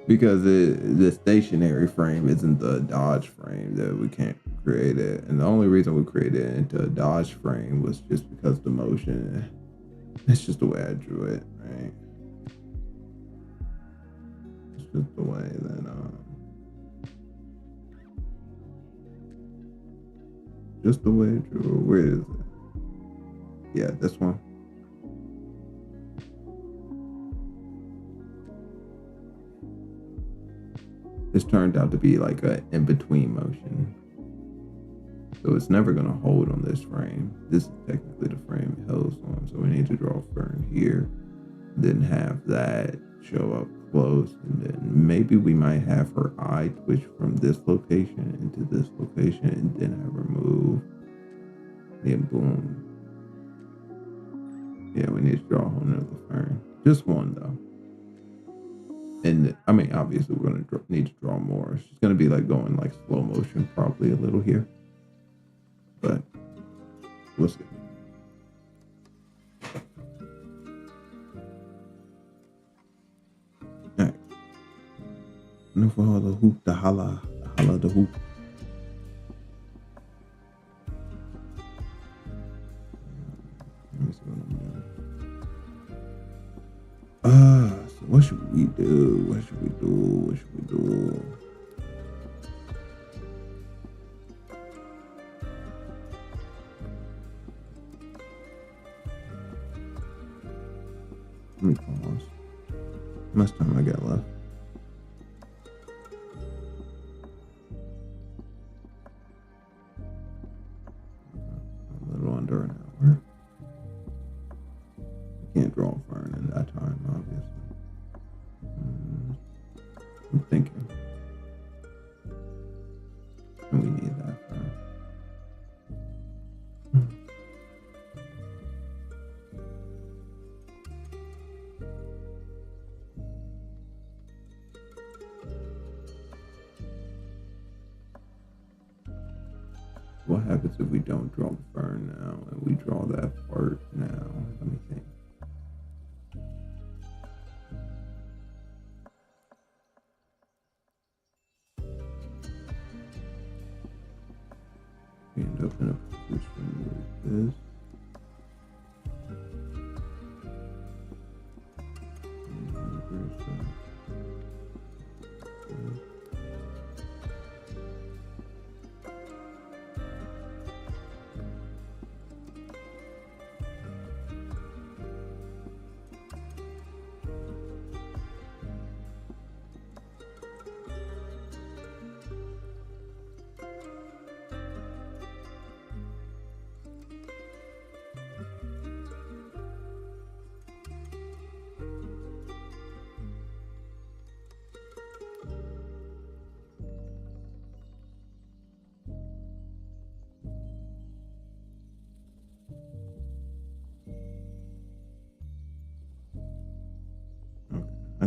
Because the stationary frame isn't the Dodge frame that we can't create it. And the only reason we created it into a Dodge frame was just because the motion. It's just the way I drew it, right? It's just the way that just the way I drew it. Where is it? Yeah, this one. This turned out to be like a in-between motion. So it's never gonna hold on this frame. This is technically the frame it holds on. So we need to draw a fern here, then have that show up close, and then maybe we might have her eye twitch from this location into this location, and then have her move. Then boom. Yeah, we need to draw a whole nother fern. Just one though. And I mean, obviously, we're gonna need to draw more. She's gonna be like going like slow motion, probably a little here, but we'll see. All right. No for all the hoop, the holla, the hoop. Let me see what I'm doing. So what should we do? What should we do? What should we do? Let me pause. How much time I got left? A little under an hour. Can't draw a fern in that time, obviously. I'm thinking. And we need that fern. What happens if we don't draw the fern now and we draw that part now? Let me think. We end up in a position like this.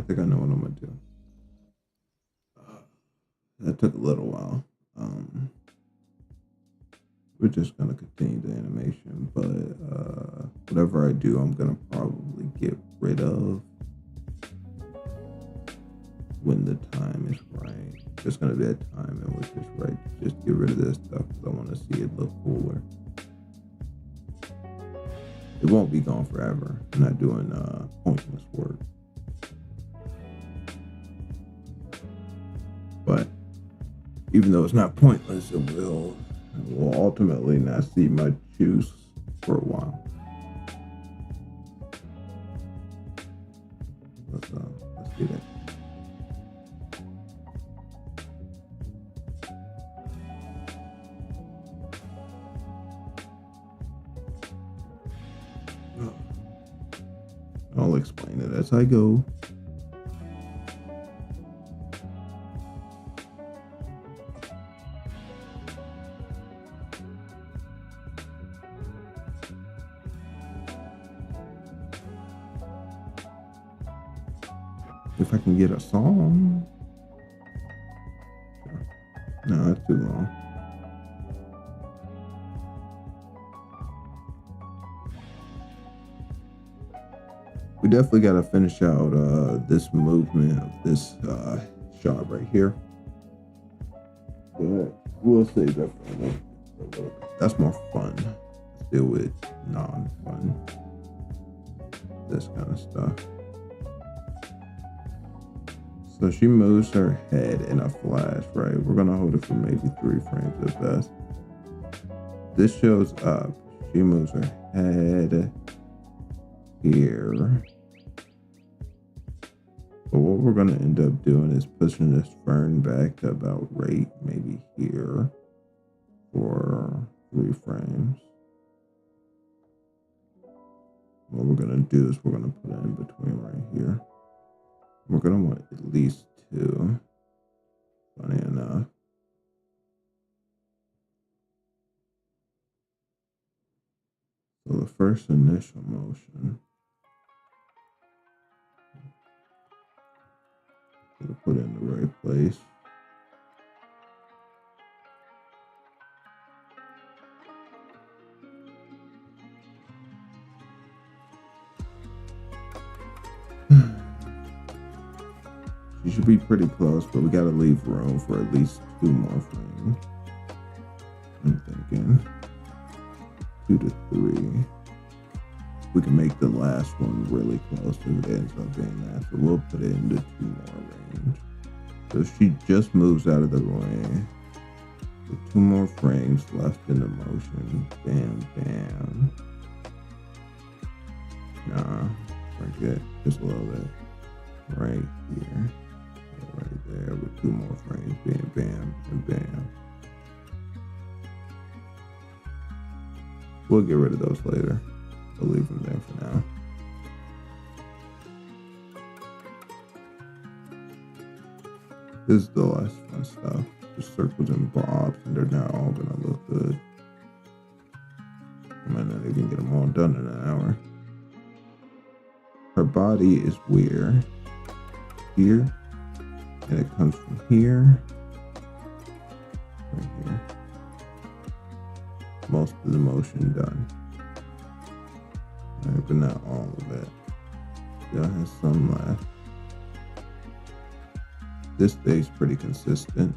think I know what I'm gonna do. That took a little while. We're just gonna continue the animation, but whatever I do, I'm gonna probably get rid of when the time is right. There's gonna be a time in which it's right to just get rid of this stuff because I want to see it look cooler. It won't be gone forever. I'm not doing pointless work. But even though it's not pointless, it will ultimately not see much use for a while. Let's get it. I'll explain it as I go. If I can get a song. No, that's too long. We definitely got to finish out this movement of this shot right here. But we'll save that for another. That's more fun. Let's deal with non-fun. This kind of stuff. So she moves her head in a flash, right? We're gonna hold it for maybe 3 frames at best. This shows up. She moves her head here. But what we're gonna end up doing is pushing this fern back to about right maybe here for 3 frames. What we're gonna do is we're gonna put it in between right here. We're gonna want at least 2. Funny enough. So the first initial motion, gonna put it in the right place. She should be pretty close, but we gotta leave room for at least 2 more frames. I'm thinking 2 to 3. We can make the last one really close if it ends up being that. So we'll put it into 2 more range. So she just moves out of the way. With 2 more frames left in the motion. Bam, bam. Nah, forget just a little bit. Right here. Right there with 2 more frames. Bam, bam, and bam. We'll get rid of those later. We'll leave them there for now. This is the last fun stuff. The circles and bobs, and they're not all gonna look good. I might not even get them all done in an hour. Her body is weird. Here, and it comes from here, right here. Most of the motion done. Right, but not all of it. Still has some left. This stays pretty consistent.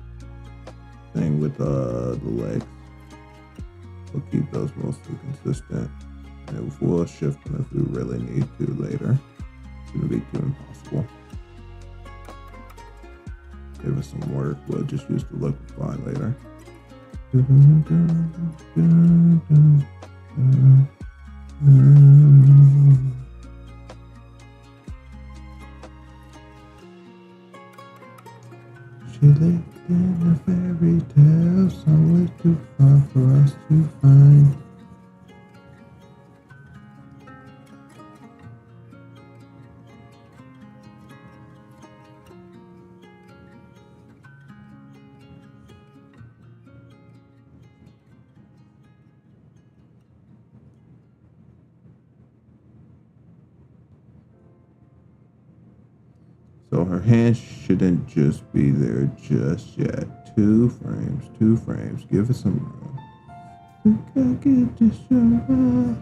Same with the legs. We'll keep those mostly consistent. And we'll shift them if we really need to later. It's gonna be too impossible. Give us some work. We'll just use the liquefy later. She lived in a fairy tale somewhere too far for us to find. So her hand shouldn't just be there just yet. 2 frames, 2 frames. Give it some room. Get this show.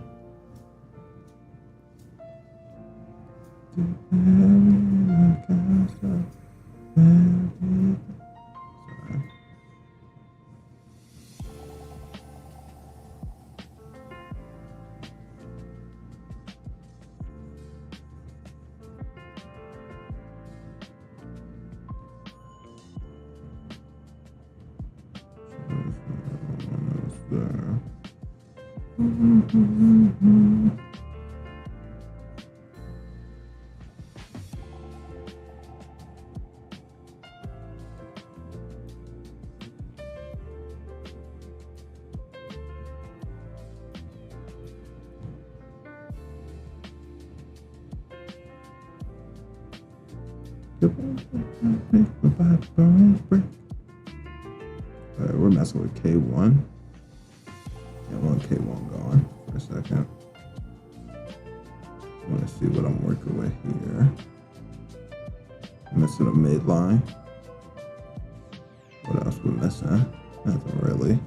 Alright, we're messing with K1. Yeah, I want K1 going for a second. I want to see what I'm working with here. I'm missing a midline. What else we missing? Nothing really.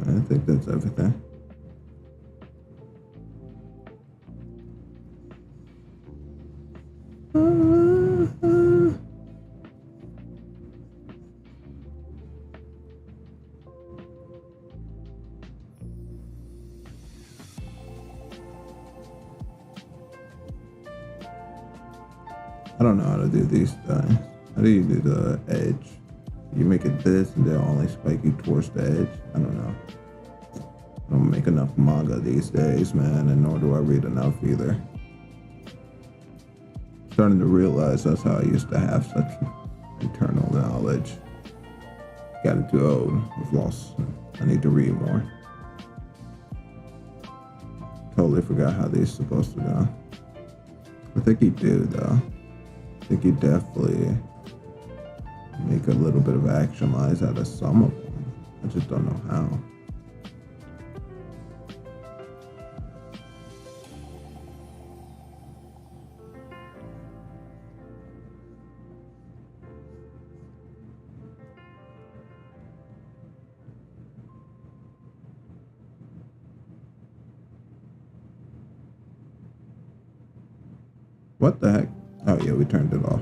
I think that's everything. I don't know how to do these things. How do you do the edge? You make it this and they'll only spike you towards the edge? I don't know. I don't make enough manga these days, man, and nor do I read enough either. Starting to realize that's how I used to have such internal knowledge. Gotten too old. I've lost. I need to read more. Totally forgot how these are supposed to go. I think you do, though. I think you definitely make a little bit of action lines out of some of them. I just don't know how. What the heck? Oh yeah, we turned it off.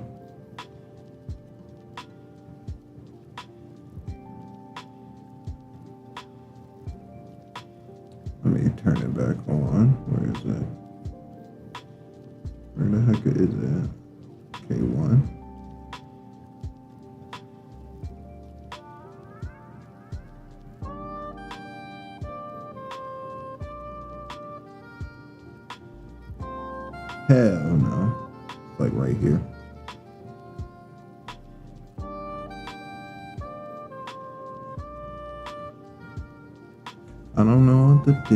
Let me turn it back on. Where is it? Where the heck is it? K1. Hell no. It's like right here. I don't know what to do.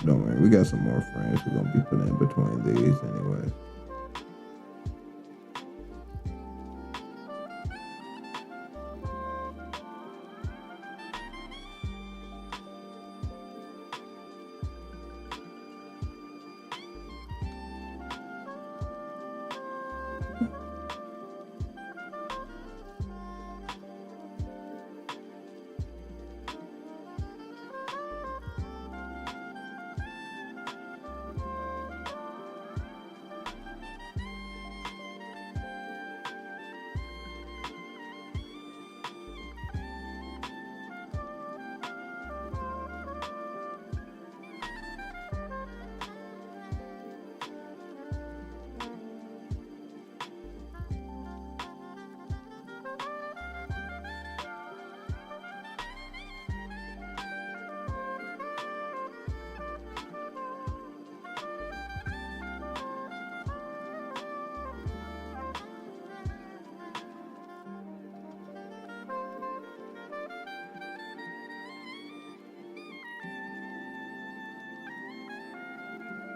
Don't worry, we got some more frames we're gonna be putting in between these anyways.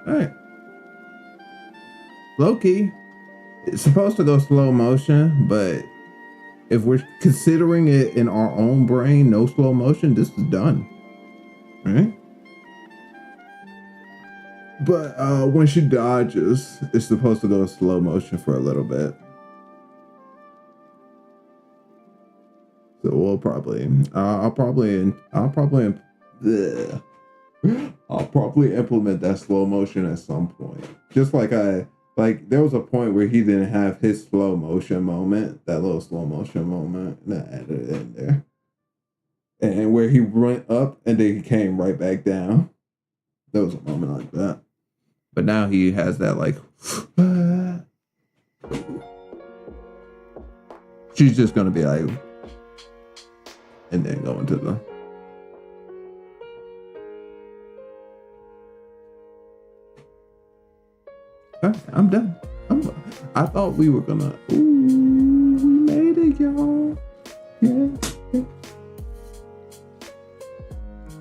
All right. Loki, it's supposed to go slow motion, but if we're considering it in our own brain, no slow motion, this is done. Right? But when she dodges, it's supposed to go slow motion for a little bit. So we'll probably, I'll probably implement that slow motion at some point. Just like there was a point where he didn't have his slow motion moment, that little slow motion moment, and I added it in there. And where he went up and then he came right back down. There was a moment like that. But now he has that like, she's just gonna be like, and then go into the. Okay, I'm done. I thought we were gonna. Ooh, we made it, y'all. Yeah.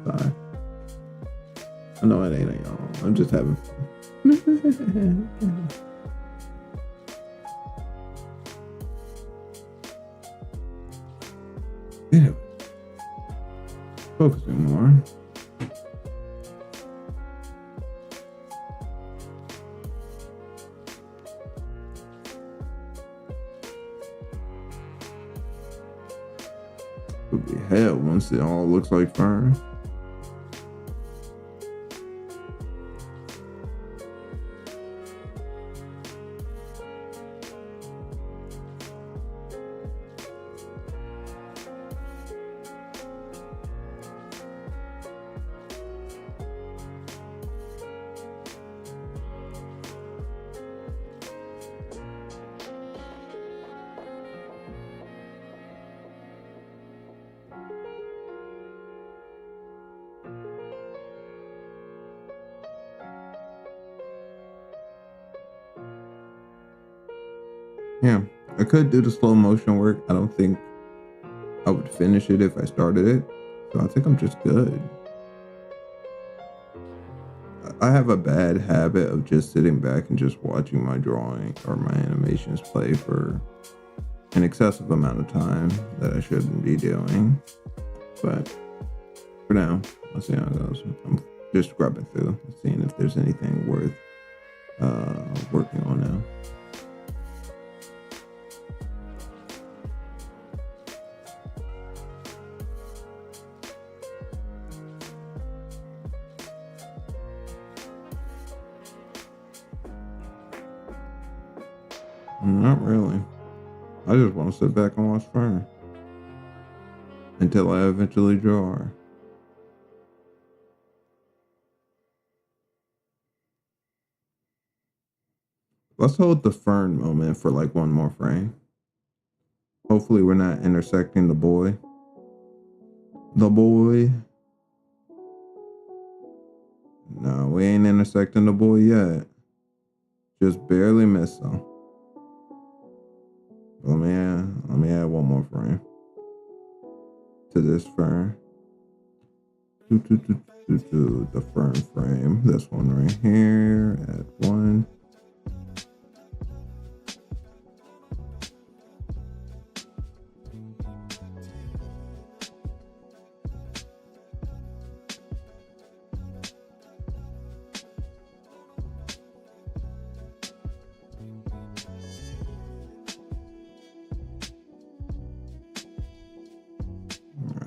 Sorry. I know it ain't y'all. I'm just having fun. Anyway, focusing more. Could be hell once it all looks like fern. Yeah, I could do the slow motion work. I don't think I would finish it if I started it. So I think I'm just good. I have a bad habit of just sitting back and just watching my drawing or my animations play for an excessive amount of time that I shouldn't be doing. But for now, I'll see how it goes. I'm just scrubbing through, seeing if there's anything worth working on now. Not really. I just want to sit back and watch Fern until I eventually draw her. Let's hold the Fern moment for like one more frame. Hopefully we're not intersecting the boy. The boy. No, we ain't intersecting the boy yet. Just barely missed him. Let me add one more frame to this Fern. The Fern frame. This one right here. Add one.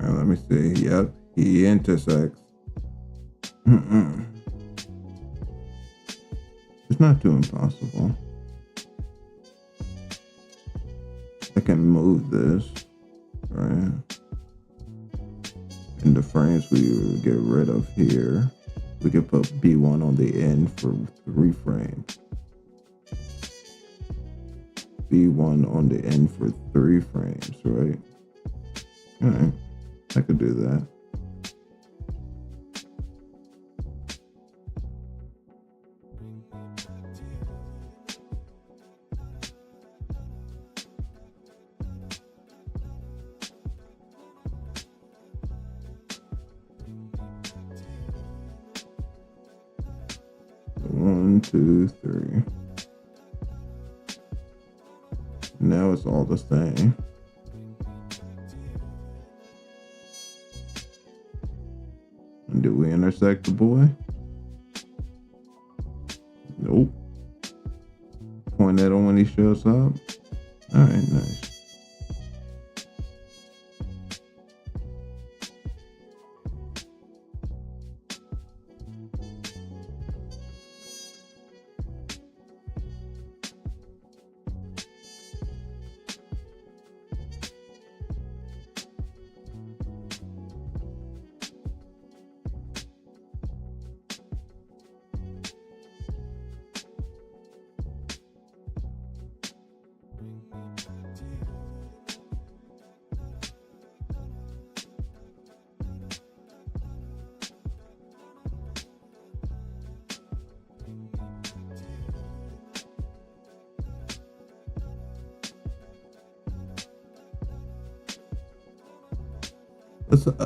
Let me see. Yep, he intersects. It's not too impossible. I can move this, right? And the frames we would get rid of here. We could put B1 on the end for 3 frames. B1 on the end for 3 frames, right? All right. I could do that. 1, 2, 3. Now it's all the same. And do we intersect the boy? Nope. Point at him when he shows up. Alright, nice.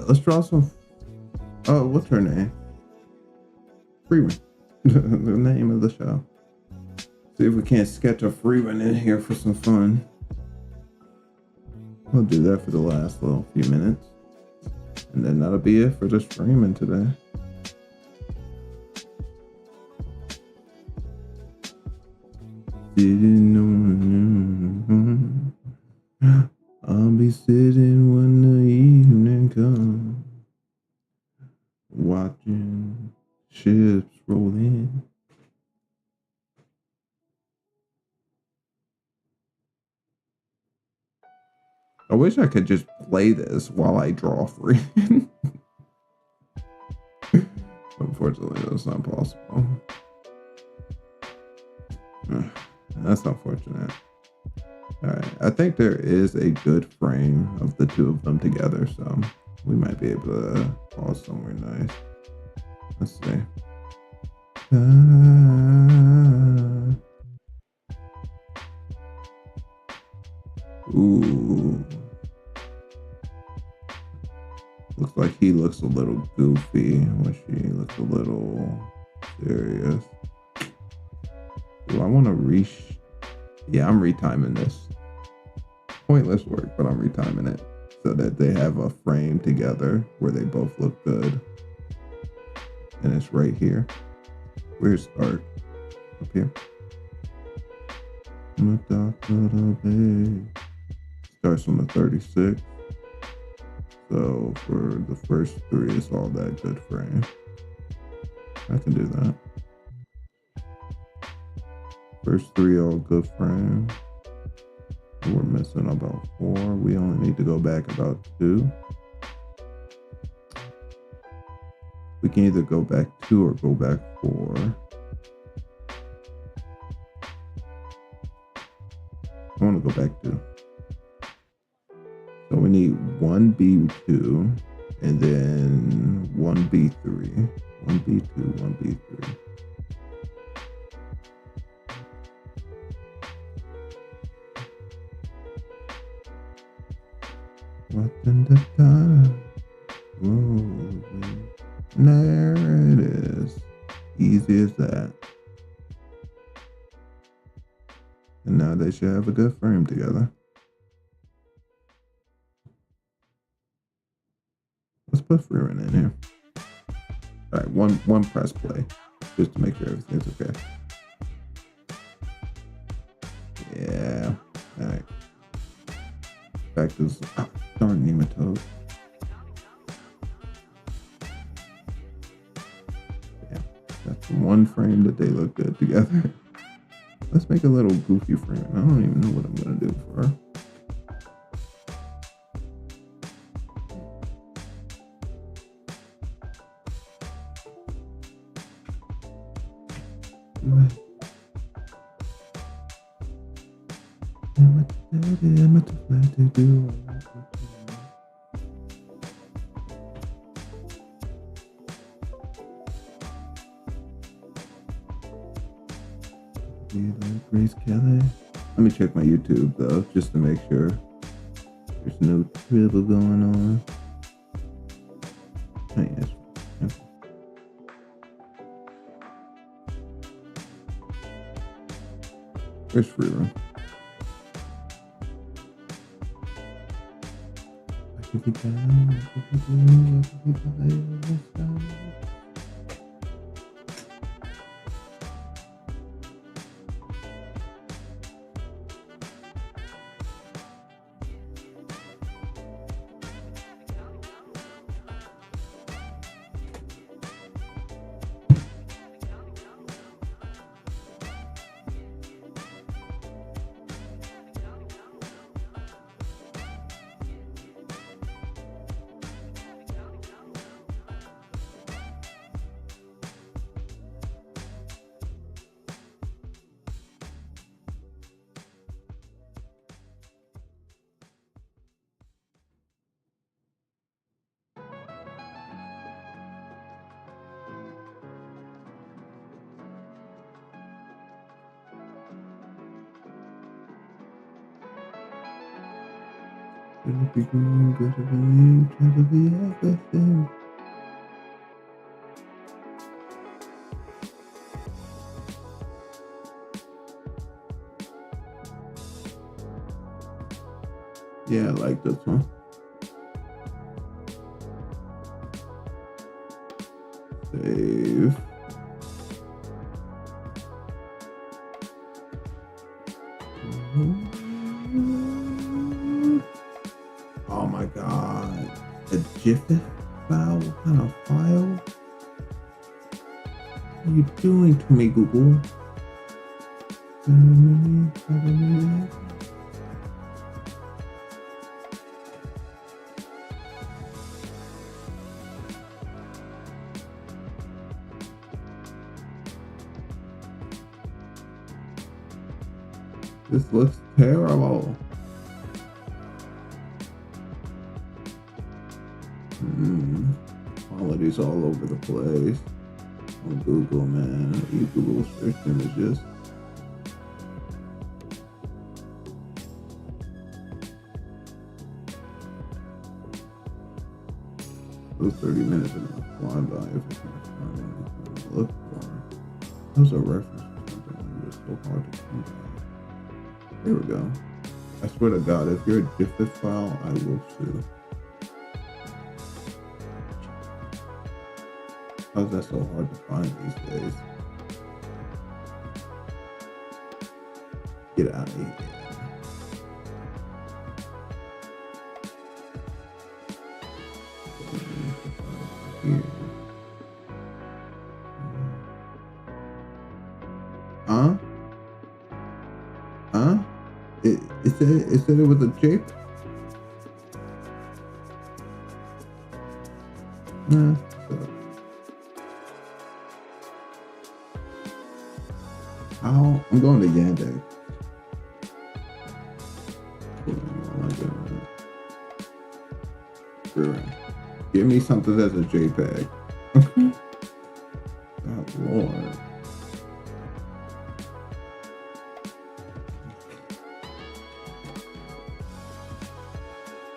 Let's draw some. Oh, what's her name? Freeman. The name of the show. See if we can't sketch a Freeman in here for some fun. We'll do that for the last little few minutes, and then that'll be it for just Freeman today. Sitting on, I'll be sitting when the evening comes, watching ships roll in. I wish I could just play this while I draw free. Unfortunately, that's not possible. That's unfortunate. Alright, I think there is a good frame of the two of them together, so we might be able to pause somewhere nice. Let's see. Ooh. Looks like he looks a little goofy, while she looks a little serious. Do I want to Yeah, I'm retiming this. Pointless work, but I'm retiming it so that they have a frame together where they both look good. And it's right here. Where's start? Up here. Starts on the 36. So for the first 3, it's all that good frame. I can do that. First 3 all good frame. We're missing about 4. We only need to go back about 2. We can either go back 2 or go back 4. I want to go back 2. So we need 1 B2 and then 1 B3. 1 B2, 1 B3. What in the time? Rolling. There it is. Easy as that. And now they should have a good frame together. Let's put Freeman in here. All right, one press play, just to make sure everything's okay. Yeah. All right. Back to this. Oh, darn nematode. Yeah, that's one frame that they look good together. Let's make a little goofy frame. I don't even know what I'm gonna do for her. Grace Kelly. Let me check my YouTube though, just to make sure there's no trouble going on. Oh, yes. Where's Freerun? I could be down, I could be blue, I could be by the side. Gotta be green, gotta believe, gotta be everything. Yeah, I like this one. Save. Oh my god. A GIF file? What kind of file? What are you doing to me, Google? This looks terrible. Quality's all over the place. On Google, man. You Google search images. Those 30 minutes are gonna fly by if I can't find anything to look for. Those are reference to something like this. So hard to come by. Here we go. I swear to God, if you're a GIF file, I will sue. How's that so hard to find these days? Get out of here. Huh? Huh? It said it was a JPEG. Nah. I'm going to Yandex. Give me something that's a JPEG. God Lord.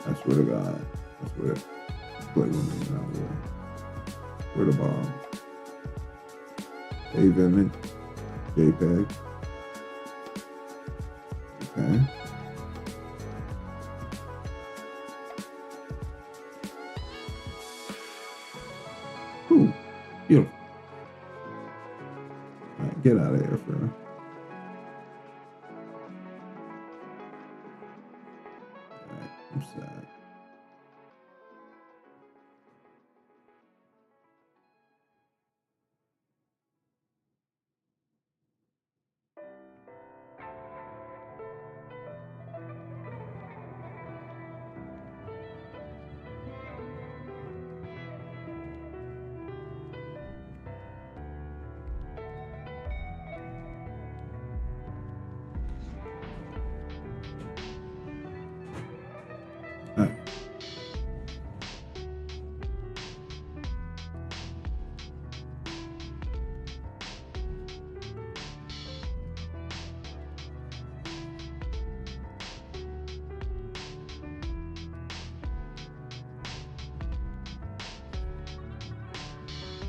I swear to God. I swear. Play with me now. Where the bomb? Save image. JPEG. Okay. Ooh, beautiful. All right, get out of here, bro. All right, I'm sad. All right.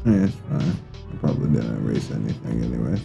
Yeah, it's fine. I probably didn't erase anything anyway.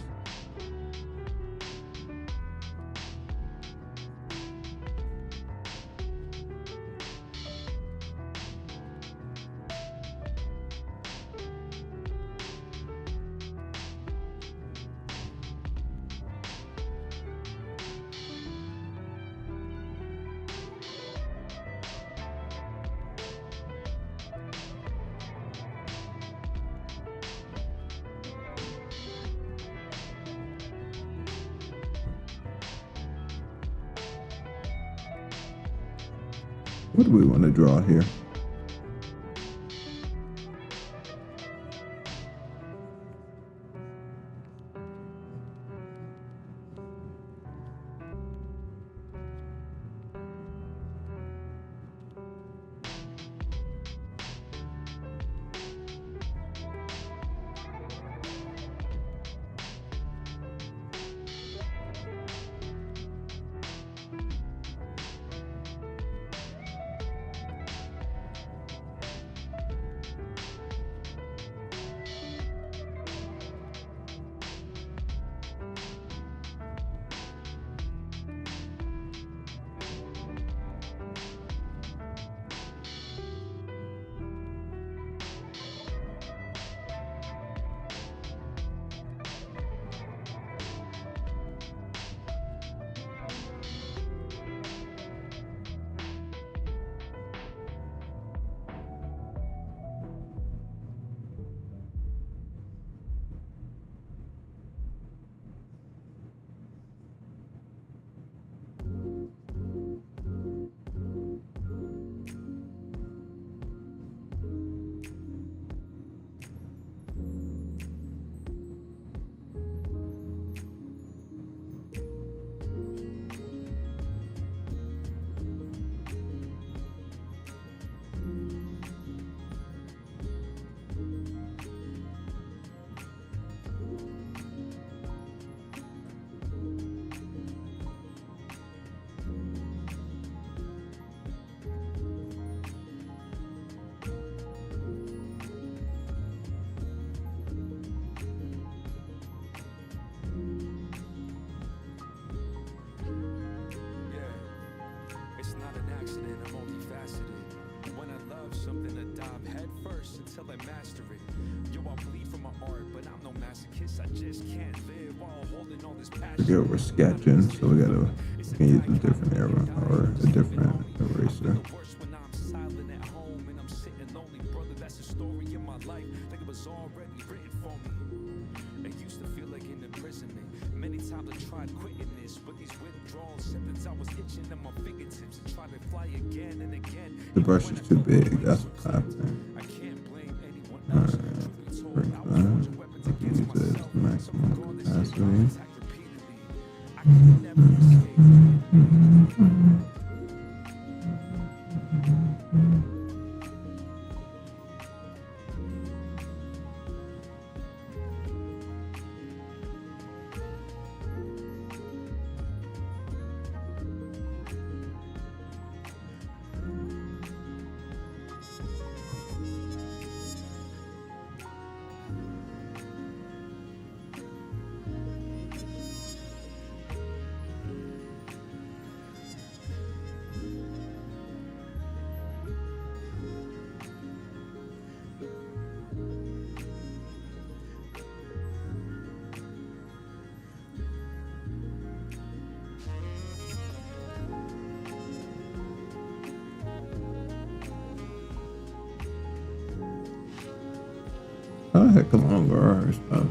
What do we want to draw here? Until I master it. Yo, I bleed from my art, but I'm no masochist. I just can't live while holding all this passion. Again, we're sketching, so we gotta use a different era or a different eraser. When I'm silent at home and I'm sitting lonely, brother, that's the story of my life. Like it was already written for me. It used to feel like an imprisonment. Many times I tried quitting this, but these withdrawal symptoms, I was itching in my fingertips and tried to fly again and again. The brush is too big, that's what's happening. I can't blame anyone Alright, else. break that. Use it to maximum capacity. I can never escape. How the heck longer are stuff?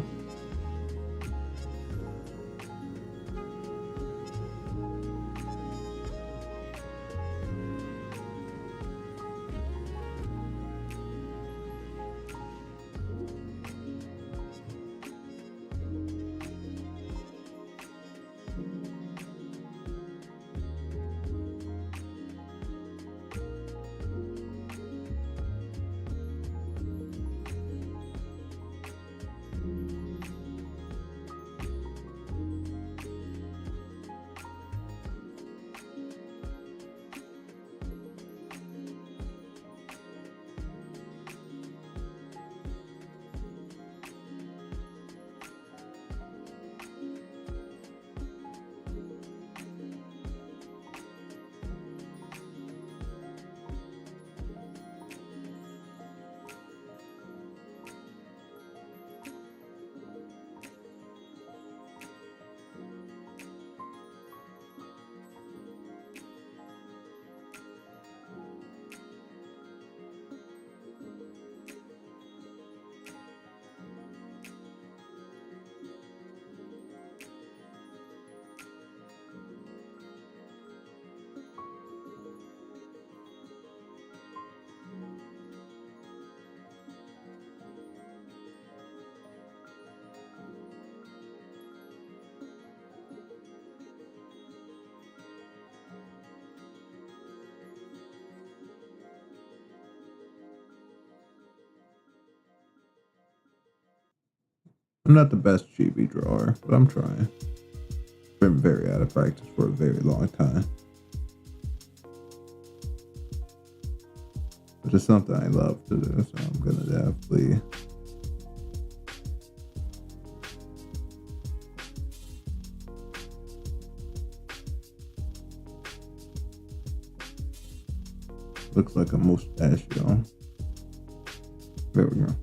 I'm not the best chibi drawer, but I'm trying. Been very out of practice for a very long time. But it's something I love to do, so I'm gonna definitely. Looks like a mustachio. There we go.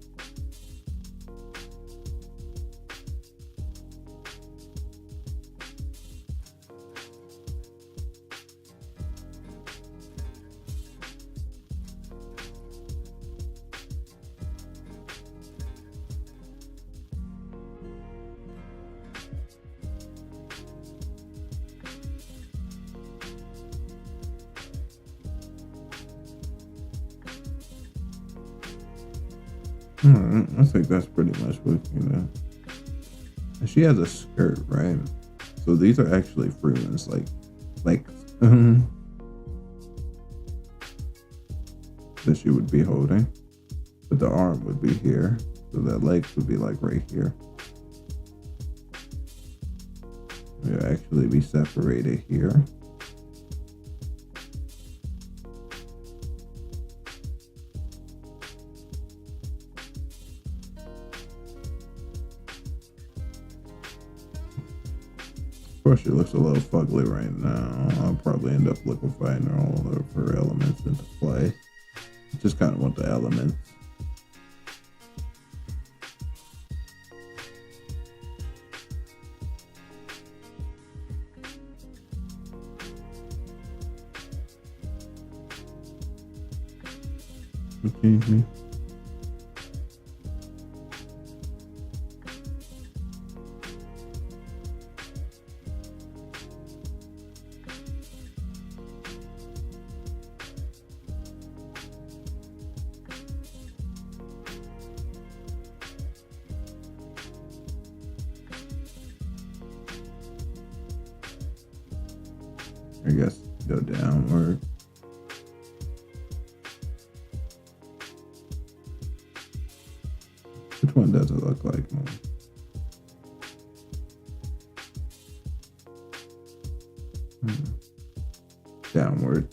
Alright, I think that's pretty much what And she has a skirt, right? So these are actually free ones, like that she would be holding, but the arm would be here, so that legs would be like right here. It would actually be separated here. Of course, she looks a little fugly right now. I'll probably end up liquefying all of her elements into play. Just kind of want the elements. Okay. I guess go downward. Which one does it look like more? Downward.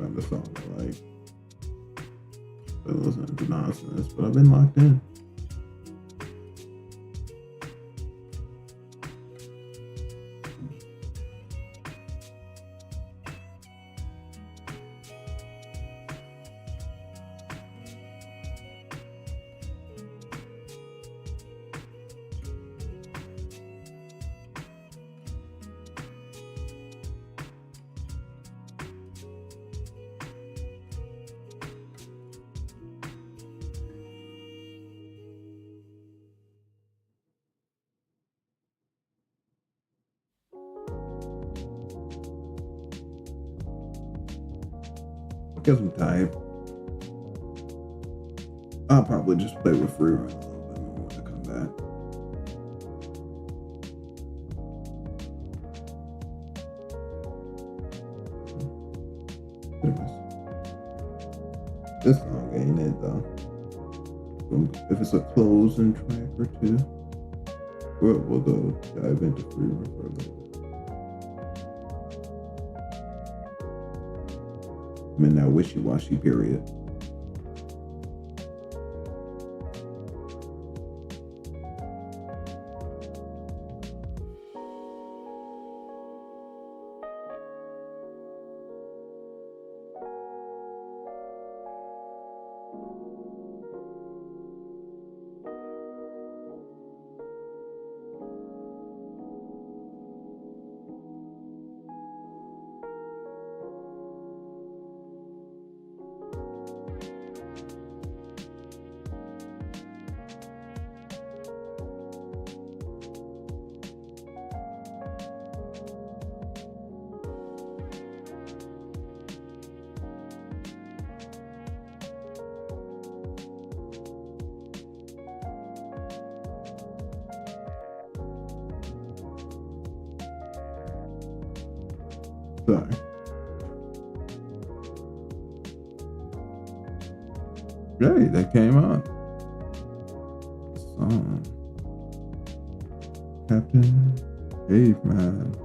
kind of song I like. Been listening to nonsense, but I've been locked in. Because I'm tired. I'll probably just play with free run a little bit more when I come back. This song ain't it though. If it's a closing track or two, we'll go dive into free run for a little bit. I'm in that wishy-washy period. Sorry. Great, that came out. Song. Captain Caveman.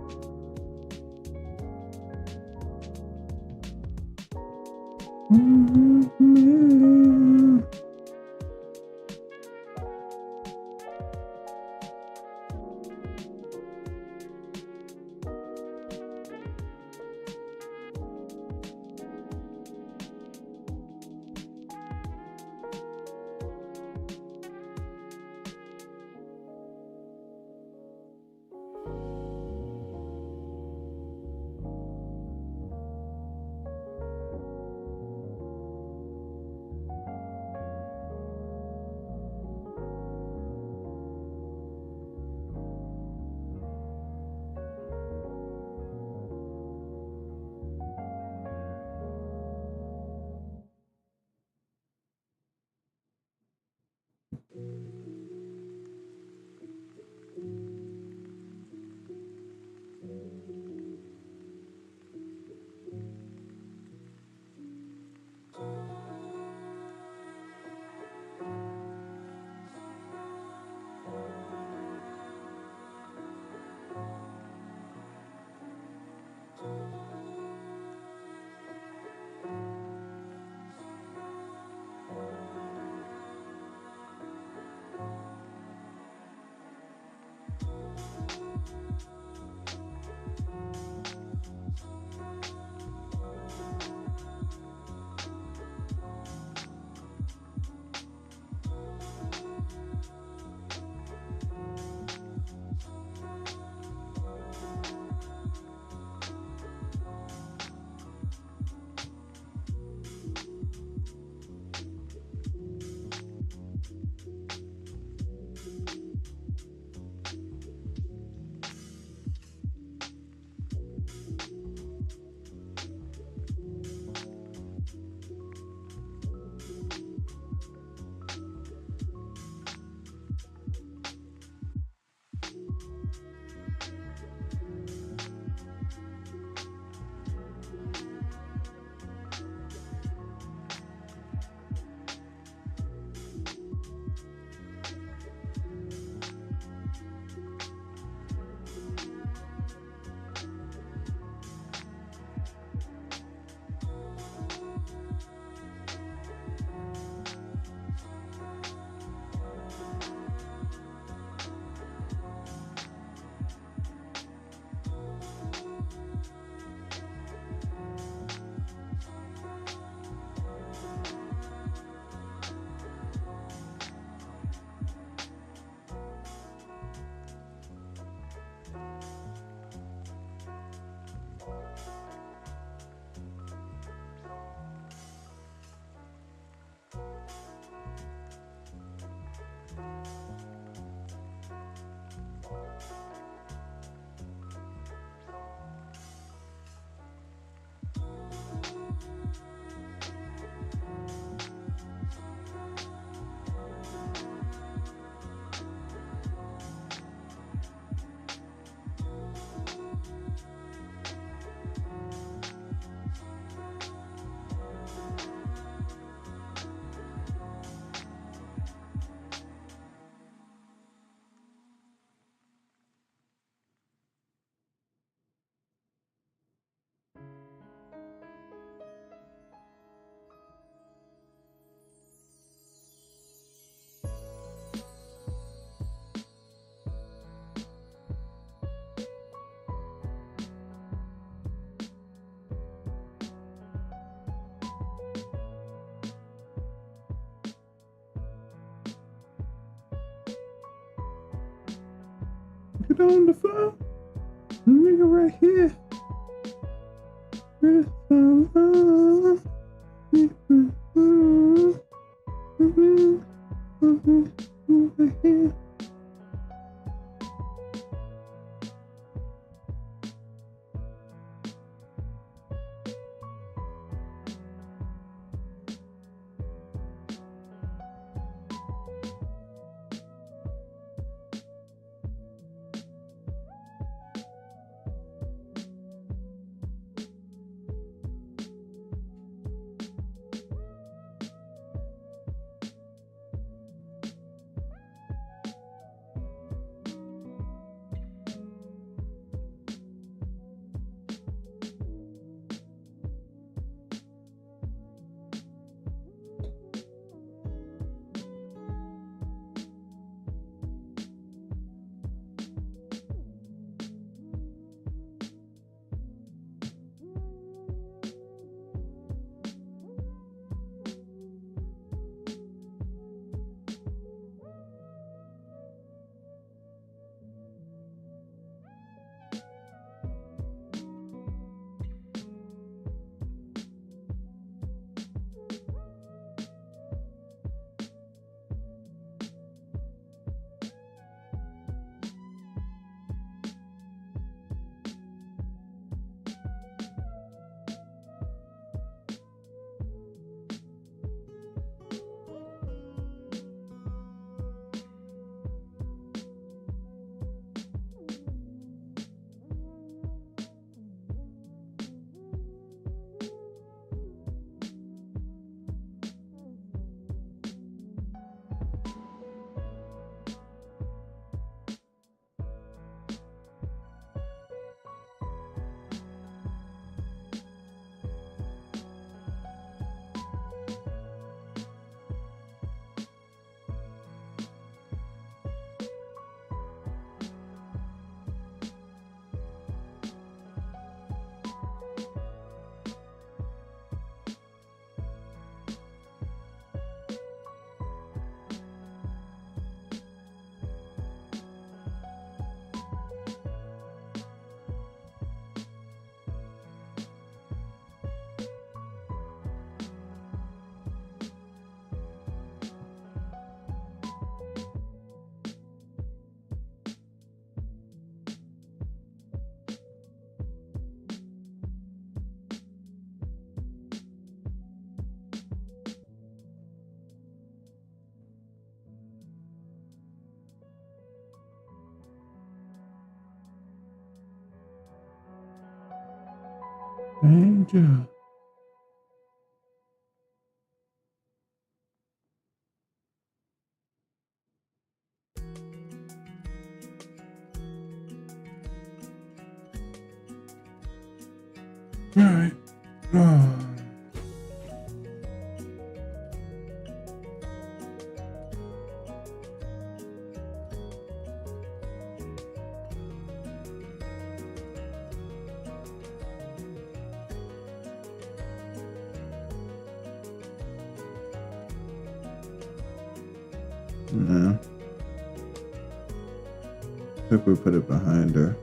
it on the floor. Nigga right here. Danger. All right. Oh. Yeah. I think we put it behind her.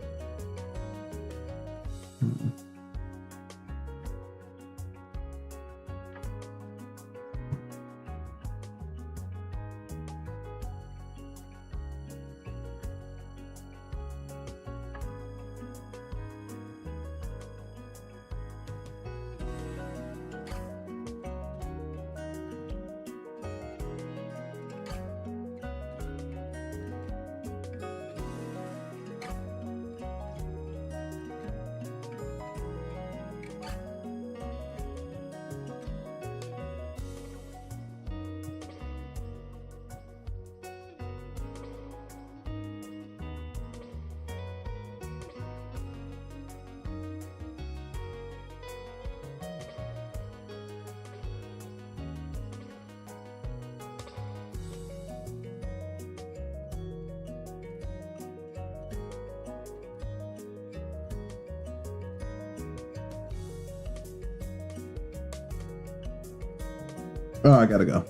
Oh, I gotta go.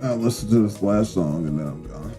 I'll listen to this last song and then I'm gone.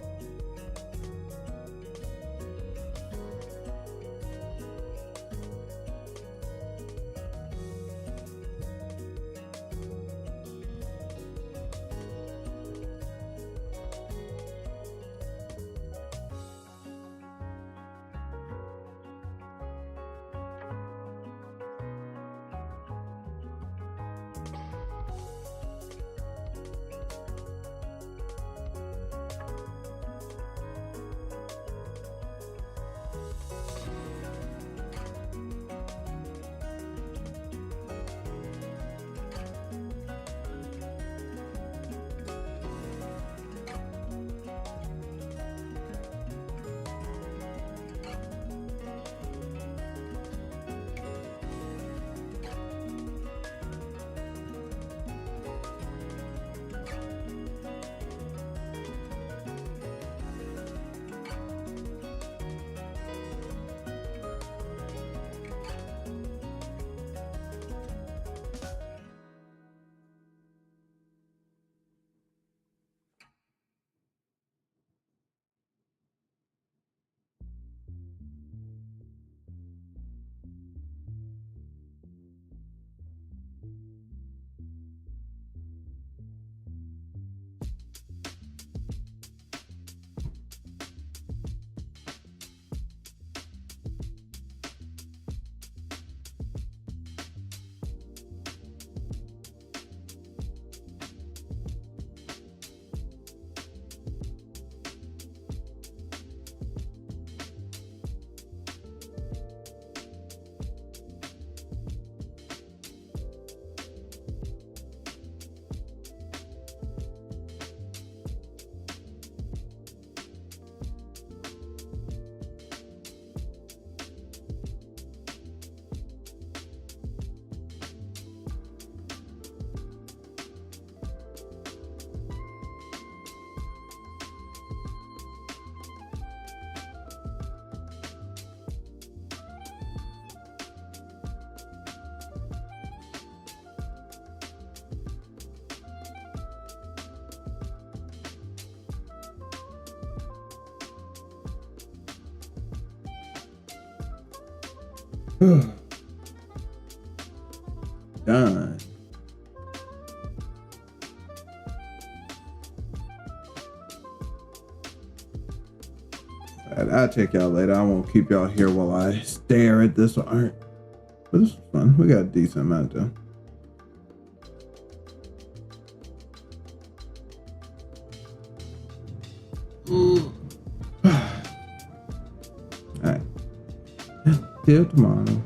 Done. Alright, I'll check y'all later. I won't keep y'all here while I stare at this art. But this is fun. We got a decent amount done. Alright. Till tomorrow.